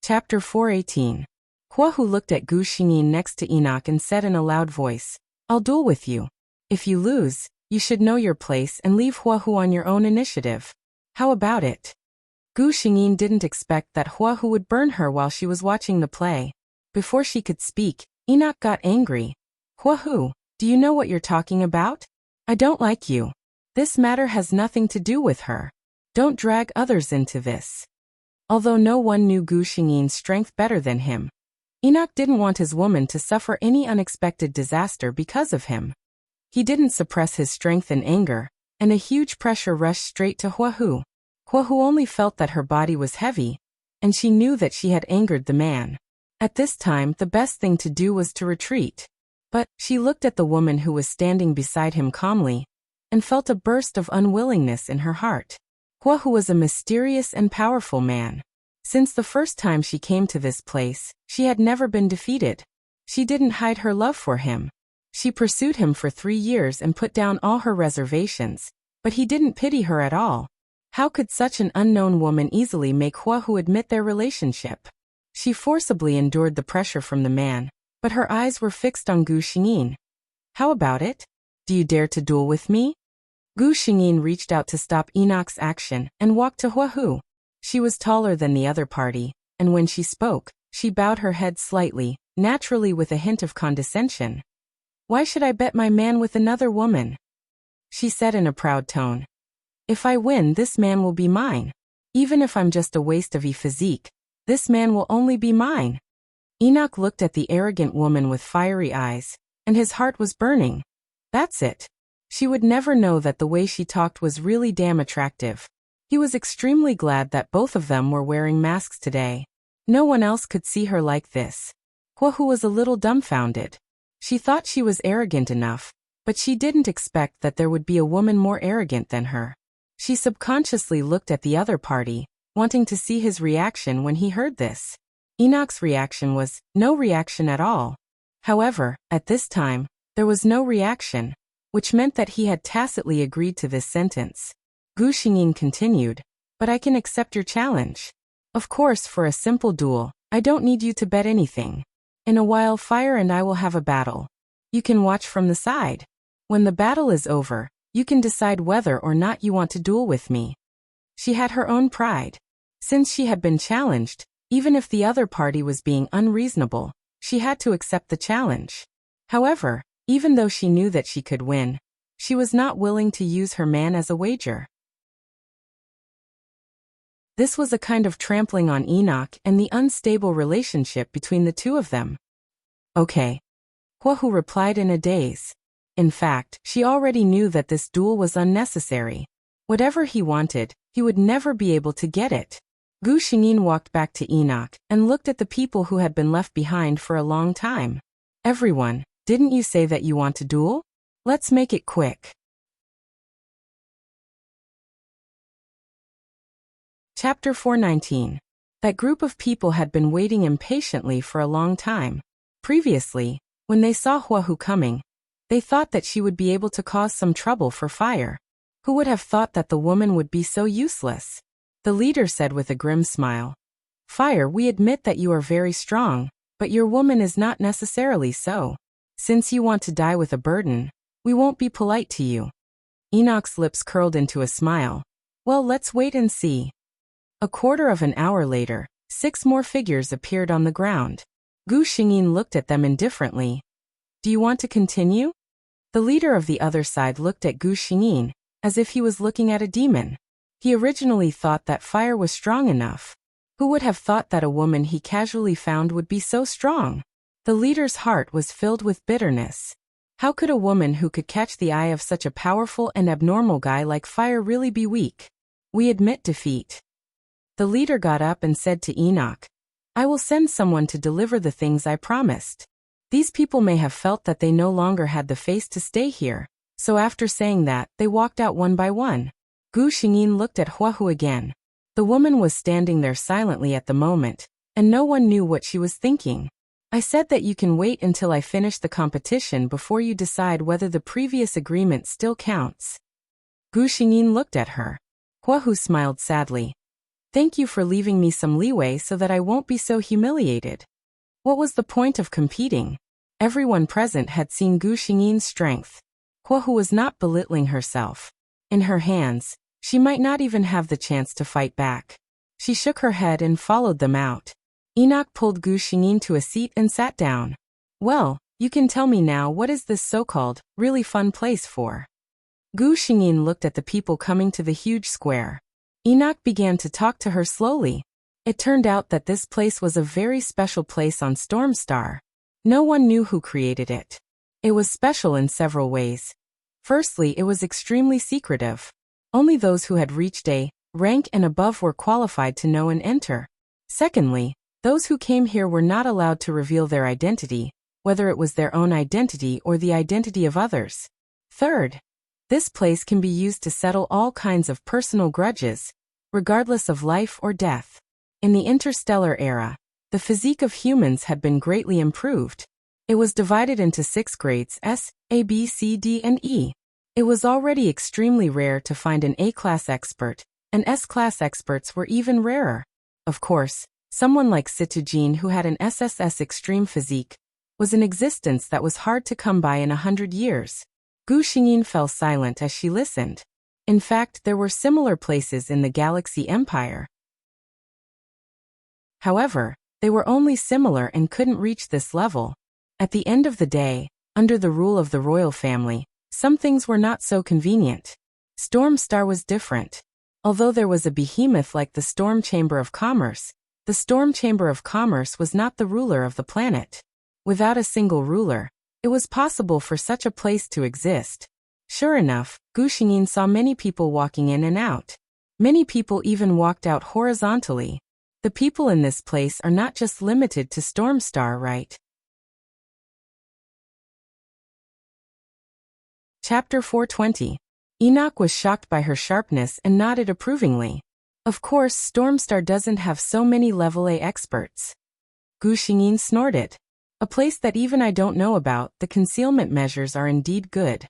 Chapter 418. Huahu looked at Gu Xingyin next to Enoch and said in a loud voice, "I'll duel with you. If you lose, you should know your place and leave Huahu on your own initiative. How about it?" Gu Xingyin didn't expect that Huahu would burn her while she was watching the play. Before she could speak, Enoch got angry. "Huahu, do you know what you're talking about? I don't like you. This matter has nothing to do with her. Don't drag others into this." Although no one knew Gu Xingyin's strength better than him, Enoch didn't want his woman to suffer any unexpected disaster because of him. He didn't suppress his strength in anger, and a huge pressure rushed straight to Huahu. Huahu only felt that her body was heavy, and she knew that she had angered the man. At this time, the best thing to do was to retreat. But she looked at the woman who was standing beside him calmly and felt a burst of unwillingness in her heart. Hua Hu was a mysterious and powerful man. Since the first time she came to this place, she had never been defeated. She didn't hide her love for him. She pursued him for 3 years and put down all her reservations, but he didn't pity her at all. How could such an unknown woman easily make Hua Hu admit their relationship? She forcibly endured the pressure from the man, but her eyes were fixed on Gu Xingyin. How about it? Do you dare to duel with me? Gu Xingyin reached out to stop Enoch's action and walked to Hua Hu. She was taller than the other party, and when she spoke, she bowed her head slightly, naturally with a hint of condescension. Why should I bet my man with another woman? She said in a proud tone. If I win, this man will be mine. Even if I'm just a waste of physique, this man will only be mine. Enoch looked at the arrogant woman with fiery eyes, and his heart was burning. That's it. She would never know that the way she talked was really damn attractive. He was extremely glad that both of them were wearing masks today. No one else could see her like this. Hua Hu was a little dumbfounded. She thought she was arrogant enough, but she didn't expect that there would be a woman more arrogant than her. She subconsciously looked at the other party, wanting to see his reaction when he heard this. Enoch's reaction was no reaction at all. However, at this time, there was no reaction, which meant that he had tacitly agreed to this sentence. Gu Xingyin continued, but I can accept your challenge. Of course, for a simple duel, I don't need you to bet anything. In a while, Fire and I will have a battle. You can watch from the side. When the battle is over, you can decide whether or not you want to duel with me. She had her own pride. Since she had been challenged, even if the other party was being unreasonable, she had to accept the challenge. However, even though she knew that she could win, she was not willing to use her man as a wager. This was a kind of trampling on Enoch and the unstable relationship between the two of them. Okay. Hua Hu replied in a daze. In fact, she already knew that this duel was unnecessary. Whatever he wanted, he would never be able to get it. Gu Xingyin walked back to Enoch and looked at the people who had been left behind for a long time. Everyone, didn't you say that you want to duel? Let's make it quick. Chapter 419. That group of people had been waiting impatiently for a long time. Previously, when they saw Hua Hu coming, they thought that she would be able to cause some trouble for Fire. Who would have thought that the woman would be so useless? The leader said with a grim smile. Fire, we admit that you are very strong, but your woman is not necessarily so. Since you want to die with a burden, we won't be polite to you. Enoch's lips curled into a smile. Well, let's wait and see. A quarter of an hour later, 6 more figures appeared on the ground. Gu Xingyin looked at them indifferently. Do you want to continue? The leader of the other side looked at Gu Xingyin, as if he was looking at a demon. He originally thought that Fire was strong enough. Who would have thought that a woman he casually found would be so strong? The leader's heart was filled with bitterness. How could a woman who could catch the eye of such a powerful and abnormal guy like Fire really be weak? We admit defeat. The leader got up and said to Enoch, I will send someone to deliver the things I promised. These people may have felt that they no longer had the face to stay here, so after saying that, they walked out one by one. Gu Xingyin looked at Hua Hu again. The woman was standing there silently at the moment, and no one knew what she was thinking. I said that you can wait until I finish the competition before you decide whether the previous agreement still counts. Gu Xingyin looked at her. Hua Hu smiled sadly. Thank you for leaving me some leeway so that I won't be so humiliated. What was the point of competing? Everyone present had seen Gu Xingyin's strength. Hua Hu was not belittling herself. In her hands, she might not even have the chance to fight back. She shook her head and followed them out. Enoch pulled Gu Xingyin to a seat and sat down. Well, you can tell me now, what is this so-called, really fun place for? Gu Xingyin looked at the people coming to the huge square. Enoch began to talk to her slowly. It turned out that this place was a very special place on Stormstar. No one knew who created it. It was special in several ways. Firstly, it was extremely secretive. Only those who had reached A rank and above were qualified to know and enter. Secondly, Those who came here were not allowed to reveal their identity, whether it was their own identity or the identity of others. Third, this place can be used to settle all kinds of personal grudges, regardless of life or death. In the interstellar era, the physique of humans had been greatly improved. It was divided into 6 grades S, A, B, C, D, and E. It was already extremely rare to find an A-class expert, and S-class experts were even rarer. Of course, someone like Citujin who had an SSS extreme physique was an existence that was hard to come by in 100 years. Gu Xingyin fell silent as she listened. In fact, there were similar places in the Galaxy Empire. However, they were only similar and couldn't reach this level. At the end of the day, under the rule of the royal family, some things were not so convenient. Storm Star was different. Although there was a behemoth like the Storm Chamber of Commerce, the Storm Chamber of Commerce was not the ruler of the planet. Without a single ruler, it was possible for such a place to exist. Sure enough, Gu Xingyin saw many people walking in and out. Many people even walked out horizontally. The people in this place are not just limited to Storm Star, right? Chapter 420. Enoch was shocked by her sharpness and nodded approvingly. Of course, Stormstar doesn't have so many level A experts. Gu Xingyin snorted. A place that even I don't know about, the concealment measures are indeed good.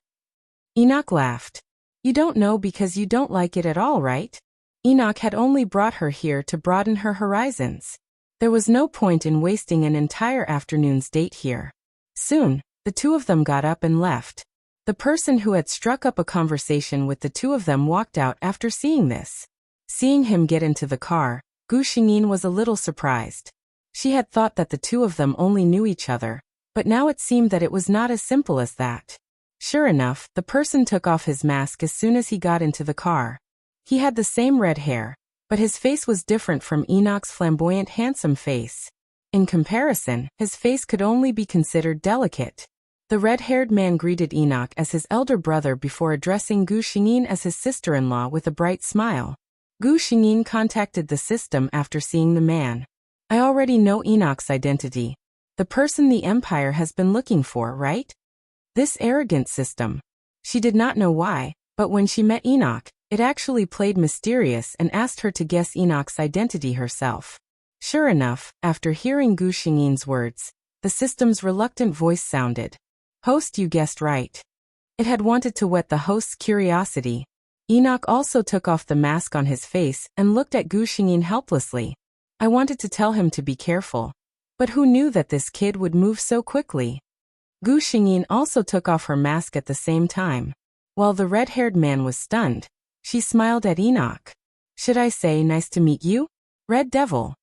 Enoch laughed. You don't know because you don't like it at all, right? Enoch had only brought her here to broaden her horizons. There was no point in wasting an entire afternoon's date here. Soon, the two of them got up and left. The person who had struck up a conversation with the two of them walked out after seeing this. Seeing him get into the car, Gu Xingyin was a little surprised. She had thought that the two of them only knew each other, but now it seemed that it was not as simple as that. Sure enough, the person took off his mask as soon as he got into the car. He had the same red hair, but his face was different from Enoch's flamboyant handsome face. In comparison, his face could only be considered delicate. The red-haired man greeted Enoch as his elder brother before addressing Gu Xingyin as his sister-in-law with a bright smile. Gu Xingyin contacted the system after seeing the man. I already know Enoch's identity. The person the Empire has been looking for, right? This arrogant system. She did not know why, but when she met Enoch, it actually played mysterious and asked her to guess Enoch's identity herself. Sure enough, after hearing Gu Xingyin's words, the system's reluctant voice sounded. Host, you guessed right. It had wanted to whet the host's curiosity. Enoch also took off the mask on his face and looked at Gu Xingyin helplessly. I wanted to tell him to be careful. But who knew that this kid would move so quickly? Gu Xingyin also took off her mask at the same time. While the red-haired man was stunned, she smiled at Enoch. Should I say nice to meet you, Red Devil?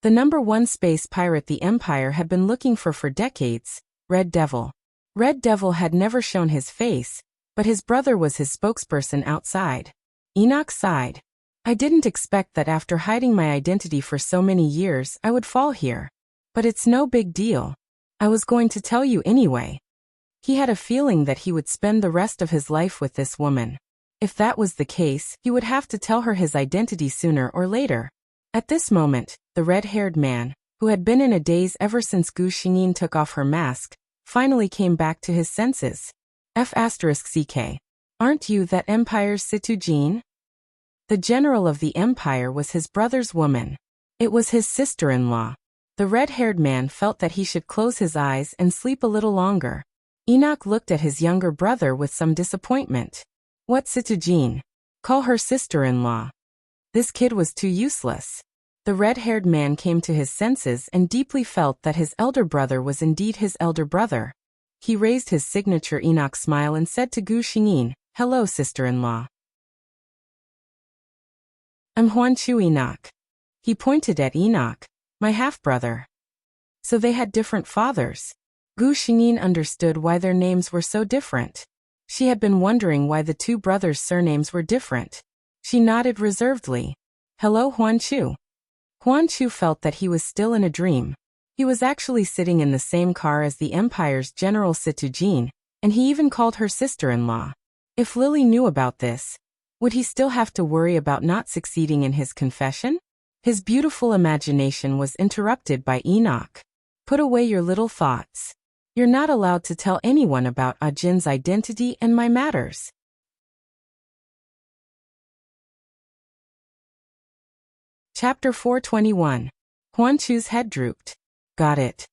The #1 space pirate the Empire had been looking for decades, Red Devil. Red Devil had never shown his face, but his brother was his spokesperson outside. Enoch sighed. I didn't expect that after hiding my identity for so many years I would fall here. But it's no big deal. I was going to tell you anyway. He had a feeling that he would spend the rest of his life with this woman. If that was the case, he would have to tell her his identity sooner or later. At this moment, the red-haired man, who had been in a daze ever since Gu Xingyin took off her mask, finally came back to his senses. F***CK. Aren't you that Empire's Citujin? The general of the Empire was his brother's woman. It was his sister-in-law. The red-haired man felt that he should close his eyes and sleep a little longer. Enoch looked at his younger brother with some disappointment. What Citujin? Call her sister-in-law. This kid was too useless. The red-haired man came to his senses and deeply felt that his elder brother was indeed his elder brother. He raised his signature Enoch smile and said to Gu Xingyin, Hello, sister-in-law. I'm Huanchu Enoch. He pointed at Enoch, my half-brother. So they had different fathers. Gu Xingyin understood why their names were so different. She had been wondering why the two brothers' surnames were different. She nodded reservedly. Hello, Huanchu. Huanchu felt that he was still in a dream. He was actually sitting in the same car as the Empire's General Citujin, and he even called her sister-in-law. If Lily knew about this, would he still have to worry about not succeeding in his confession? His beautiful imagination was interrupted by Enoch. Put away your little thoughts. You're not allowed to tell anyone about Ajin's identity and my matters. Chapter 421. Huanchu's head drooped. Got it.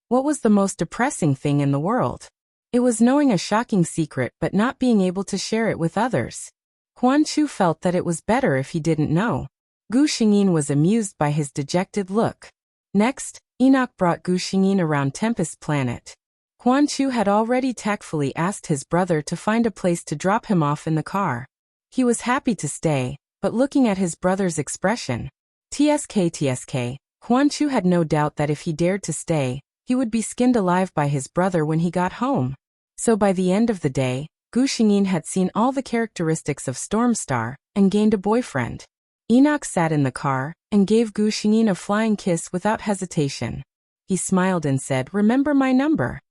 What was the most depressing thing in the world? It was knowing a shocking secret but not being able to share it with others. Huanchu felt that it was better if he didn't know. Gu Xingyin was amused by his dejected look. Next, Enoch brought Gu Xingyin around Tempest Planet. Huanchu had already tactfully asked his brother to find a place to drop him off in the car. He was happy to stay, but looking at his brother's expression, TSK, Huanchu had no doubt that if he dared to stay, he would be skinned alive by his brother when he got home. So by the end of the day, Gu Xingyin had seen all the characteristics of Stormstar and gained a boyfriend. Enoch sat in the car and gave Gu Xingyin a flying kiss without hesitation. He smiled and said, "Remember my number."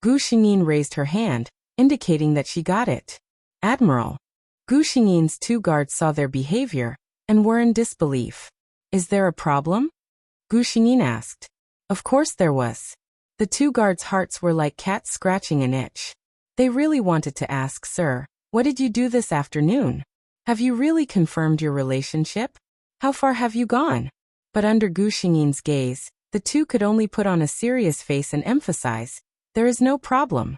Gu Xingyin raised her hand, indicating that she got it. "Admiral." Gu Xingyin's two guards saw their behavior and were in disbelief. "Is there a problem?" Gu Xingyin asked. Of course there was. The two guards' hearts were like cats scratching an itch. They really wanted to ask, "Sir, what did you do this afternoon? Have you really confirmed your relationship? How far have you gone?" But under Gu Xingyin's gaze, the two could only put on a serious face and emphasize, "There is no problem."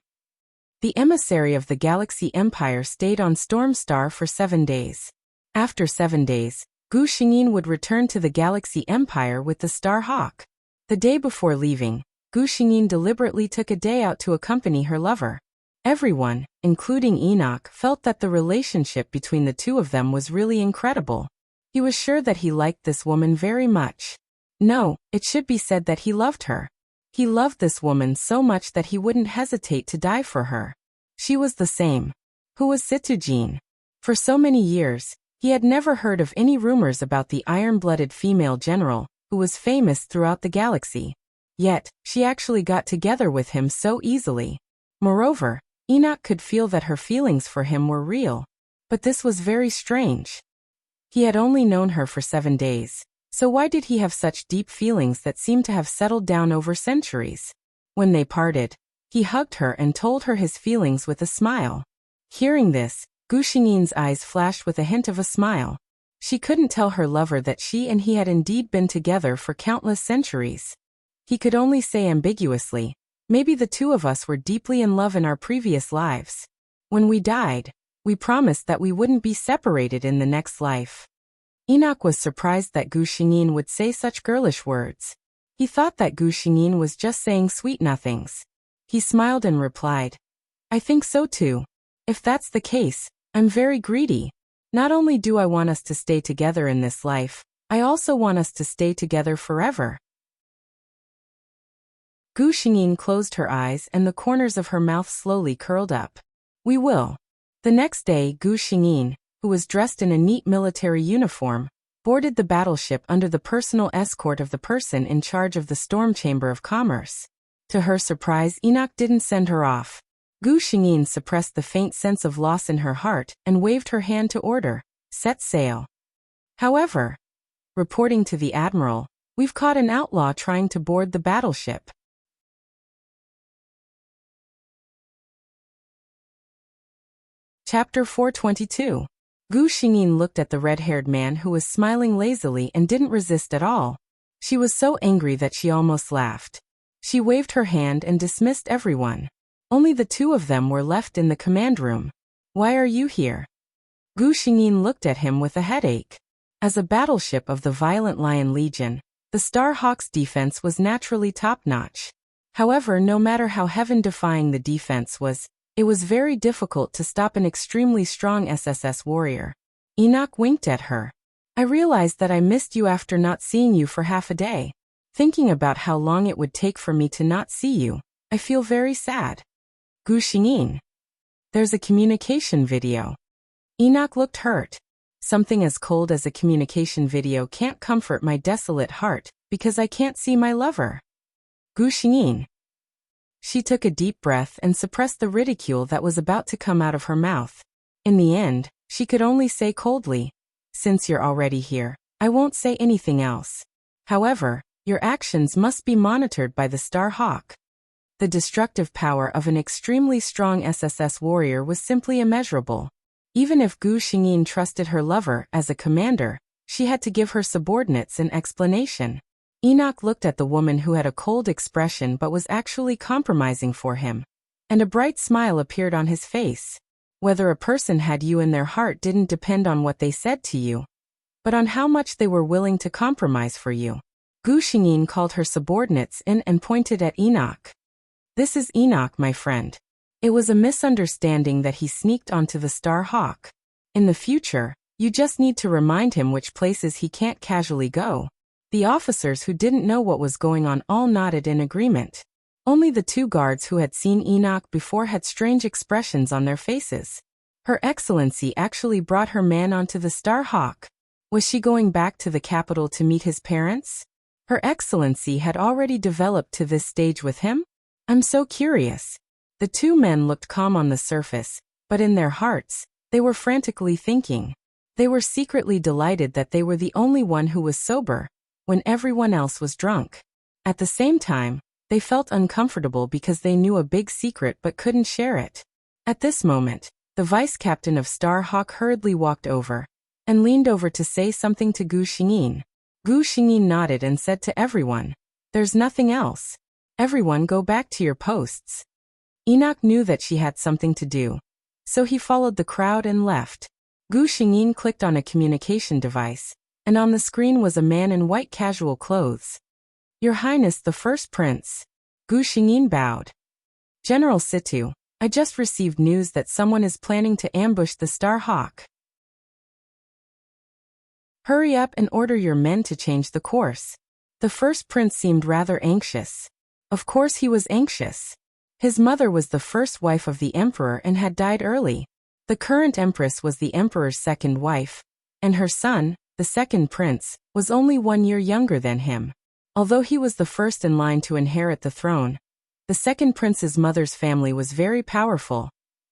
The emissary of the Galaxy Empire stayed on Stormstar for 7 days. After 7 days, Gu Xingyin would return to the Galaxy Empire with the Star Hawk. The day before leaving, Gu Xingyin deliberately took a day out to accompany her lover. Everyone, including Enoch, felt that the relationship between the two of them was really incredible. He was sure that he liked this woman very much. No, it should be said that he loved her. He loved this woman so much that he wouldn't hesitate to die for her. She was the same. Who was Situjin? For so many years, he had never heard of any rumors about the iron-blooded female general, who was famous throughout the galaxy. Yet, she actually got together with him so easily. Moreover, Enoch could feel that her feelings for him were real. But this was very strange. He had only known her for 7 days, so why did he have such deep feelings that seemed to have settled down over centuries? When they parted, he hugged her and told her his feelings with a smile. Hearing this, Gu Xingyin's eyes flashed with a hint of a smile. She couldn't tell her lover that she and he had indeed been together for countless centuries. He could only say ambiguously, "Maybe the two of us were deeply in love in our previous lives. When we died, we promised that we wouldn't be separated in the next life." Enoch was surprised that Gu Xingyin would say such girlish words. He thought that Gu Xingyin was just saying sweet nothings. He smiled and replied, "I think so too. If that's the case, I'm very greedy. Not only do I want us to stay together in this life, I also want us to stay together forever." Gu Xingyin closed her eyes and the corners of her mouth slowly curled up. "We will." The next day, Gu Xingyin, who was dressed in a neat military uniform, boarded the battleship under the personal escort of the person in charge of the Storm Chamber of Commerce. To her surprise, Enoch didn't send her off. Gu Xingyin suppressed the faint sense of loss in her heart and waved her hand to order, "Set sail." However, reporting to the admiral, "We've caught an outlaw trying to board the battleship." Chapter 422. Gu Xingyin looked at the red-haired man who was smiling lazily and didn't resist at all. She was so angry that she almost laughed. She waved her hand and dismissed everyone. Only the two of them were left in the command room. "Why are you here?" Gu Xingyin looked at him with a headache. As a battleship of the Violent Lion Legion, the Star Hawk's defense was naturally top-notch. However, no matter how heaven-defying the defense was, it was very difficult to stop an extremely strong SSS warrior. Enoch winked at her. "I realized that I missed you after not seeing you for half a day. Thinking about how long it would take for me to not see you, I feel very sad." Gu Xingyin. "There's a communication video." Enoch looked hurt. "Something as cold as a communication video can't comfort my desolate heart, because I can't see my lover." Gu Xingyin. She took a deep breath and suppressed the ridicule that was about to come out of her mouth. In the end, she could only say coldly, "Since you're already here, I won't say anything else. However, your actions must be monitored by the Star Hawk. The destructive power of an extremely strong SSS warrior was simply immeasurable. Even if Gu Xingyin trusted her lover as a commander, she had to give her subordinates an explanation. Enoch looked at the woman who had a cold expression but was actually compromising for him. And a bright smile appeared on his face. Whether a person had you in their heart didn't depend on what they said to you, but on how much they were willing to compromise for you. Gu Xingyin called her subordinates in and pointed at Enoch. This is Enoch, my friend. It was a misunderstanding that he sneaked onto the Star Hawk. In the future, you just need to remind him which places he can't casually go. The officers who didn't know what was going on all nodded in agreement. Only the two guards who had seen Enoch before had strange expressions on their faces. Her Excellency actually brought her man onto the Star Hawk. Was she going back to the capital to meet his parents? Her Excellency had already developed to this stage with him? I'm so curious. The two men looked calm on the surface, but in their hearts, they were frantically thinking. They were secretly delighted that they were the only one who was sober, when everyone else was drunk. At the same time, they felt uncomfortable because they knew a big secret but couldn't share it. At this moment, the vice captain of Star Hawk hurriedly walked over and leaned over to say something to Gu Xingyin. Gu Xingyin nodded and said to everyone, "There's nothing else. Everyone go back to your posts." Enoch knew that she had something to do, so he followed the crowd and left. Gu Xingyin clicked on a communication device, and on the screen was a man in white casual clothes. "Your Highness the First Prince." Gu Xingyin bowed. "General Situ, I just received news that someone is planning to ambush the Star Hawk. Hurry up and order your men to change the course." The First Prince seemed rather anxious. Of course he was anxious. His mother was the first wife of the emperor and had died early. The current empress was the emperor's second wife, and her son, the second prince, was only 1 year younger than him. Although he was the first in line to inherit the throne, the second prince's mother's family was very powerful,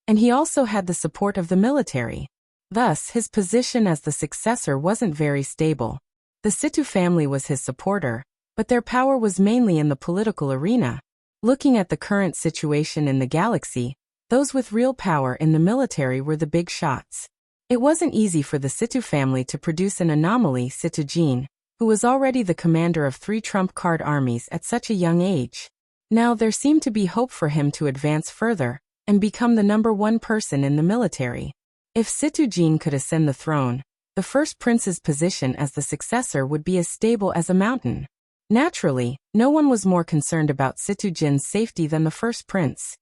and he also had the support of the military. Thus, his position as the successor wasn't very stable. The Situ family was his supporter, but their power was mainly in the political arena. Looking at the current situation in the galaxy, those with real power in the military were the big shots. It wasn't easy for the Situ family to produce an anomaly, Situ Jin, who was already the commander of 3 trump card armies at such a young age. Now there seemed to be hope for him to advance further and become the #1 person in the military. If Situ Jin could ascend the throne, the first prince's position as the successor would be as stable as a mountain. Naturally, no one was more concerned about Situ Jin's safety than the first prince.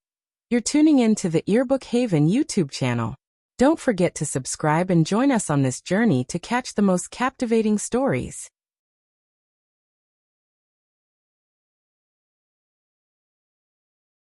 You're tuning in to the Earbook Haven YouTube channel. Don't forget to subscribe and join us on this journey to catch the most captivating stories.